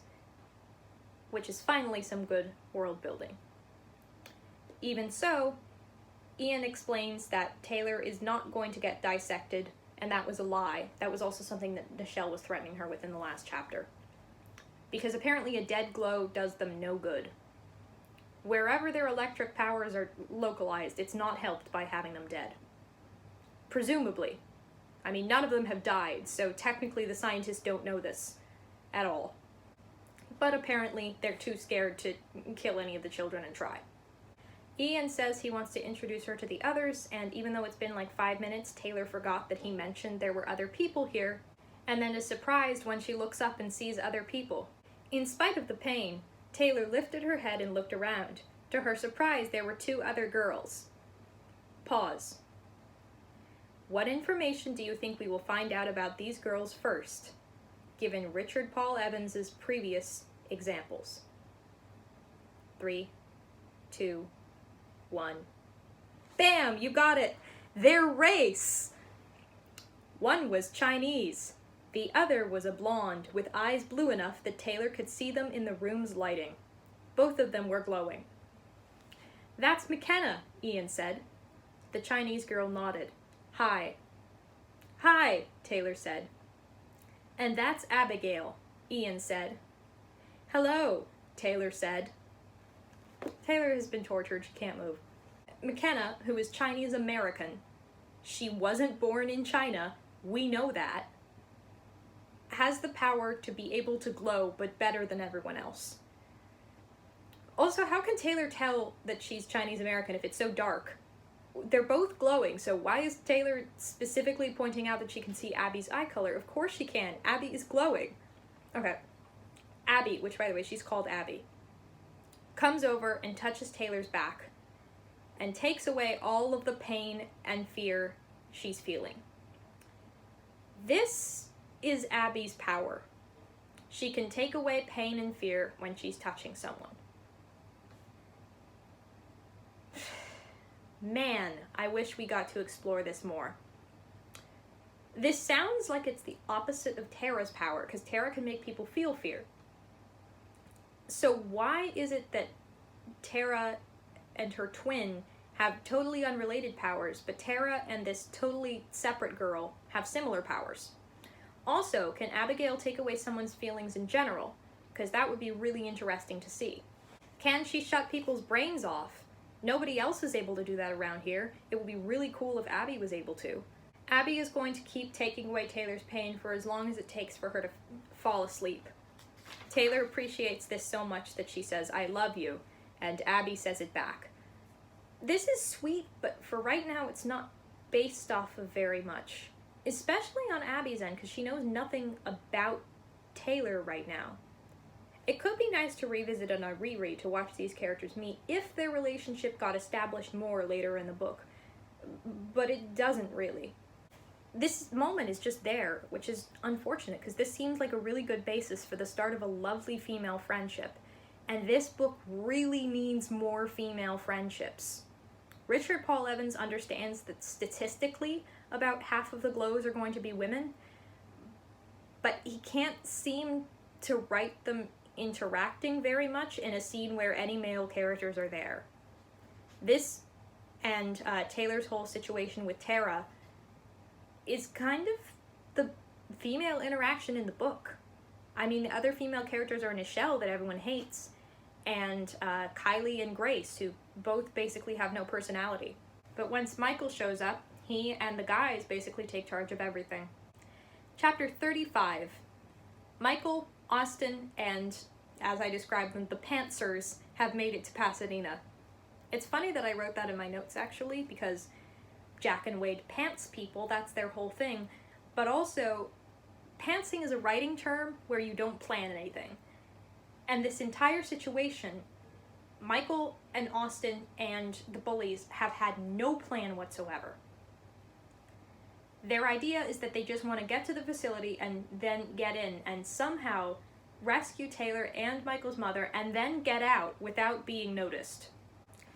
which is finally some good world building. Even so, Ian explains that Taylor is not going to get dissected, and that was a lie. That was also something that Nichelle was threatening her with in the last chapter. Because apparently a dead glow does them no good. Wherever their electric powers are localized, it's not helped by having them dead. Presumably. I mean, none of them have died, so technically the scientists don't know this at all. But apparently they're too scared to kill any of the children and try. Ian says he wants to introduce her to the others, and even though it's been like 5 minutes, Taylor forgot that he mentioned there were other people here, and then is surprised when she looks up and sees other people. In spite of the pain, Taylor lifted her head and looked around. To her surprise, there were 2 other girls. Pause. What information do you think we will find out about these girls first, given Richard Paul Evans's previous examples? 3, 2, 1. Bam! You got it! Their race! One was Chinese. The other was a blonde with eyes blue enough that Taylor could see them in the room's lighting. Both of them were glowing. That's McKenna, Ian said. The Chinese girl nodded. Hi. Hi, Taylor said. And that's Abigail, Ian said. Hello, Taylor said. Taylor has been tortured, she can't move. McKenna, who is Chinese American, she wasn't born in China, we know that, has the power to be able to glow, but better than everyone else. Also, how can Taylor tell that she's Chinese American if it's so dark? They're both glowing, so why is Taylor specifically pointing out that she can see Abby's eye color? Of course she can. Abby is glowing. Okay. Abby, which by the way, she's called Abby, comes over and touches Taylor's back and takes away all of the pain and fear she's feeling. This is Abby's power. She can take away pain and fear when she's touching someone. Man, I wish we got to explore this more. This sounds like it's the opposite of Tara's power, because Tara can make people feel fear. So why is it that Tara and her twin have totally unrelated powers, but Tara and this totally separate girl have similar powers? Also, can Abigail take away someone's feelings in general? Because that would be really interesting to see. Can she shut people's brains off? Nobody else is able to do that around here. It would be really cool if Abby was able to. Abby is going to keep taking away Taylor's pain for as long as it takes for her to fall asleep. Taylor appreciates this so much that she says, I love you, and Abby says it back. This is sweet, but for right now it's not based off of very much. Especially on Abby's end, because she knows nothing about Taylor right now. It could be nice to revisit on a reread to watch these characters meet if their relationship got established more later in the book, but it doesn't really. This moment is just there, which is unfortunate because this seems like a really good basis for the start of a lovely female friendship, and this book really needs more female friendships. Richard Paul Evans understands that statistically about half of the glows are going to be women, but he can't seem to write them interacting very much in a scene where any male characters are there. This and Taylor's whole situation with Tara is kind of the female interaction in the book. I mean, the other female characters are Nichelle, that everyone hates, and Kylie and Grace, who both basically have no personality. But once Michael shows up, he and the guys basically take charge of everything. Chapter 35. Michael, Austin, and, as I described them, the Pantsers have made it to Pasadena. It's funny that I wrote that in my notes, actually, because Jack and Wade pants people, that's their whole thing. But also, pantsing is a writing term where you don't plan anything. And this entire situation Michael and Austin and the bullies have had no plan whatsoever. Their idea is that they just want to get to the facility and then get in and somehow rescue Taylor and Michael's mother and then get out without being noticed.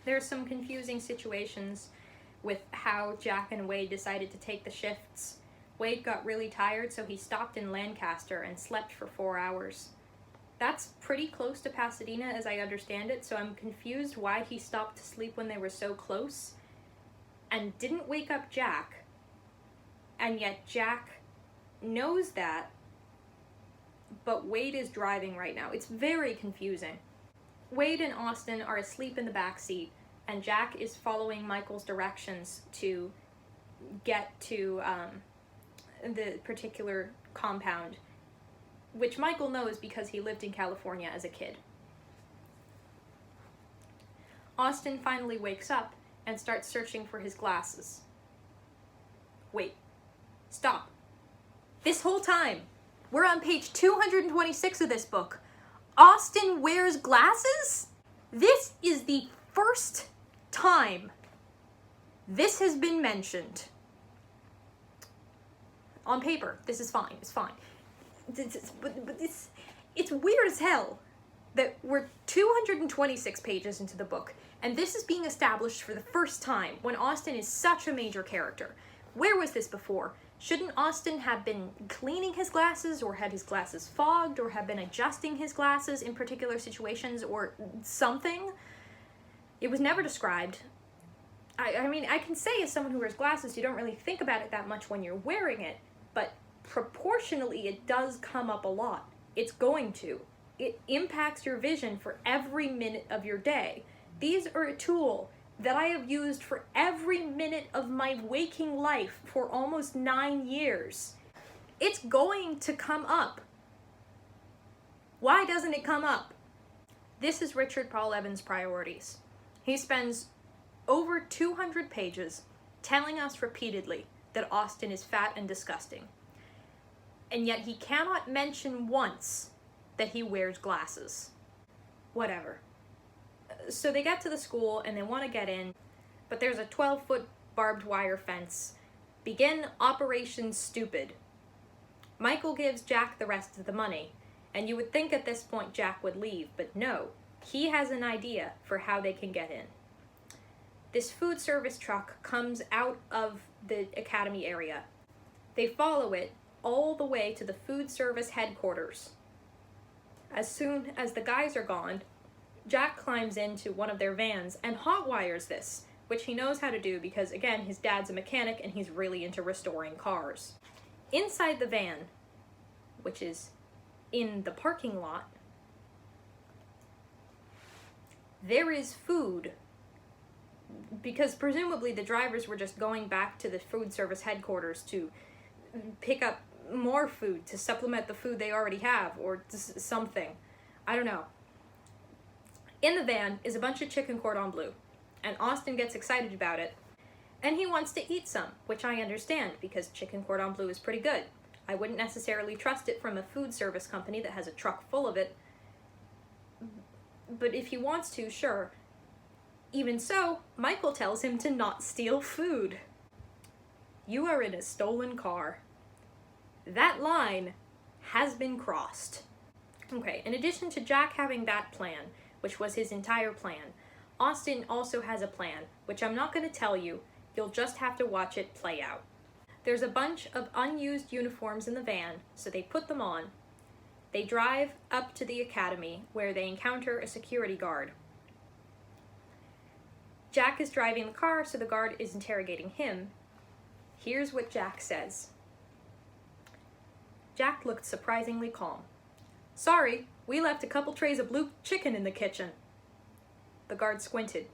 There's some confusing situations with how Jack and Wade decided to take the shifts. Wade got really tired, so he stopped in Lancaster and slept for 4 hours. That's pretty close to Pasadena as I understand it, so I'm confused why he stopped to sleep when they were so close and didn't wake up Jack. And yet Jack knows that, but Wade is driving right now. It's very confusing. Wade and Austin are asleep in the back seat, and Jack is following Michael's directions to get to the particular compound, which Michael knows because he lived in California as a kid. Austin finally wakes up and starts searching for his glasses. Wait. Stop. This whole time, we're on page 226 of this book. Austin wears glasses? This is the first time this has been mentioned. On paper, this is fine. It's fine. But it's weird as hell that we're 226 pages into the book, and this is being established for the first time when Austin is such a major character. Where was this before? Shouldn't Austin have been cleaning his glasses, or had his glasses fogged, or have been adjusting his glasses in particular situations, or something? It was never described. I mean, I can say as someone who wears glasses, you don't really think about it that much when you're wearing it, but proportionally it does come up a lot. It's going to. It impacts your vision for every minute of your day. These are a tool that I have used for every minute of my waking life for almost 9 years. It's going to come up. Why doesn't it come up? This is Richard Paul Evans' priorities. He spends over 200 pages telling us repeatedly that Austin is fat and disgusting. And yet he cannot mention once that he wears glasses. Whatever. So they get to the school and they want to get in, but there's a 12-foot barbed wire fence. Begin Operation Stupid. Michael gives Jack the rest of the money, and you would think at this point Jack would leave, but no, he has an idea for how they can get in. This food service truck comes out of the academy area. They follow it all the way to the food service headquarters. As soon as the guys are gone, Jack climbs into one of their vans and hotwires this, which he knows how to do because, again, his dad's a mechanic and he's really into restoring cars. Inside the van, which is in the parking lot, there is food, because presumably the drivers were just going back to the food service headquarters to pick up more food to supplement the food they already have, or something. I don't know. In the van is a bunch of chicken cordon bleu, and Austin gets excited about it, and he wants to eat some, which I understand, because chicken cordon bleu is pretty good. I wouldn't necessarily trust it from a food service company that has a truck full of it, but if he wants to, sure. Even so, Michael tells him to not steal food. You are in a stolen car. That line has been crossed. Okay, in addition to Jack having that plan, which was his entire plan, Austin also has a plan, which I'm not going to tell you. You'll just have to watch it play out. There's a bunch of unused uniforms in the van, so they put them on. They drive up to the academy, where they encounter a security guard. Jack is driving the car, so the guard is interrogating him. Here's what Jack says. Jack looked surprisingly calm. Sorry, we left a couple trays of blue chicken in the kitchen. The guard squinted.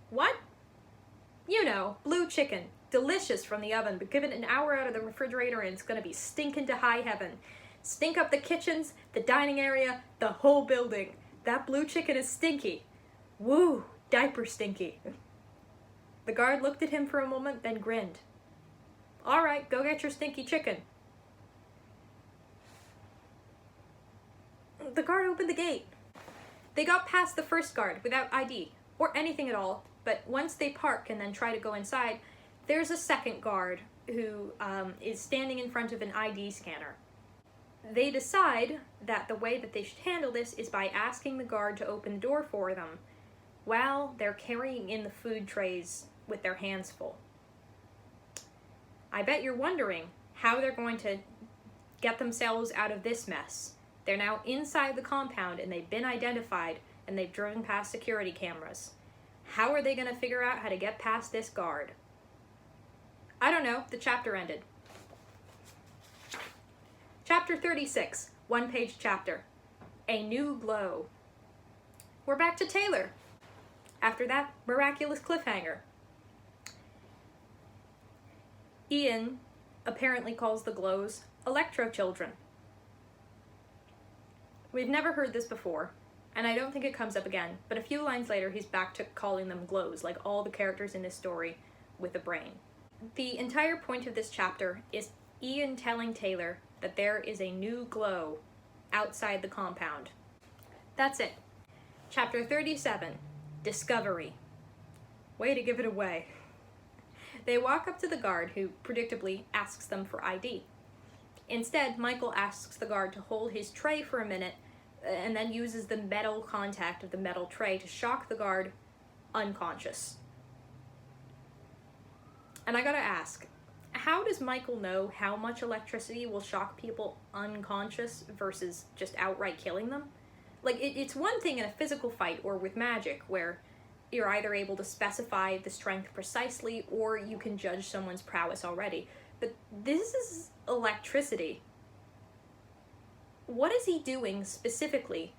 What? You know, blue chicken. Delicious from the oven, but give it an hour out of the refrigerator and it's gonna be stinking to high heaven. Stink up the kitchens, the dining area, the whole building. That blue chicken is stinky. Woo, diaper stinky. The guard looked at him for a moment, then grinned. All right, go get your stinky chicken. The guard opened the gate. They got past the first guard without ID, or anything at all, but once they park and then try to go inside, there's a second guard who is standing in front of an ID scanner. They decide that the way that they should handle this is by asking the guard to open the door for them while they're carrying in the food trays with their hands full. I bet you're wondering how they're going to get themselves out of this mess. They're now inside the compound and they've been identified and they've driven past security cameras. How are they going to figure out how to get past this guard? I don't know. The chapter ended. Chapter 36, one-page chapter. A New Glow. We're back to Taylor. After that miraculous cliffhanger. Ian apparently calls the glows electro children. We've never heard this before, and I don't think it comes up again, but a few lines later he's back to calling them glows, like all the characters in this story with a brain. The entire point of this chapter is Ian telling Taylor that there is a new glow outside the compound. That's it. Chapter 37, Discovery. Way to give it away. They walk up to the guard, who predictably asks them for ID. Instead, Michael asks the guard to hold his tray for a minute and then uses the metal contact of the metal tray to shock the guard unconscious. And I gotta ask, how does Michael know how much electricity will shock people unconscious versus just outright killing them? Like, it's one thing in a physical fight or with magic where you're either able to specify the strength precisely or you can judge someone's prowess already. But this is electricity. What is he doing specifically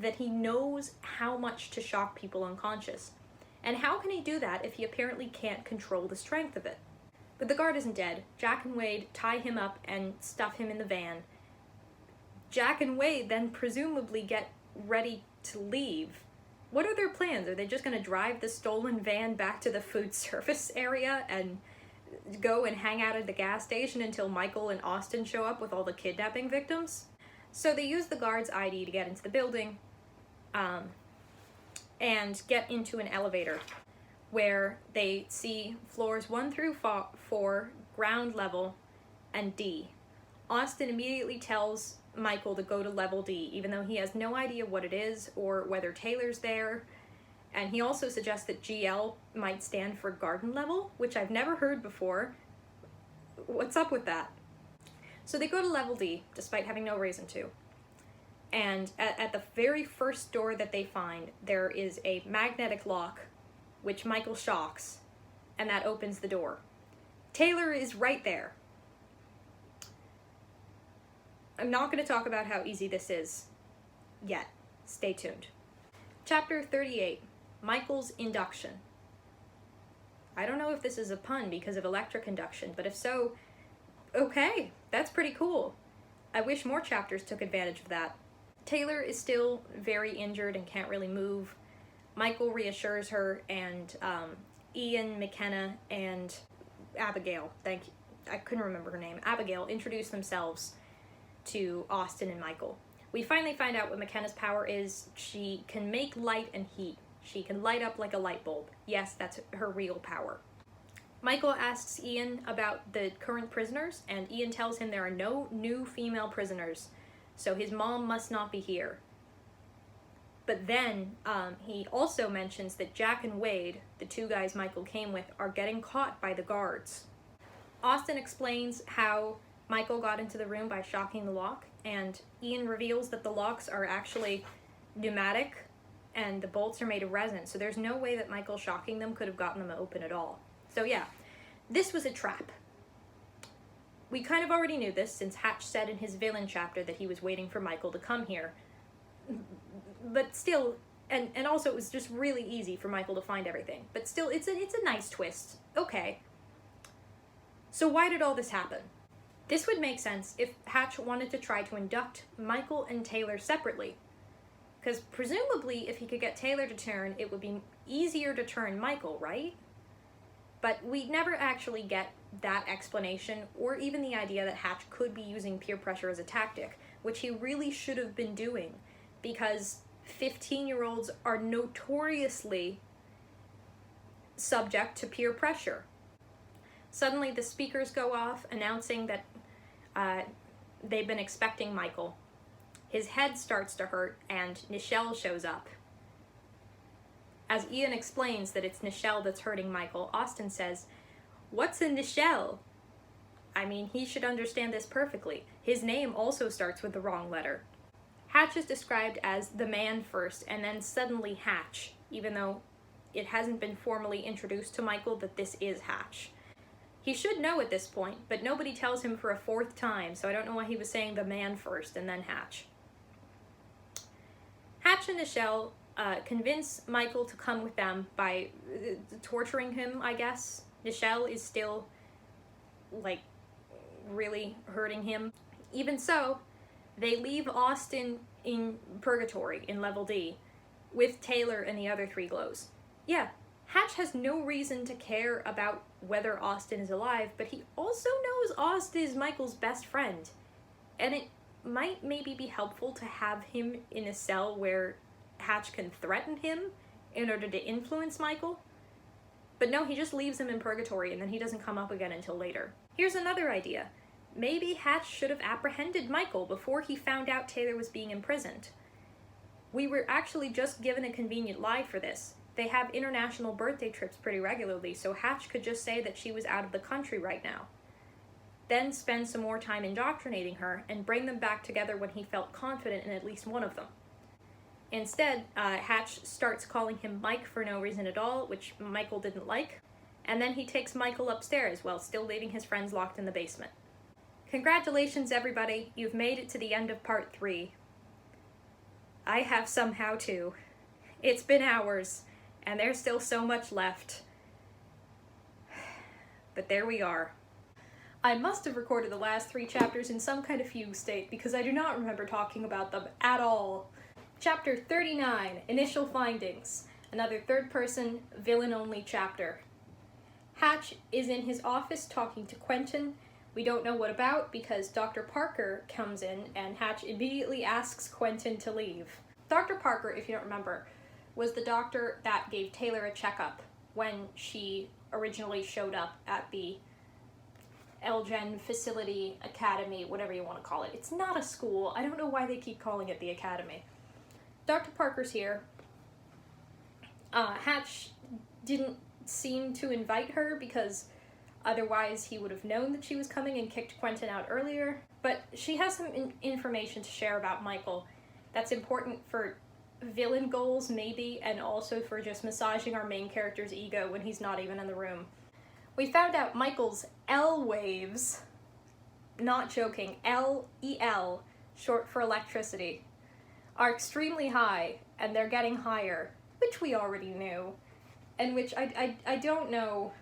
that he knows how much to shock people unconscious? And how can he do that if he apparently can't control the strength of it? But the guard isn't dead. Jack and Wade tie him up and stuff him in the van. Jack and Wade then presumably get ready to leave. What are their plans? Are they just going to drive the stolen van back to the food service area and go and hang out at the gas station until Michael and Austin show up with all the kidnapping victims? So they use the guard's ID to get into the building and get into an elevator where they see floors 1 through 4, ground level, and D. Austin immediately tells Michael to go to level D, even though he has no idea what it is or whether Taylor's there. And he also suggests that GL might stand for garden level, which I've never heard before. What's up with that? So they go to level D, despite having no reason to. And at the very first door that they find, there is a magnetic lock, which Michael shocks, and that opens the door. Taylor is right there. I'm not going to talk about how easy this is yet. Stay tuned. Chapter 38, Michael's Induction. I don't know if this is a pun because of electric induction, but if so, okay, that's pretty cool. I wish more chapters took advantage of that. Taylor is still very injured and can't really move. Michael reassures her, and Ian, McKenna, and Abigail, I couldn't remember her name, Abigail, introduce themselves to Austin and Michael. We finally find out what McKenna's power is. She can make light and heat. She can light up like a light bulb. Yes, that's her real power. Michael asks Ian about the current prisoners, and Ian tells him there are no new female prisoners, so his mom must not be here. But then he also mentions that Jack and Wade, the two guys Michael came with, are getting caught by the guards. Austin explains how Michael got into the room by shocking the lock, and Ian reveals that the locks are actually pneumatic and the bolts are made of resin, so there's no way that Michael shocking them could have gotten them open at all. So yeah, this was a trap. We kind of already knew this since Hatch said in his villain chapter that he was waiting for Michael to come here. But still, and also it was just really easy for Michael to find everything. But still, it's a nice twist. Okay. So why did all this happen? This would make sense if Hatch wanted to try to induct Michael and Taylor separately. Because presumably, if he could get Taylor to turn, it would be easier to turn Michael, right? But we never actually get that explanation, or even the idea that Hatch could be using peer pressure as a tactic, which he really should have been doing, because 15-year-olds are notoriously subject to peer pressure. Suddenly the speakers go off announcing that they've been expecting Michael. His head starts to hurt and Nichelle shows up. As Ian explains that it's Nichelle that's hurting Michael, Austin says, "What's a Nichelle?" I mean, he should understand this perfectly. His name also starts with the wrong letter. Hatch is described as the man first, and then suddenly Hatch, even though it hasn't been formally introduced to Michael that this is Hatch. He should know at this point, but nobody tells him for a fourth time, so I don't know why he was saying the man first and then Hatch. Hatch and Nichelle convince Michael to come with them by torturing him, I guess. Nichelle is still, like, really hurting him. Even so, they leave Austin in purgatory in level D with Taylor and the other three glows. Yeah, Hatch has no reason to care about whether Austin is alive, but he also knows Austin is Michael's best friend. And it might maybe be helpful to have him in a cell where Hatch can threaten him in order to influence Michael. But no, he just leaves him in purgatory and then he doesn't come up again until later. Here's another idea. Maybe Hatch should have apprehended Michael before he found out Taylor was being imprisoned. We were actually just given a convenient lie for this. They have international birthday trips pretty regularly, so Hatch could just say that she was out of the country right now. Then spend some more time indoctrinating her and bring them back together when he felt confident in at least one of them. Instead, Hatch starts calling him Mike for no reason at all, which Michael didn't like, and then he takes Michael upstairs while still leaving his friends locked in the basement. Congratulations, everybody, you've made it to the end of part 3. I have somehow too. It's been hours, and there's still so much left. But there we are. I must have recorded the last 3 chapters in some kind of fugue state because I do not remember talking about them at all. Chapter 39, Initial Findings, another third-person, villain-only chapter. Hatch is in his office talking to Quentin. We don't know what about because Dr. Parker comes in and Hatch immediately asks Quentin to leave. Dr. Parker, if you don't remember, was the doctor that gave Taylor a checkup when she originally showed up at the Elgen Facility Academy, whatever you want to call it. It's not a school. I don't know why they keep calling it the Academy. Dr. Parker's here. Hatch didn't seem to invite her because otherwise he would have known that she was coming and kicked Quentin out earlier. But she has some information to share about Michael that's important for villain goals, maybe, and also for just massaging our main character's ego when he's not even in the room. We found out Michael's L waves, not joking, L-E-L, short for electricity, are extremely high, and they're getting higher, which we already knew, and which I don't know.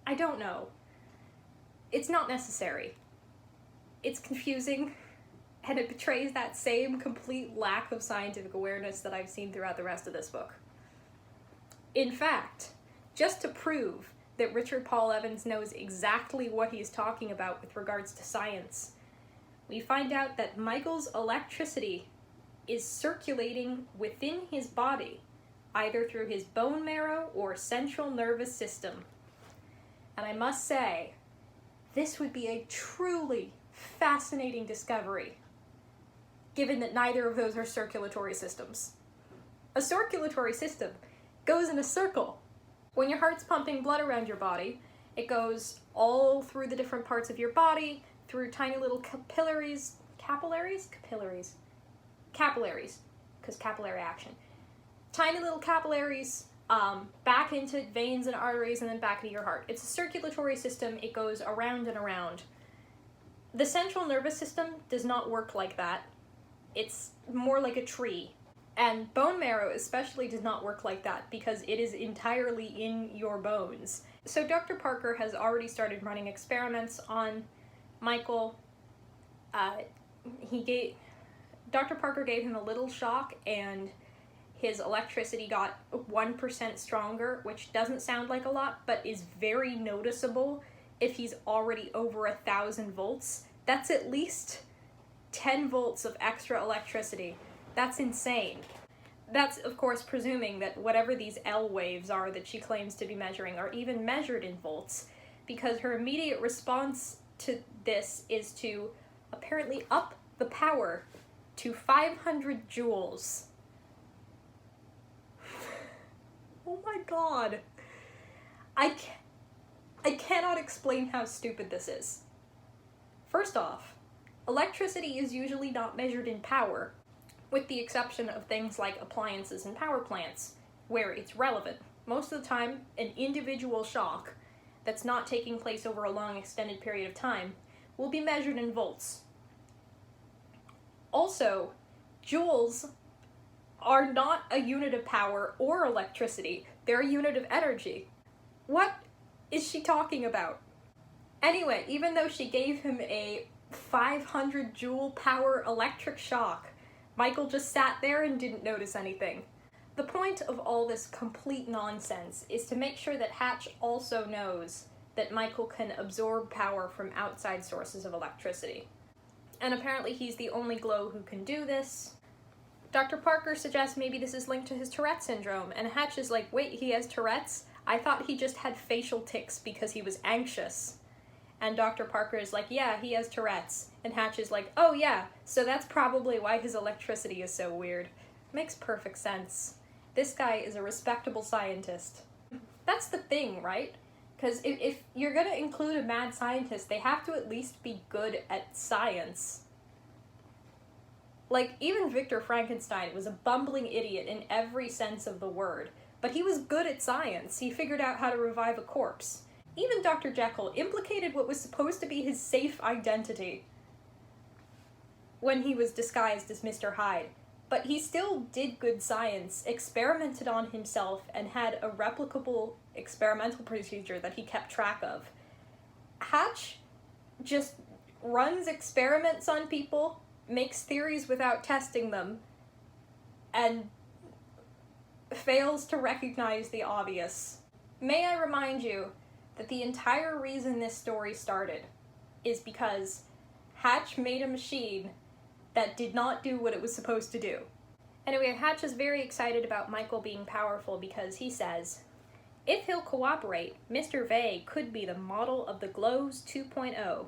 I don't know. It's not necessary. It's confusing, and it betrays that same complete lack of scientific awareness that I've seen throughout the rest of this book. In fact, just to prove that Richard Paul Evans knows exactly what he's talking about with regards to science, we find out that Michael's electricity is circulating within his body, either through his bone marrow or central nervous system. And I must say, this would be a truly fascinating discovery, given that neither of those are circulatory systems. A circulatory system goes in a circle. When your heart's pumping blood around your body, it goes all through the different parts of your body, through tiny little capillaries, because capillary action. Tiny little capillaries, back into veins and arteries, and then back into your heart. It's a circulatory system. It goes around and around. The central nervous system does not work like that. It's more like a tree. And bone marrow especially does not work like that because it is entirely in your bones. So Dr. Parker has already started running experiments on Michael. Dr. Parker gave him a little shock and his electricity got 1% stronger, which doesn't sound like a lot, but is very noticeable if he's already over 1,000 volts. That's at least 10 volts of extra electricity That's insane. That's, of course, presuming that whatever these L waves are that she claims to be measuring are even measured in volts, because her immediate response to this is to apparently up the power to 500 joules. Oh my god. I cannot explain how stupid this is. First off, electricity is usually not measured in power, with the exception of things like appliances and power plants, where it's relevant. Most of the time, an individual shock that's not taking place over a long extended period of time will be measured in volts. Also, joules are not a unit of power or electricity. They're a unit of energy. What is she talking about? Anyway, even though she gave him a 500 joule power electric shock, Michael just sat there and didn't notice anything. The point of all this complete nonsense is to make sure that Hatch also knows that Michael can absorb power from outside sources of electricity. And apparently he's the only Glow who can do this. Dr. Parker suggests maybe this is linked to his Tourette syndrome, and Hatch is like, wait, he has Tourette's? I thought he just had facial tics because he was anxious. And Dr. Parker is like, yeah, he has Tourette's. And Hatch is like, oh yeah, so that's probably why his electricity is so weird. Makes perfect sense. This guy is a respectable scientist. That's the thing, right? Because if you're gonna include a mad scientist, they have to at least be good at science. Like, even Victor Frankenstein was a bumbling idiot in every sense of the word, but he was good at science. He figured out how to revive a corpse. Even Dr. Jekyll implicated what was supposed to be his safe identity when he was disguised as Mr. Hyde. But he still did good science, experimented on himself, and had a replicable experimental procedure that he kept track of. Hatch just runs experiments on people, makes theories without testing them, and fails to recognize the obvious. May I remind you that the entire reason this story started is because Hatch made a machine that did not do what it was supposed to do. Anyway, Hatch is very excited about Michael being powerful because he says, if he'll cooperate, Mr. Vey could be the model of the Glows 2.0.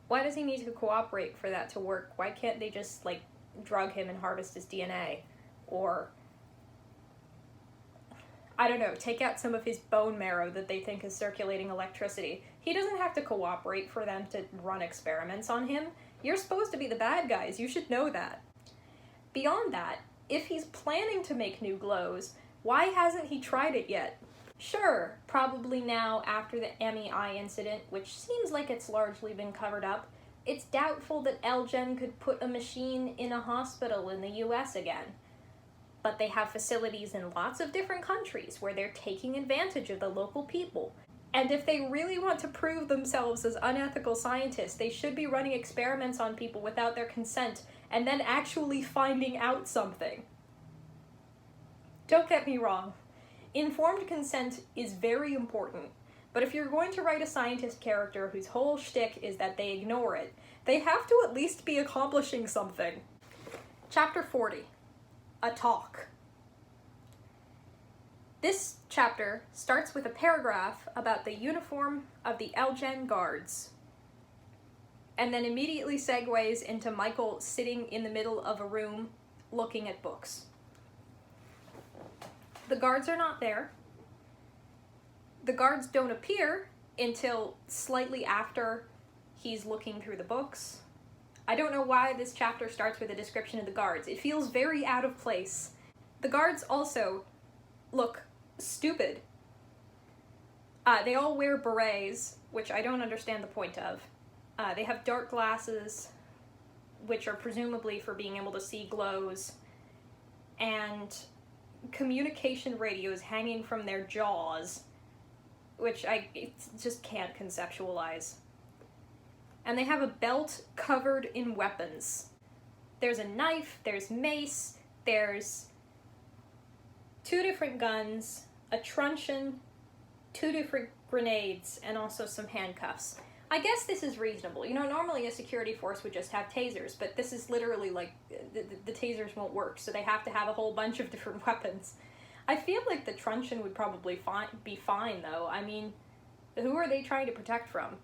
Why does he need to cooperate for that to work? Why can't they just, like, drug him and harvest his DNA? Or, I don't know, take out some of his bone marrow that they think is circulating electricity. He doesn't have to cooperate for them to run experiments on him. You're supposed to be the bad guys. You should know that. Beyond that, if he's planning to make new Glows, why hasn't he tried it yet? Sure, probably now after the MEI incident, which seems like it's largely been covered up, it's doubtful that Elgen could put a machine in a hospital in the US again. But they have facilities in lots of different countries where they're taking advantage of the local people. And if they really want to prove themselves as unethical scientists, they should be running experiments on people without their consent and then actually finding out something. Don't get me wrong. Informed consent is very important, but if you're going to write a scientist character whose whole shtick is that they ignore it, they have to at least be accomplishing something. Chapter 40. A Talk. This chapter starts with a paragraph about the uniform of the Elgen guards, and then immediately segues into Michael sitting in the middle of a room looking at books. The guards are not there. The guards don't appear until slightly after he's looking through the books. I don't know why this chapter starts with a description of the guards. It feels very out of place. The guards also look stupid. They all wear berets, which I don't understand the point of. They have dark glasses, which are presumably for being able to see glows, and communication radios hanging from their jaws, which I just can't conceptualize. And they have a belt covered in weapons. There's a knife, there's mace, there's 2 different guns, a truncheon, 2 different grenades, and also some handcuffs. I guess this is reasonable. You know, normally a security force would just have tasers, but this is literally like, the tasers won't work, so they have to have a whole bunch of different weapons. I feel like the truncheon would probably be fine, though. I mean, who are they trying to protect from?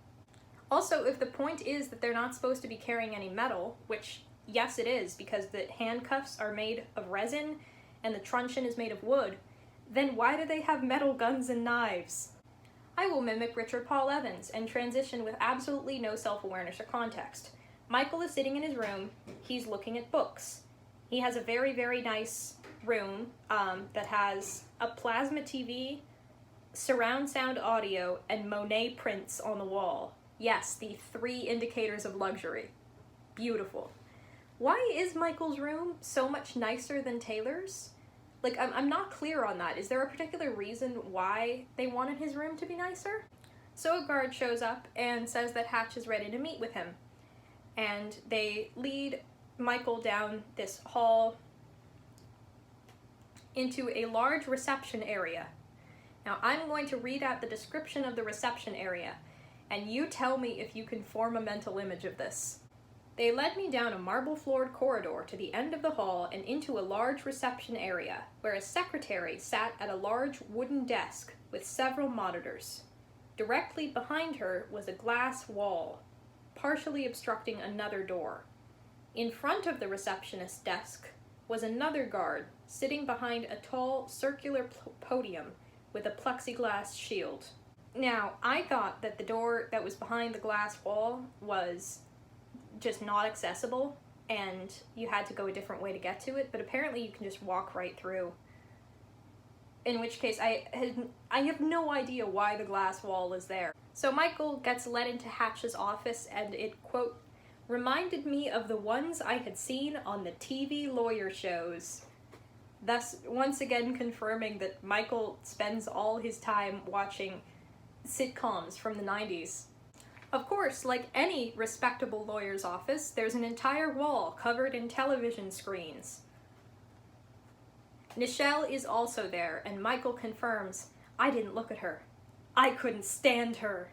Also, if the point is that they're not supposed to be carrying any metal, which, yes it is, because the handcuffs are made of resin and the truncheon is made of wood, then why do they have metal guns and knives? I will mimic Richard Paul Evans and transition with absolutely no self-awareness or context. Michael is sitting in his room. He's looking at books. He has a very, very nice room that has a plasma TV, surround sound audio, and Monet prints on the wall. Yes, the 3 indicators of luxury. Beautiful. Why is Michael's room so much nicer than Taylor's? Like, I'm not clear on that. Is there a particular reason why they wanted his room to be nicer? So a guard shows up and says that Hatch is ready to meet with him. And they lead Michael down this hall into a large reception area. Now, I'm going to read out the description of the reception area, and you tell me if you can form a mental image of this. They led me down a marble-floored corridor to the end of the hall and into a large reception area, where a secretary sat at a large wooden desk with several monitors. Directly behind her was a glass wall, partially obstructing another door. In front of the receptionist's desk was another guard sitting behind a tall, circular podium with a plexiglass shield. Now, I thought that the door that was behind the glass wall was just not accessible, and you had to go a different way to get to it, but apparently you can just walk right through. In which case, I have no idea why the glass wall is there. So Michael gets led into Hatch's office, and it, quote, reminded me of the ones I had seen on the TV lawyer shows. Thus, once again confirming that Michael spends all his time watching sitcoms from the 90s. Of course, like any respectable lawyer's office, there's an entire wall covered in television screens. Nichelle is also there, and Michael confirms, I didn't look at her. I couldn't stand her.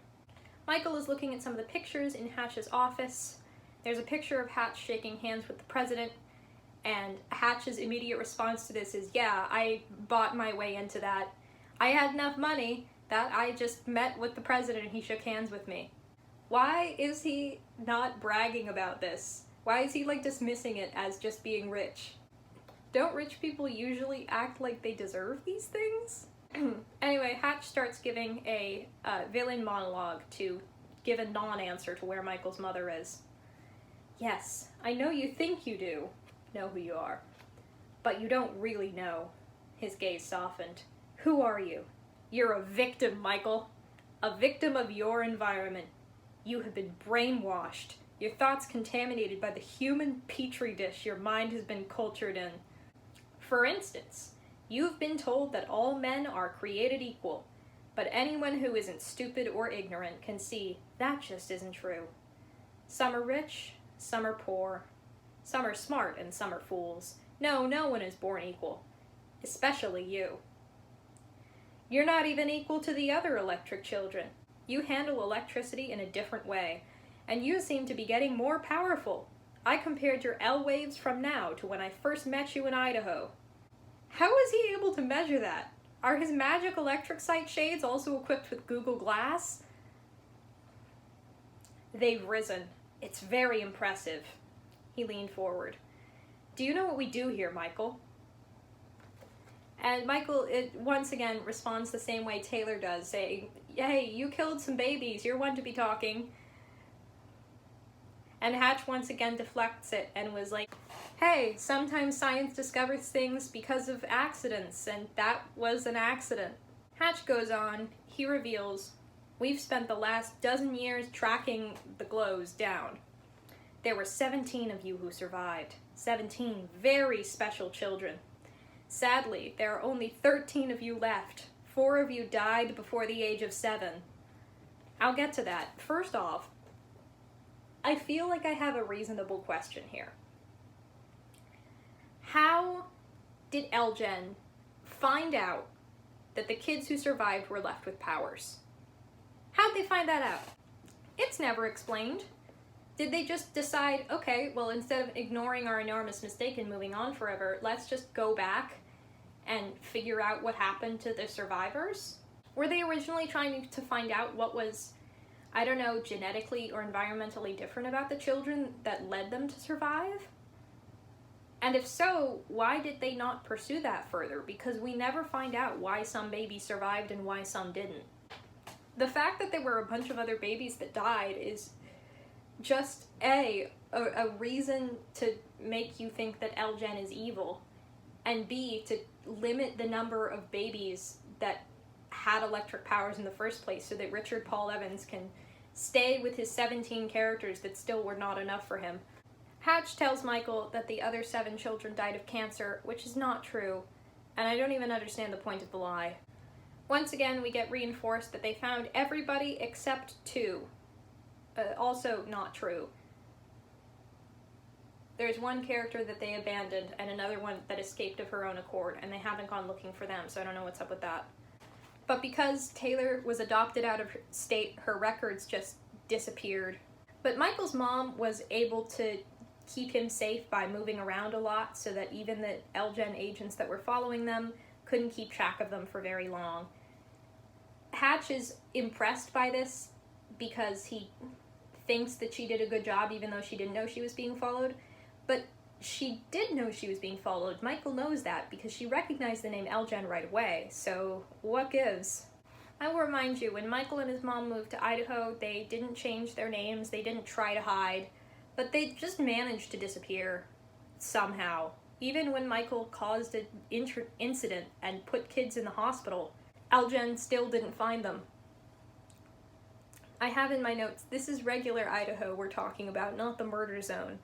Michael is looking at some of the pictures in Hatch's office. There's a picture of Hatch shaking hands with the president, and Hatch's immediate response to this is, yeah, I bought my way into that. I had enough money that I just met with the president and he shook hands with me. Why is he not bragging about this? Why is he like dismissing it as just being rich? Don't rich people usually act like they deserve these things? Anyway, Hatch starts giving a villain monologue to give a non-answer to where Michael's mother is. Yes, I know you think you do know who you are, but you don't really know. His gaze softened. Who are you? You're a victim, Michael. A victim of your environment. You have been brainwashed, your thoughts contaminated by the human petri dish your mind has been cultured in. For instance, you've been told that all men are created equal, but anyone who isn't stupid or ignorant can see that just isn't true. Some are rich, some are poor, some are smart and some are fools. No one is born equal, especially you. You're not even equal to the other electric children. You handle electricity in a different way, and you seem to be getting more powerful. I compared your L waves from now to when I first met you in Idaho. How is he able to measure that? Are his magic electric sight shades also equipped with Google Glass? They've risen. It's very impressive. He leaned forward. Do you know what we do here, Michael? And Michael, once again, responds the same way Taylor does, saying, hey, you killed some babies, you're one to be talking. And Hatch once again deflects it and was like, hey, sometimes science discovers things because of accidents, and that was an accident. Hatch goes on, he reveals, we've spent the last dozen years tracking the glows down. There were 17 of you who survived. 17 very special children. Sadly, there are only 13 of you left. 4 of you died before the age of 7. I'll get to that. First off, I feel like I have a reasonable question here. How did Elgen find out that the kids who survived were left with powers? How'd they find that out? It's never explained. Did they just decide, okay, well, instead of ignoring our enormous mistake and moving on forever, let's just go back and figure out what happened to the survivors? Were they originally trying to find out what was, I don't know, genetically or environmentally different about the children that led them to survive? And if so, why did they not pursue that further? Because we never find out why some babies survived and why some didn't. The fact that there were a bunch of other babies that died is just a reason to make you think that Elgen is evil, and B, to limit the number of babies that had electric powers in the first place so that Richard Paul Evans can stay with his 17 characters that still were not enough for him. Hatch tells Michael that the other 7 children died of cancer, which is not true, and I don't even understand the point of the lie. Once again, we get reinforced that they found everybody except 2. Also not true. There's one character that they abandoned and another one that escaped of her own accord, and they haven't gone looking for them, so I don't know what's up with that. But because Taylor was adopted out of state, her records just disappeared. But Michael's mom was able to keep him safe by moving around a lot so that even the Elgen agents that were following them couldn't keep track of them for very long. Hatch is impressed by this because he thinks that she did a good job even though she didn't know she was being followed. But she did know she was being followed. Michael knows that because she recognized the name Elgen right away, so what gives? I will remind you, when Michael and his mom moved to Idaho, they didn't change their names, they didn't try to hide, but they just managed to disappear somehow. Even when Michael caused an incident and put kids in the hospital, Elgen still didn't find them. I have in my notes, this is regular Idaho we're talking about, not the murder zone.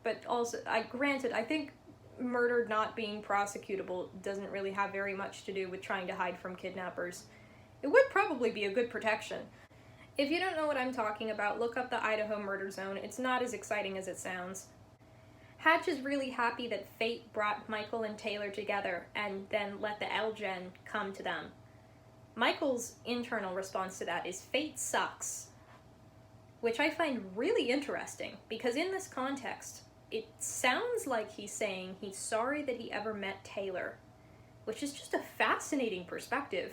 But also, granted, I think murder not being prosecutable doesn't really have very much to do with trying to hide from kidnappers. It would probably be a good protection. If you don't know what I'm talking about, look up the Idaho murder zone. It's not as exciting as it sounds. Hatch is really happy that fate brought Michael and Taylor together and then let the Elgen come to them. Michael's internal response to that is fate sucks, which I find really interesting because in this context, it sounds like he's saying he's sorry that he ever met Taylor, which is just a fascinating perspective.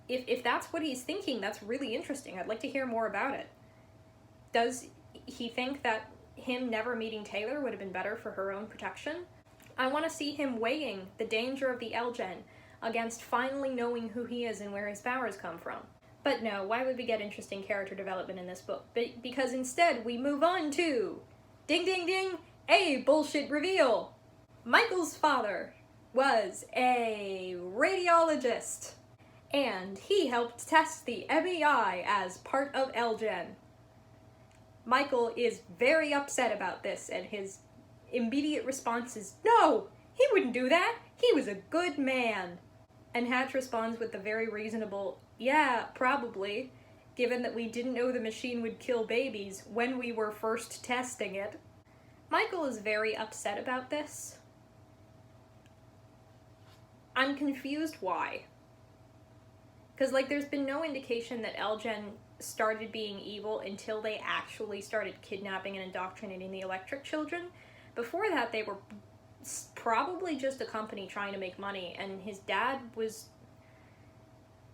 If that's what he's thinking, that's really interesting. I'd like to hear more about it. Does he think that him never meeting Taylor would have been better for her own protection? I want to see him weighing the danger of the Elgen against finally knowing who he is and where his powers come from. But no, why would we get interesting character development in this book? Because instead we move on to, ding ding ding, a bullshit reveal. Michael's father was a radiologist, and he helped test the MEI as part of Elgen. Michael is very upset about this, and his immediate response is, no, he wouldn't do that. He was a good man. And Hatch responds with the very reasonable, yeah, probably, given that we didn't know the machine would kill babies when we were first testing it. Michael is very upset about this. I'm confused why. Because, there's been no indication that Elgen started being evil until they actually started kidnapping and indoctrinating the electric children. Before that, they were probably just a company trying to make money, and his dad was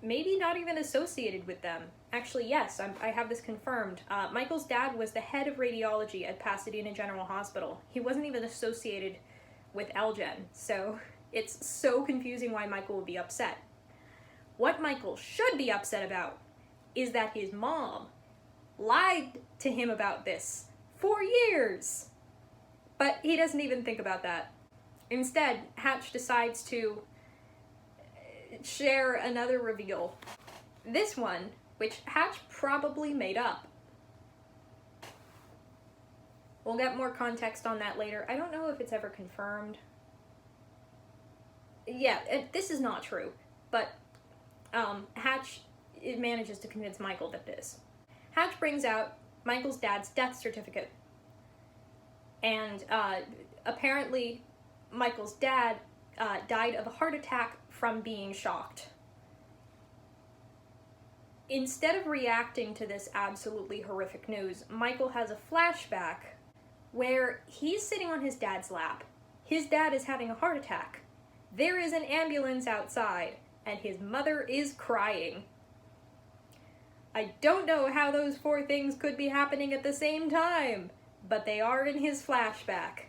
maybe not even associated with them. Actually, yes, I have this confirmed. Michael's dad was the head of radiology at Pasadena General Hospital. He wasn't even associated with Elgen, so it's so confusing why Michael would be upset. What Michael should be upset about is that his mom lied to him about this for years. But he doesn't even think about that. Instead, Hatch decides to share another reveal. This one, which Hatch probably made up. We'll get more context on that later. I don't know if it's ever confirmed. Yeah, this is not true, but Hatch manages to convince Michael that it is. Hatch brings out Michael's dad's death certificate. And apparently Michael's dad died of a heart attack from being shocked. Instead of reacting to this absolutely horrific news, Michael has a flashback where he's sitting on his dad's lap. His dad is having a heart attack. There is an ambulance outside, and his mother is crying. I don't know how those four things could be happening at the same time, but they are in his flashback.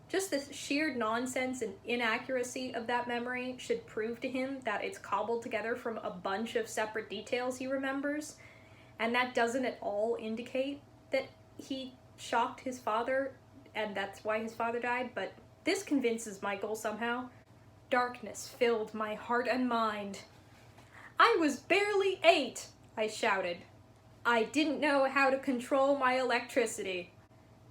Just the sheer nonsense and inaccuracy of that memory should prove to him that it's cobbled together from a bunch of separate details he remembers, and that doesn't at all indicate that he shocked his father and that's why his father died, but this convinces Michael somehow. Darkness filled my heart and mind. I was barely 8, I shouted. I didn't know how to control my electricity.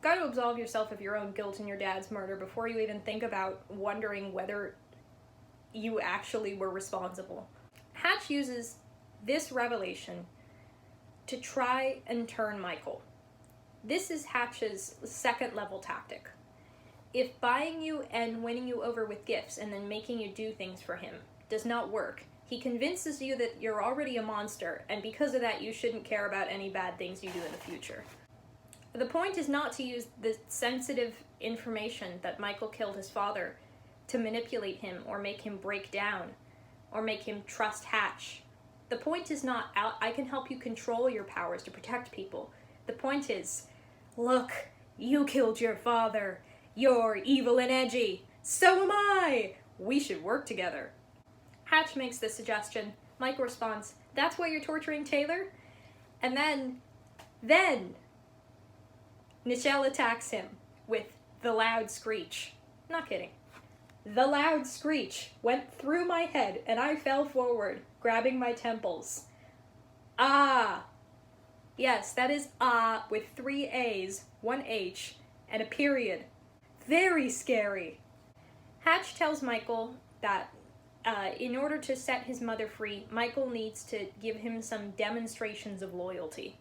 Got to absolve yourself of your own guilt in your dad's murder before you even think about wondering whether you actually were responsible. Hatch uses this revelation to try and turn Michael. This is Hatch's second level tactic. If buying you and winning you over with gifts and then making you do things for him does not work, he convinces you that you're already a monster, and because of that you shouldn't care about any bad things you do in the future. The point is not to use the sensitive information that Michael killed his father to manipulate him or make him break down or make him trust Hatch. The point is not, I can help you control your powers to protect people. The point is, look, you killed your father. You're evil and edgy. So am I. We should work together. Hatch makes this suggestion. Michael responds, that's why you're torturing Taylor? And then Nichelle attacks him with the loud screech. Not kidding. The loud screech went through my head and I fell forward, grabbing my temples. Ah! Yes, that is ah with 3 A's, 1 H, and a period. Very scary. Hatch tells Michael that in order to set his mother free, Michael needs to give him some demonstrations of loyalty.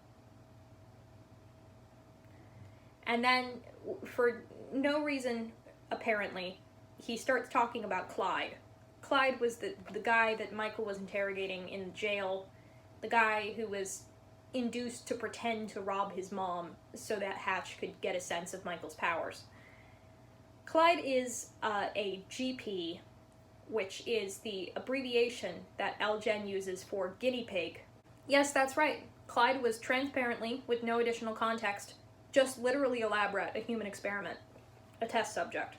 And then, for no reason, apparently, he starts talking about Clyde. Clyde was the guy that Michael was interrogating in jail, the guy who was induced to pretend to rob his mom so that Hatch could get a sense of Michael's powers. Clyde is a GP, which is the abbreviation that Elgen uses for guinea pig. Yes, that's right. Clyde was transparently, with no additional context, just literally a lab rat, a human experiment, a test subject.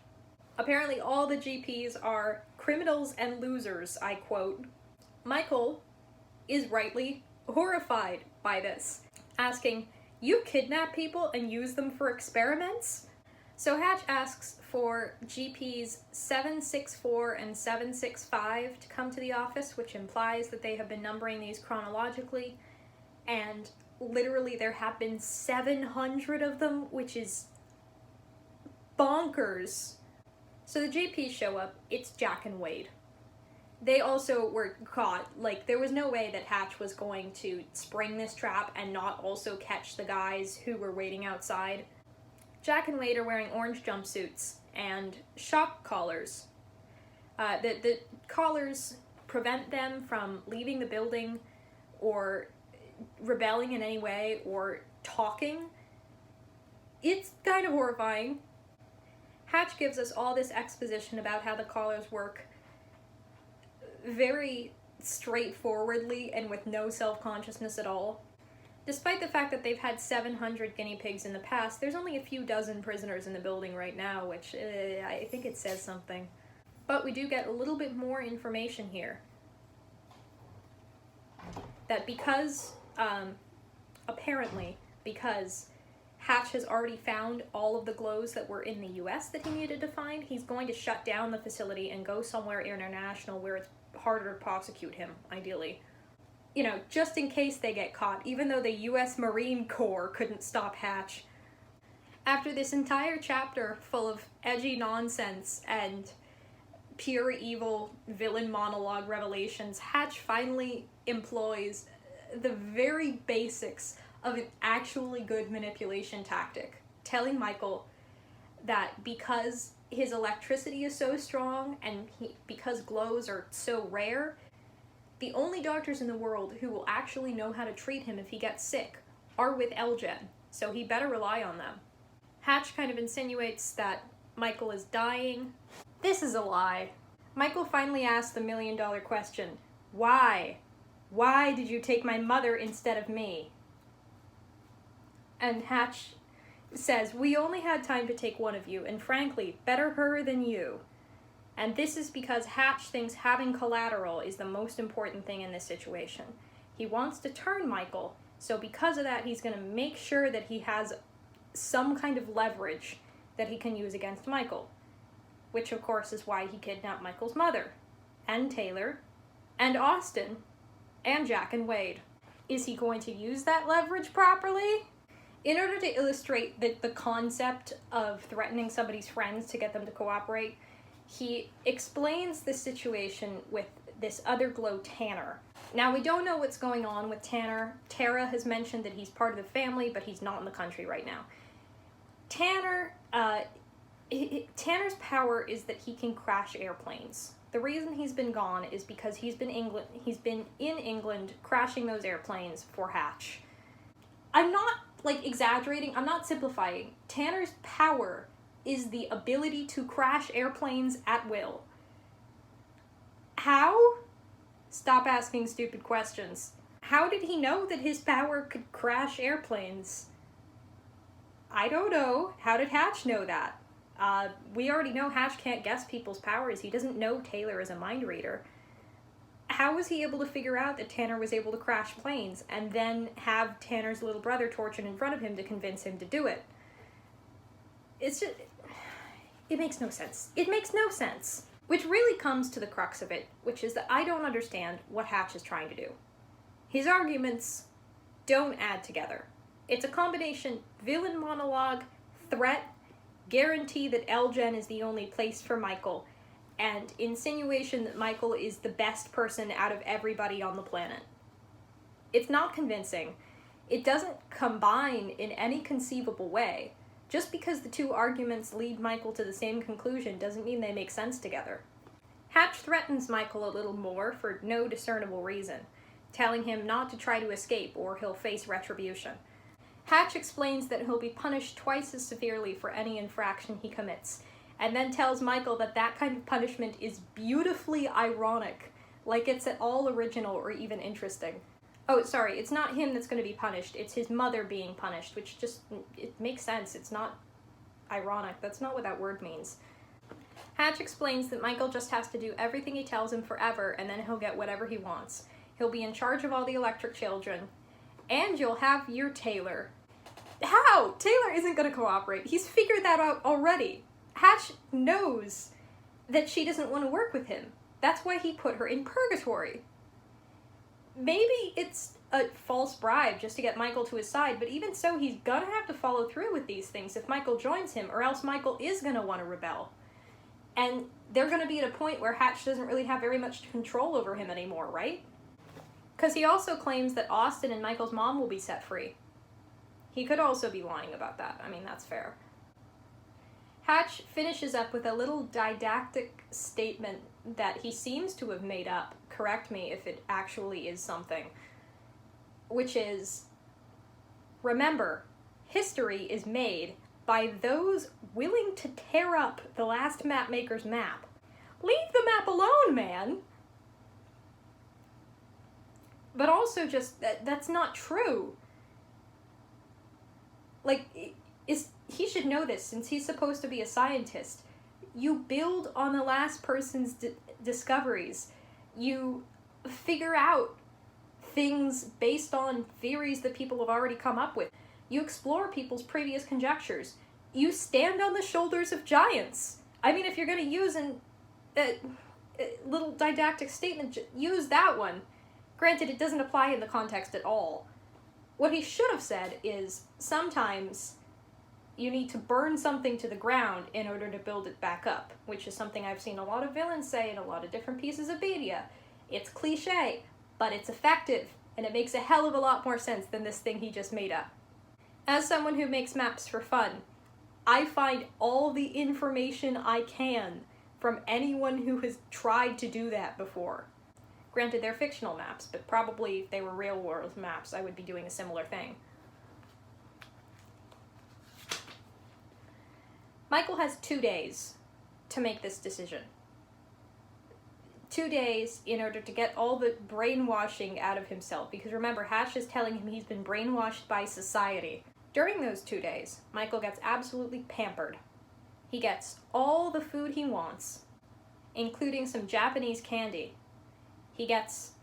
Apparently all the GPs are criminals and losers, I quote. Michael is rightly horrified by this, asking, you kidnap people and use them for experiments? So Hatch asks for GPs 764 and 765 to come to the office, which implies that they have been numbering these chronologically, and literally there have been 700 of them, which is bonkers. So the GPs show up, it's Jack and Wade. They also were caught. Like, there was no way that Hatch was going to spring this trap and not also catch the guys who were waiting outside. Jack and Wade are wearing orange jumpsuits and shock collars. The collars prevent them from leaving the building or rebelling in any way or talking. It's kind of horrifying. Hatch gives us all this exposition about how the collars work very straightforwardly and with no self-consciousness at all. Despite the fact that they've had 700 guinea pigs in the past, there's only a few dozen prisoners in the building right now, which I think it says something. But we do get a little bit more information here. That because, apparently, because Hatch has already found all of the glows that were in the US that he needed to find, he's going to shut down the facility and go somewhere international where it's harder to prosecute him, ideally. You know, just in case they get caught, even though the US Marine Corps couldn't stop Hatch. After this entire chapter full of edgy nonsense and pure evil villain monologue revelations, Hatch finally employs the very basics of an actually good manipulation tactic, telling Michael that because his electricity is so strong and because glows are so rare, The only doctors in the world who will actually know how to treat him if he gets sick are with Elgen, so he better rely on them. Hatch kind of insinuates that Michael is dying. This is a lie. Michael finally asks the million-dollar question, why? Why did you take my mother instead of me? And Hatch says, we only had time to take one of you, and frankly, better her than you. And this is because Hatch thinks having collateral is the most important thing in this situation. He wants to turn Michael, so because of that, he's going to make sure that he has some kind of leverage that he can use against Michael. Which, of course, is why he kidnapped Michael's mother, and Taylor, and Austin, and Jack and Wade. Is he going to use that leverage properly? In order to illustrate the concept of threatening somebody's friends to get them to cooperate, he explains the situation with this other glow, Tanner. Now, we don't know what's going on with Tanner. Tara has mentioned that he's part of the family, but he's not in the country right now. Tanner's power is that he can crash airplanes. The reason he's been gone is because he's been in England crashing those airplanes for Hatch. I'm not, exaggerating. I'm not simplifying. Tanner's power is the ability to crash airplanes at will. How? Stop asking stupid questions. How did he know that his power could crash airplanes? I don't know. How did Hatch know that? We already know Hatch can't guess people's powers. He doesn't know Taylor is a mind reader. How was he able to figure out that Tanner was able to crash planes and then have Tanner's little brother tortured in front of him to convince him to do it? It's just... it makes no sense. It makes no sense. Which really comes to the crux of it, which is that I don't understand what Hatch is trying to do. His arguments don't add together. It's a combination villain monologue, threat, guarantee that Elgen is the only place for Michael, and insinuation that Michael is the best person out of everybody on the planet. It's not convincing. It doesn't combine in any conceivable way. Just because the two arguments lead Michael to the same conclusion doesn't mean they make sense together. Hatch threatens Michael a little more for no discernible reason, telling him not to try to escape or he'll face retribution. Hatch explains that he'll be punished twice as severely for any infraction he commits, and then tells Michael that that kind of punishment is beautifully ironic, like it's at all original or even interesting. Oh, sorry, it's not him that's going to be punished, it's his mother being punished, which just, it makes sense, it's not ironic, that's not what that word means. Hatch explains that Michael just has to do everything he tells him forever, and then he'll get whatever he wants. He'll be in charge of all the electric children, and you'll have your Taylor. How? Taylor isn't going to cooperate. He's figured that out already. Hatch knows that she doesn't want to work with him. That's why he put her in purgatory. Maybe it's a false bribe just to get Michael to his side, but even so, he's gonna have to follow through with these things if Michael joins him, or else Michael is gonna want to rebel. And they're gonna be at a point where Hatch doesn't really have very much control over him anymore, right? Because he also claims that Austin and Michael's mom will be set free. He could also be lying about that. I mean, that's fair. Hatch finishes up with a little didactic statement that he seems to have made up. Correct me if it actually is something. Which is, remember, history is made by those willing to tear up the last mapmaker's map. Leave the map alone, man! But also just, that's not true. He should know this, since he's supposed to be a scientist. You build on the last person's discoveries. You figure out things based on theories that people have already come up with. You explore people's previous conjectures. You stand on the shoulders of giants. I mean, if you're going to use a little didactic statement, use that one. Granted, it doesn't apply in the context at all. What he should have said is, sometimes you need to burn something to the ground in order to build it back up, which is something I've seen a lot of villains say in a lot of different pieces of media. It's cliche, but it's effective, and it makes a hell of a lot more sense than this thing he just made up. As someone who makes maps for fun, I find all the information I can from anyone who has tried to do that before. Granted, they're fictional maps, but probably if they were real world maps, I would be doing a similar thing. Michael has 2 days to make this decision. 2 days in order to get all the brainwashing out of himself, because remember, Hatch is telling him he's been brainwashed by society. During those 2 days, Michael gets absolutely pampered. He gets all the food he wants, including some Japanese candy. He gets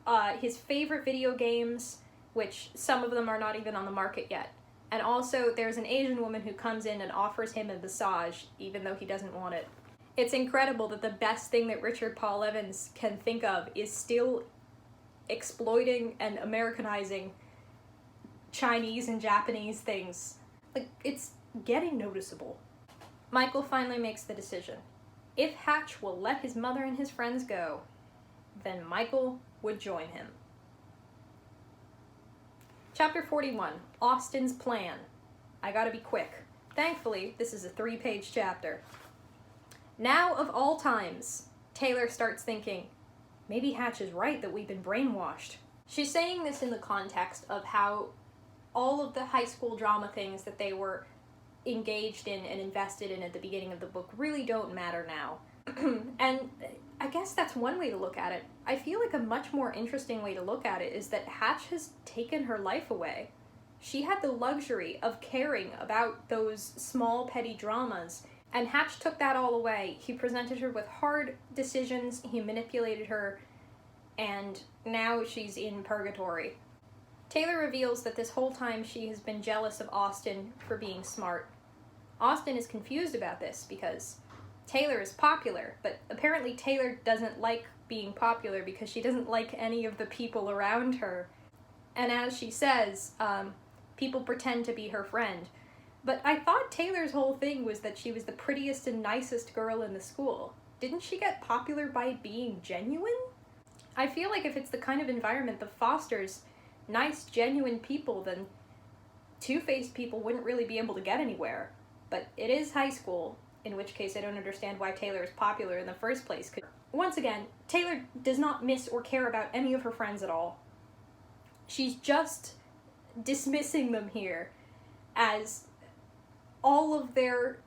his favorite video games, which some of them are not even on the market yet. And also, there's an Asian woman who comes in and offers him a massage, even though he doesn't want it. It's incredible that the best thing that Richard Paul Evans can think of is still exploiting and Americanizing Chinese and Japanese things. Like, it's getting noticeable. Michael finally makes the decision. If Hatch will let his mother and his friends go, then Michael would join him. Chapter 41, Austin's Plan. I gotta be quick. Thankfully, this is a 3-page chapter. Now of all times, Taylor starts thinking, maybe Hatch is right that we've been brainwashed. She's saying this in the context of how all of the high school drama things that they were engaged in and invested in at the beginning of the book really don't matter now. And I guess that's one way to look at it. I feel like a much more interesting way to look at it is that Hatch has taken her life away. She had the luxury of caring about those small petty dramas, and Hatch took that all away. He presented her with hard decisions, he manipulated her, and now she's in purgatory. Taylor reveals that this whole time she has been jealous of Austin for being smart. Austin is confused about this because Taylor is popular, but apparently Taylor doesn't like being popular because she doesn't like any of the people around her. And as she says, people pretend to be her friend. But I thought Taylor's whole thing was that she was the prettiest and nicest girl in the school. Didn't she get popular by being genuine? I feel like if it's the kind of environment that fosters nice, genuine people, then two-faced people wouldn't really be able to get anywhere. But it is high school, in which case I don't understand why Taylor is popular in the first place. Once again, Taylor does not miss or care about any of her friends at all. She's just dismissing them here as all of their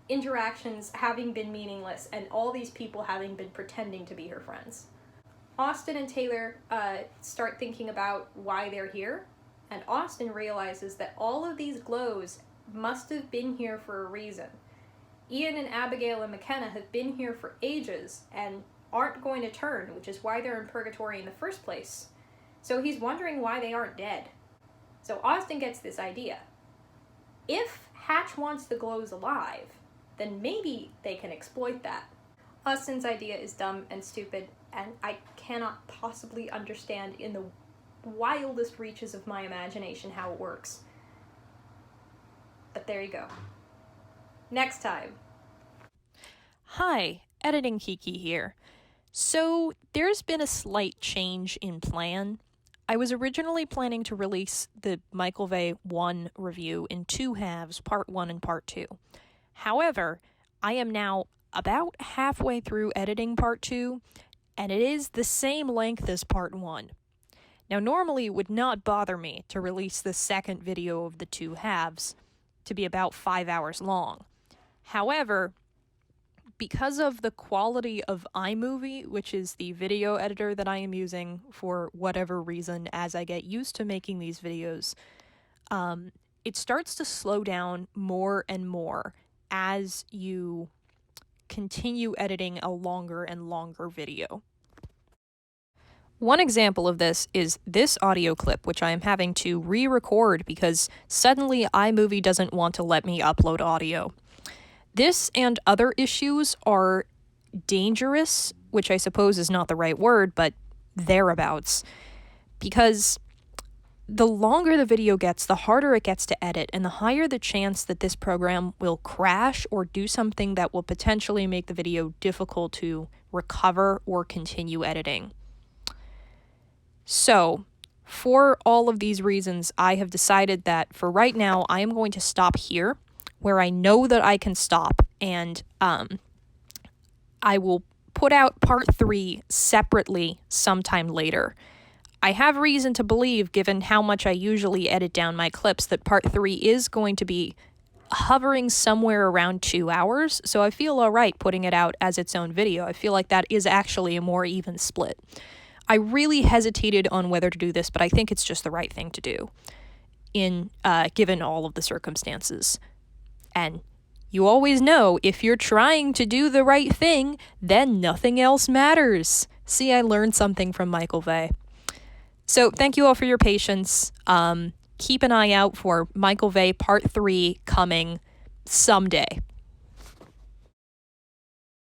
interactions having been meaningless and all these people having been pretending to be her friends. Austin and Taylor start thinking about why they're here, and Austin realizes that all of these glows must have been here for a reason. Ian and Abigail and McKenna have been here for ages and aren't going to turn, which is why they're in purgatory in the first place. So he's wondering why they aren't dead. So Austin gets this idea. If Hatch wants the glows alive, then maybe they can exploit that. Austin's idea is dumb and stupid, and I cannot possibly understand in the wildest reaches of my imagination how it works. But there you go. Next time. Hi, Editing Kiki here. So, there's been a slight change in plan. I was originally planning to release the Michael Vey 1 review in 2 halves, part 1 and part 2. However, I am now about halfway through editing part 2, and it is the same length as part 1. Now, normally it would not bother me to release the second video of the 2 halves to be about 5 hours long. However, because of the quality of iMovie, which is the video editor that I am using for whatever reason as I get used to making these videos, it starts to slow down more and more as you continue editing a longer and longer video. One example of this is this audio clip, which I am having to re-record because suddenly iMovie doesn't want to let me upload audio. This and other issues are dangerous, which I suppose is not the right word, but thereabouts, because the longer the video gets, the harder it gets to edit, and the higher the chance that this program will crash or do something that will potentially make the video difficult to recover or continue editing. So, for all of these reasons, I have decided that for right now, I am going to stop here, where I know that I can stop, and I will put out part 3 separately sometime later. I have reason to believe, given how much I usually edit down my clips, that part 3 is going to be hovering somewhere around 2 hours, so I feel all right putting it out as its own video. I feel like that is actually a more even split. I really hesitated on whether to do this, but I think it's just the right thing to do, given all of the circumstances. And you always know, if you're trying to do the right thing, then nothing else matters. See, I learned something from Michael Vey. So thank you all for your patience. Keep an eye out for Michael Vey Part 3 coming someday.